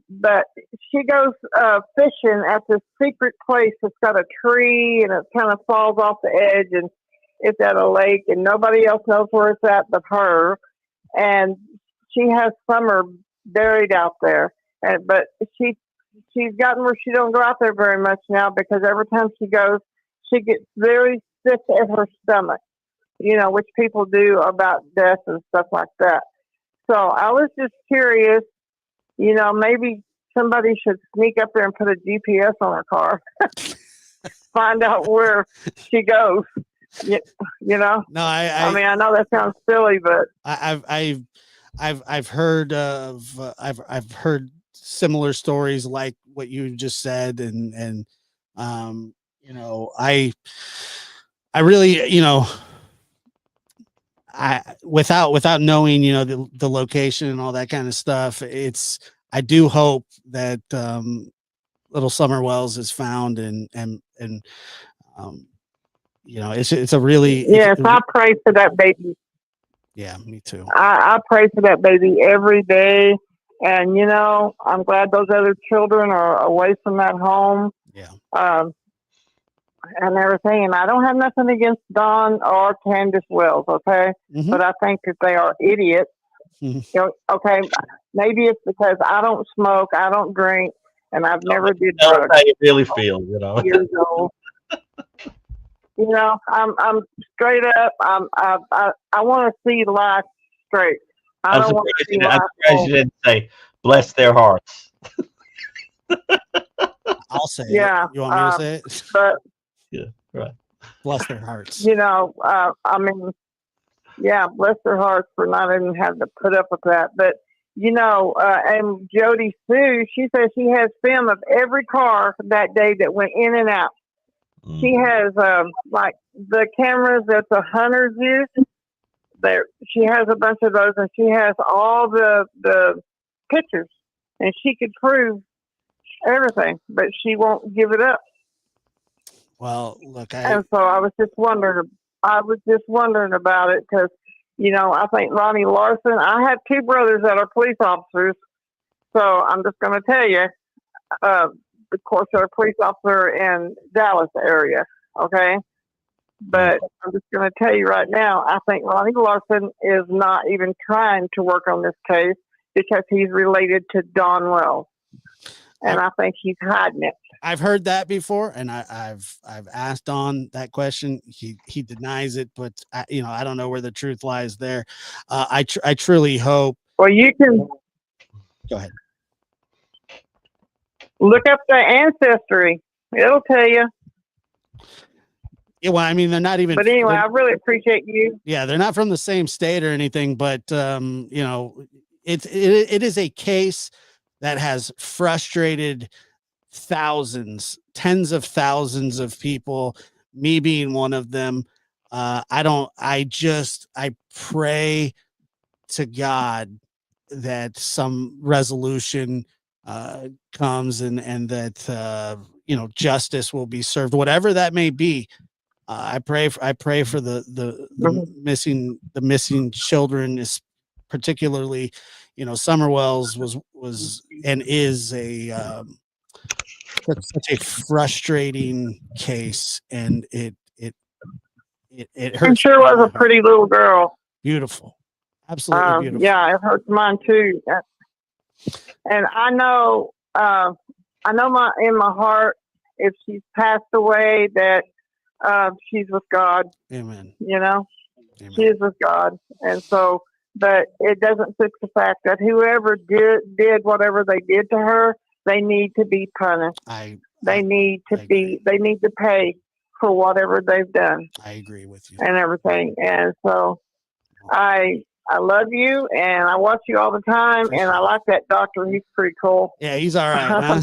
but she goes fishing at this secret place that's got a tree and it kind of falls off the edge, and it's at a lake, and nobody else knows where it's at but her. And she has Summer buried out there, but she's gotten where she don't go out there very much now, because every time she goes, she gets very sick at her stomach, which people do about death and stuff like that. So I was just curious, maybe somebody should sneak up there and put a GPS on her car, find out where she goes. No, I mean, I know that sounds silly, but I've heard of I've heard similar stories like what you just said, and I really, without knowing, the location and all that kind of stuff, I do hope that little Summer Wells is found, and it's a really, yes, I pray for that baby. Yeah, me too. I pray for that baby every day, and I'm glad those other children are away from that home. Yeah. And everything, and I don't have nothing against Don or Candace Wells, okay? Mm-hmm. But I think that they are idiots. Mm-hmm. Okay, maybe it's because I don't smoke, I don't drink, and I've never did That's drugs. how you really feel, Years old. I'm straight up. I want to see life straight. I don't want to see life. I'm surprised you didn't say "bless their hearts." I'll say yeah. it. You want me to say it? But yeah, right. Bless their hearts. I mean, yeah, bless their hearts for not even having to put up with that. But and Jody Sue, she says she has film of every car that day that went in and out. Mm. She has like the cameras that the hunters use. There, she has a bunch of those, and she has all the pictures, and she could prove everything, but she won't give it up. Well, look, and so I was just wondering about it, because I think Ronnie Larson. I have two brothers that are police officers, so I'm just going to tell you. Of course, they're a police officer in Dallas area, okay? But I'm just going to tell you right now, I think Ronnie Larson is not even trying to work on this case because he's related to Don Wells, and I think he's hiding it. I've heard that before, and I've asked Don that question. He denies it, but I don't know where the truth lies there. I truly hope. Well, you can go ahead. Look up the ancestry; it'll tell you. Yeah, well, I mean, they're not even. But anyway, I really appreciate you. Yeah, they're not from the same state or anything, but it is a case that has frustrated thousands, tens of thousands of people, me being one of them. I pray to God that some resolution comes and that justice will be served, whatever that may be. I pray for the missing children, is particularly, Summer Wells was and is such a frustrating case, and it hurts. I'm sure it was a pretty little girl. Beautiful, absolutely beautiful. Yeah, it hurts mine too. And I know in my heart, if she's passed away, that she's with God. Amen. Amen. She is with God, and so, but it doesn't fix the fact that whoever did whatever they did to her, they need to be punished. They need to pay for whatever they've done. I agree with you. And everything. And so I love you, and I watch you all the time, and I like that doctor. He's pretty cool. Yeah, he's all right.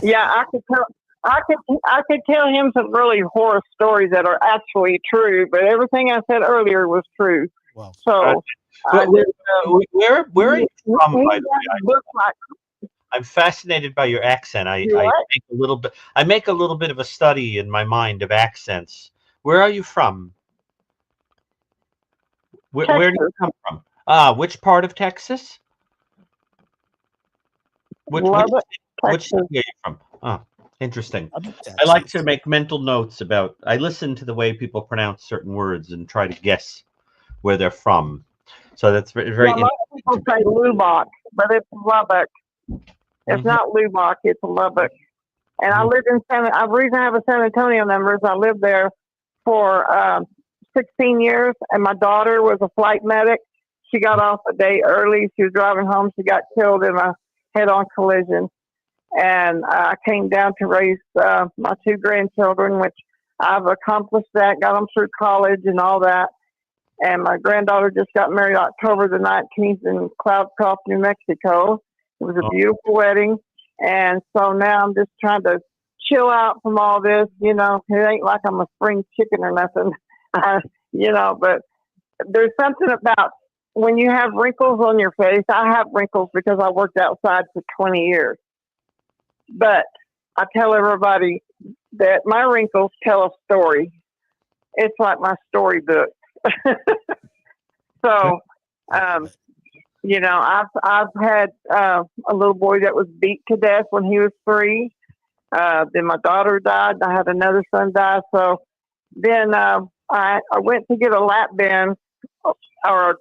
Yeah, I could tell him some really horror stories that are actually true, but everything I said earlier was true. Wow. So Where are you from, by the way? Look like I'm fascinated by your accent. I make a little bit. I make a little bit of a study in my mind of accents. Where are you from? Where do you come from? Which part of Texas? Lubbock, Which Texas. city are you from? Oh, interesting. I like to make mental notes about. I listen to the way people pronounce certain words and try to guess where they're from. So that's very. Most people say Lubbock, but it's Lubbock. It's not Lubbock, it's Lubbock. And I lived in the reason I have a San Antonio number is I lived there for 16 years, and my daughter was a flight medic. She got off a day early. She was driving home. She got killed in a head-on collision. And I came down to raise my 2 grandchildren, which I've accomplished that, got them through college and all that. And my granddaughter just got married October the 19th in Cloudcroft, New Mexico. It was a beautiful wedding. And so now I'm just trying to chill out from all this. You know, it ain't like I'm a spring chicken or nothing, you know, but there's something about when you have wrinkles on your face. I have wrinkles because I worked outside for 20 years. But I tell everybody that my wrinkles tell a story. It's like my storybook. So, you know, I've had a little boy that was beat to death when he was 3. Then my daughter died. I had another son die. So then I went to get a lap band or a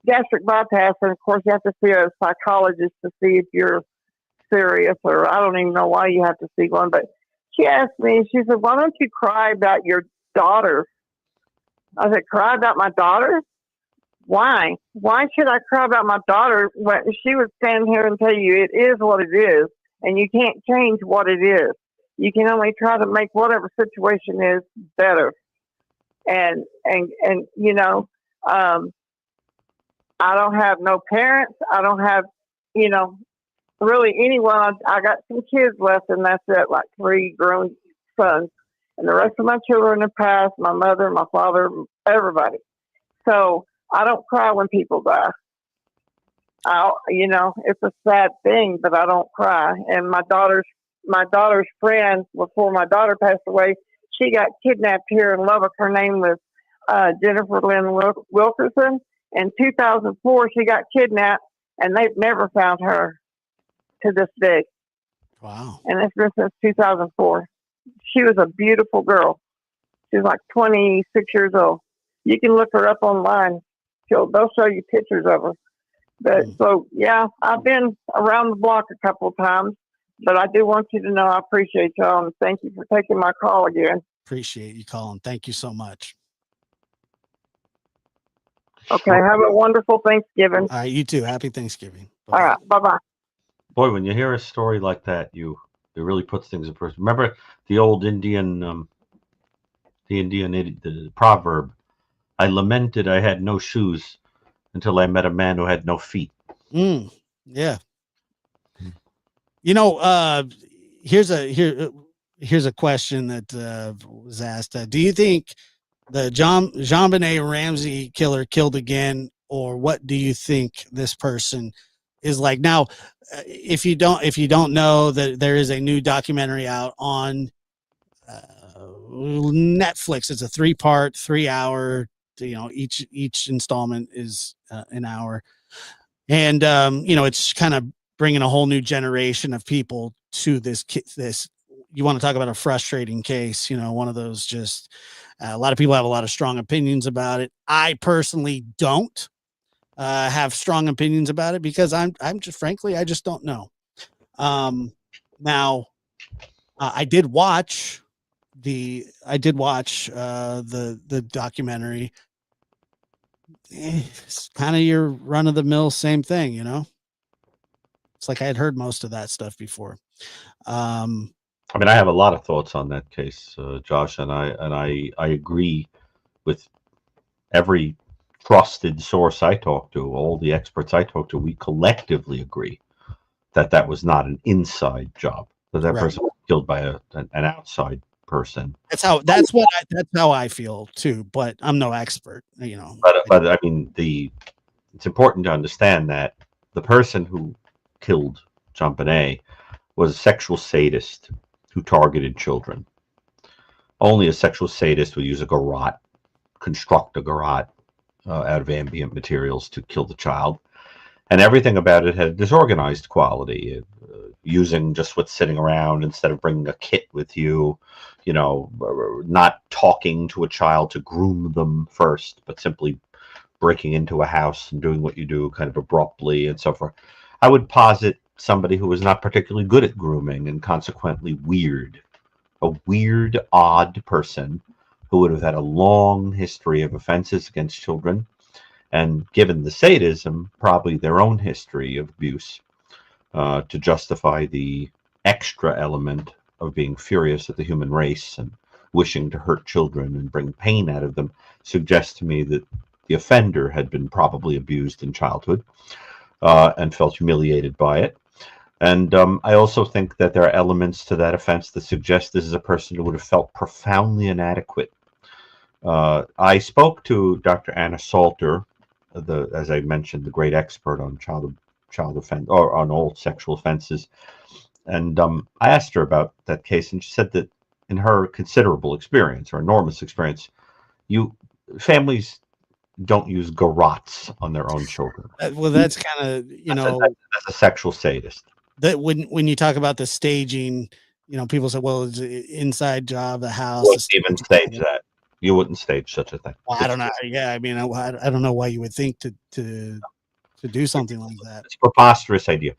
gastric bypass, and of course you have to see a psychologist to see if you're serious, or I don't even know why you have to see one. But she asked me, she said, "Why don't you cry about your daughter?" I said, "Cry about my daughter? Why? Why should I cry about my daughter when she would stand here and tell you it is what it is, and you can't change what it is. You can only try to make whatever situation is better." And you know, I don't have no parents. I don't have, you know, really anyone. I got some kids left, and that's it, like 3 grown sons. And the rest of my children have passed, my mother, my father, everybody. So I don't cry when people die. You know, it's a sad thing, but I don't cry. And my daughter's friend, before my daughter passed away, she got kidnapped here in Lubbock. Her name was Jennifer Lynn Wilkerson. In 2004, she got kidnapped, and they've never found her to this day. Wow. And it's been since 2004. She was a beautiful girl. She was like 26 years old. You can look her up online. They'll show you pictures of her. But so, yeah, I've been around the block a couple of times, but I do want you to know I appreciate y'all, and thank you for taking my call again. Appreciate you calling. Thank you so much. Okay, have a wonderful Thanksgiving. All right, you too. Happy Thanksgiving. Bye-bye. All right, bye-bye. Boy, when you hear a story like that, it really puts things in perspective. Remember the old Indian, the proverb, "I lamented I had no shoes until I met a man who had no feet." Yeah. You know, here's a question that was asked. Do you think the JonBenet Ramsey killer killed again, or what do you think this person is like? Now, if you don't know, that there is a new documentary out on Netflix. It's a 3-part, 3-hour. You know, each installment is an hour, and you know, it's kind of bringing a whole new generation of people to this. You want to talk about a frustrating case? You know, one of those just. A lot of people have a lot of strong opinions about it. I personally don't have strong opinions about it because I'm just, frankly, I just don't know. Now, I did watch the documentary. It's kind of your run of the mill, same thing, you know. It's like I had heard most of that stuff before. I mean, I have a lot of thoughts on that case, Josh, and I agree with every trusted source I talk to, all the experts I talk to. We collectively agree that was not an inside job, that person was killed by an outside person. That's how I feel too, but I'm no expert, you know. But I mean, the it's important to understand that the person who killed JonBenet was a sexual sadist who targeted children. Only a sexual sadist would use a garrote, construct a garrote out of ambient materials to kill the child. And everything about it had a disorganized quality, using just what's sitting around instead of bringing a kit with you, not talking to a child to groom them first, but simply breaking into a house and doing what you do kind of abruptly and so forth. I would posit somebody who was not particularly good at grooming and consequently weird. A weird, odd person who would have had a long history of offenses against children, and given the sadism, probably their own history of abuse, to justify the extra element of being furious at the human race and wishing to hurt children and bring pain out of them, suggests to me that the offender had been probably abused in childhood and felt humiliated by it. And I also think that there are elements to that offense that suggest this is a person who would have felt profoundly inadequate. I spoke to Dr. Anna Salter, as I mentioned, the great expert on child offense or on all sexual offenses, and I asked her about that case, and she said that in her considerable experience or enormous experience, families don't use garrotes on their own children. Well, that's kind of that's a sexual sadist. That when you talk about the staging, people say, well, it's an inside job, the house. You wouldn't even stage that. You wouldn't stage such a thing. Well, I don't know. Yeah, I mean, I don't know why you would think to do something like that. It's a preposterous idea,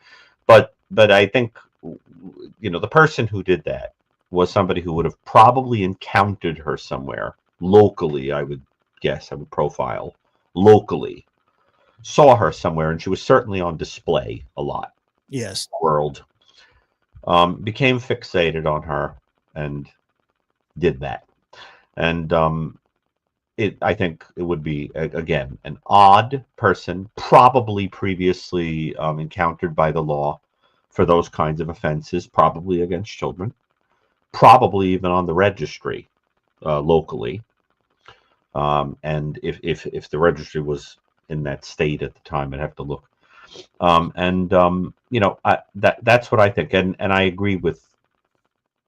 but I think the person who did that was somebody who would have probably encountered her somewhere locally. I would guess. I would profile locally, saw her somewhere, and she was certainly on display a lot. Yes. World became fixated on her and did that. And I think it would be, again, an odd person, probably previously encountered by the law for those kinds of offenses, probably against children, probably even on the registry locally. And if the registry was in that state at the time, I'd have to look. That's what I think, and I agree with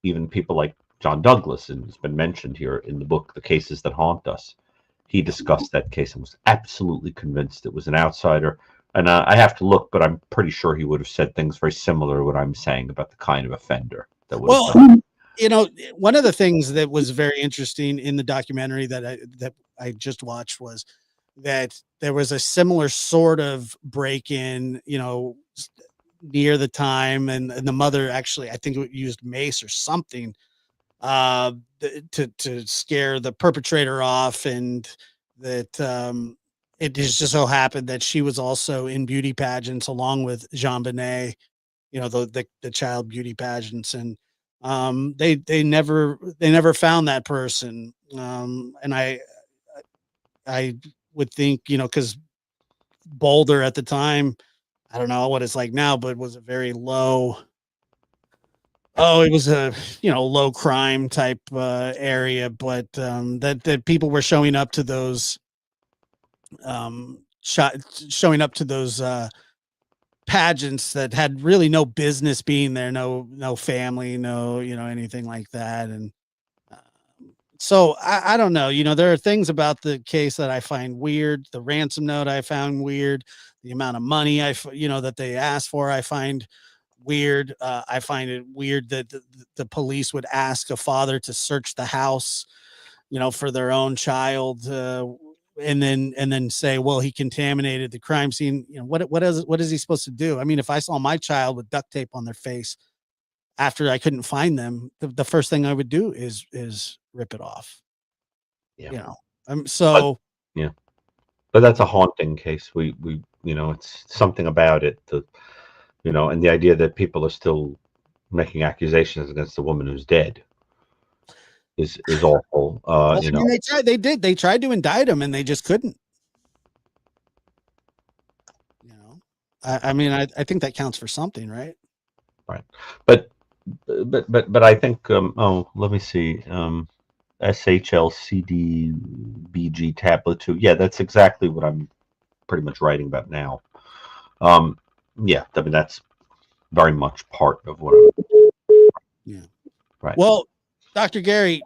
even people like John Douglas, and it's been mentioned here in the book, The Cases That Haunt Us. He discussed that case and was absolutely convinced it was an outsider. And I have to look, but I'm pretty sure he would have said things very similar to what I'm saying about the kind of offender that would have done. One of the things that was very interesting in the documentary that I just watched was that there was a similar sort of break-in, near the time, and the mother actually, I think, used mace or something to scare the perpetrator off, and that it just so happened that she was also in beauty pageants along with JonBenet, the child beauty pageants, and they never found that person, and I would think, because Boulder at the time, I don't know what it's like now, but it was a very low. Oh, it was a low crime type area, but that people were showing up to those pageants that had really no business being there, no family, no anything like that, and so I don't know. There are things about the case that I find weird. The ransom note I found weird. The amount of money that they asked for, I find weird. I find it weird that the police would ask a father to search the house, for their own child, and then say, well, he contaminated the crime scene. What is he supposed to do? I mean, if I saw my child with duct tape on their face after I couldn't find them, the first thing I would do is rip it off. Yeah. But that's a haunting case. We it's something about it, and the idea that people are still making accusations against a woman who's dead is awful. They tried to indict him and they just couldn't. I think that counts for something, right? Right. But I think let me see. SHLCDBG tablet 2. Yeah, that's exactly what I'm pretty much writing about now. Yeah, I mean that's very much part of what I'm. Yeah. Right. Well, Dr. Gary,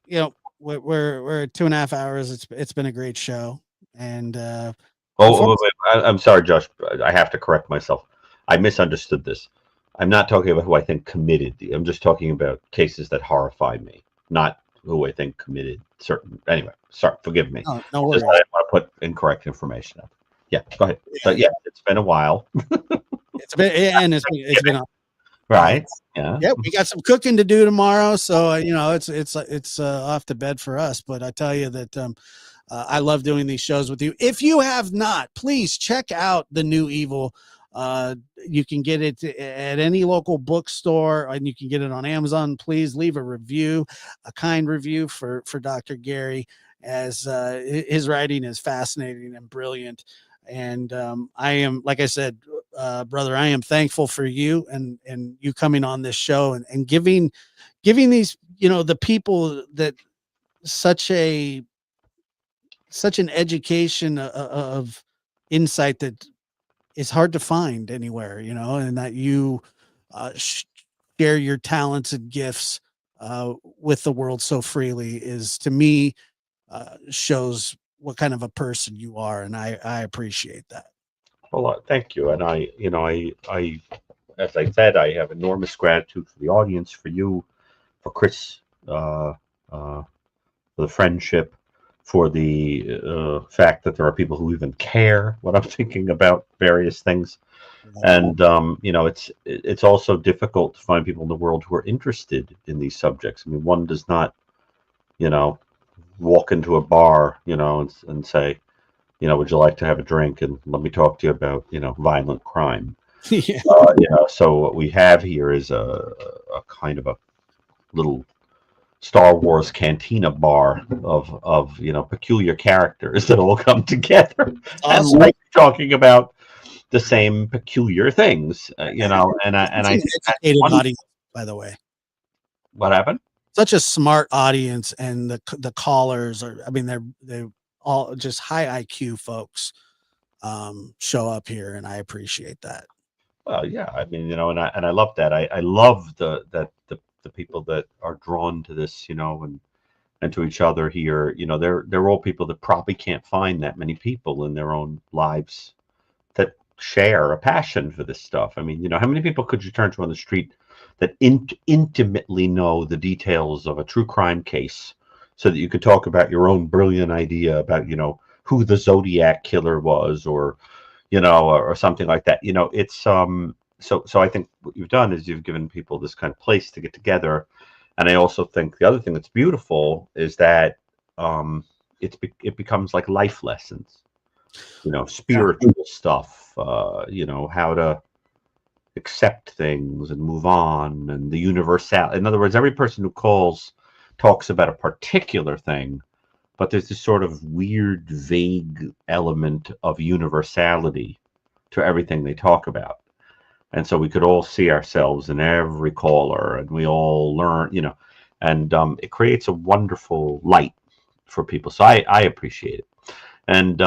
we're at 2.5 hours. It's been a great show. And wait. I'm sorry, Josh. I have to correct myself. I misunderstood this. I'm not talking about who I think committed. I'm just talking about cases that horrify me, not who I think committed certain. Anyway, sorry, forgive me. No worries. I didn't want to put incorrect information up. Yeah, go ahead. But yeah, it's been a while. It's been right. Yeah. We got some cooking to do tomorrow, so it's off to bed for us. But I tell you that I love doing these shows with you. If you have not, please check out The New Evil. You can get it at any local bookstore, and you can get it on Amazon. Please leave a review, a kind review for Dr. Gary, as his writing is fascinating and brilliant. And I am, like I said, brother, I am thankful for you and you coming on this show and giving these, the people that such an education of insight that is hard to find anywhere, and that you share your talents and gifts with the world so freely is, to me, shows what kind of a person you are. And I appreciate that. Well, thank you. And I, as I said, I have enormous gratitude for the audience, for you, for Chris, for the friendship, for the fact that there are people who even care what I'm thinking about various things. And it's also difficult to find people in the world who are interested in these subjects. I mean, one does not, walk into a bar, and say, would you like to have a drink and let me talk to you about, violent crime. Yeah. So what we have here is a kind of a little Star Wars cantina bar of peculiar characters that all come together and like talking about the same peculiar things, and I educated audience, by the way. What happened? Such a smart audience, and the callers are, I mean, they're all just high IQ folks show up here, and I appreciate that. Well, yeah, I mean, and I love that. I love the people that are drawn to this, and to each other here. They're all people that probably can't find that many people in their own lives that share a passion for this stuff. I mean, how many people could you turn to on the street that intimately know the details of a true crime case, so that you could talk about your own brilliant idea about, who the Zodiac killer was, or, or something like that. It's so I think what you've done is you've given people this kind of place to get together. And I also think the other thing that's beautiful is that it becomes like life lessons, spiritual stuff, how to accept things and move on, and the universal. In other words, every person who calls talks about a particular thing, but there's this sort of weird, vague element of universality to everything they talk about. And so we could all see ourselves in every caller, and we all learn, and it creates a wonderful light for people. So I appreciate it. And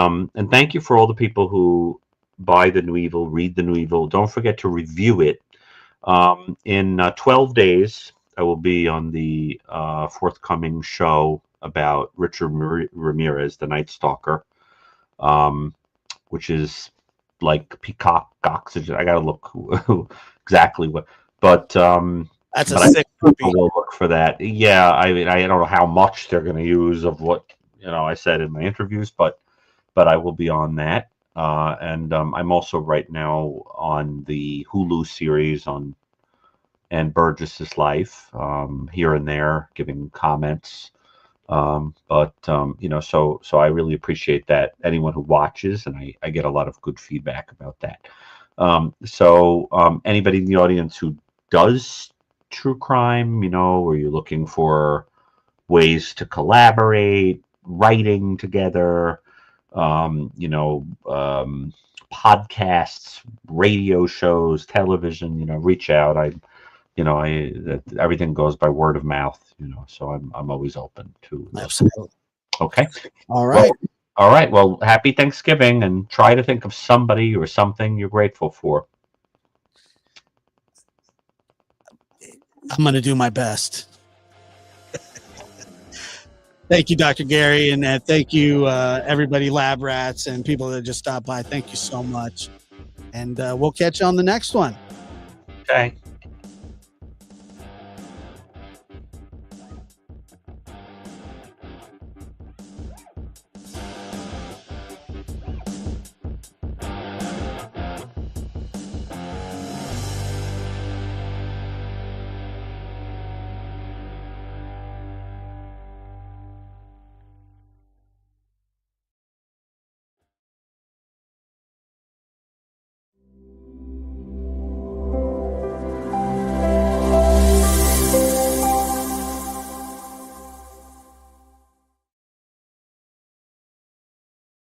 thank you for all the people who buy The New Evil, read The New Evil. Don't forget to review it. In 12 days, I will be on the forthcoming show about Richard Ramirez, the Night Stalker, which is like peacock oxygen. I got to look exactly what, but that's a sick movie. We'll look for that. Yeah, I mean, I don't know how much they're going to use of what I said in my interviews, but I will be on that. And I'm also right now on the Hulu series on Ann Burgess's life, here and there, giving comments. But so I really appreciate that. Anyone who watches, and I get a lot of good feedback about that. So anybody in the audience who does true crime, or you're looking for ways to collaborate, writing together, podcasts, radio shows, television, reach out. Everything goes by word of mouth, so I'm always open to. Absolutely. Okay. All right. All right. Well, happy Thanksgiving, and try to think of somebody or something you're grateful for. I'm going to do my best. Thank you, Dr. Gary, and thank you, everybody, lab rats and people that just stopped by. Thank you so much. And we'll catch you on the next one. Okay.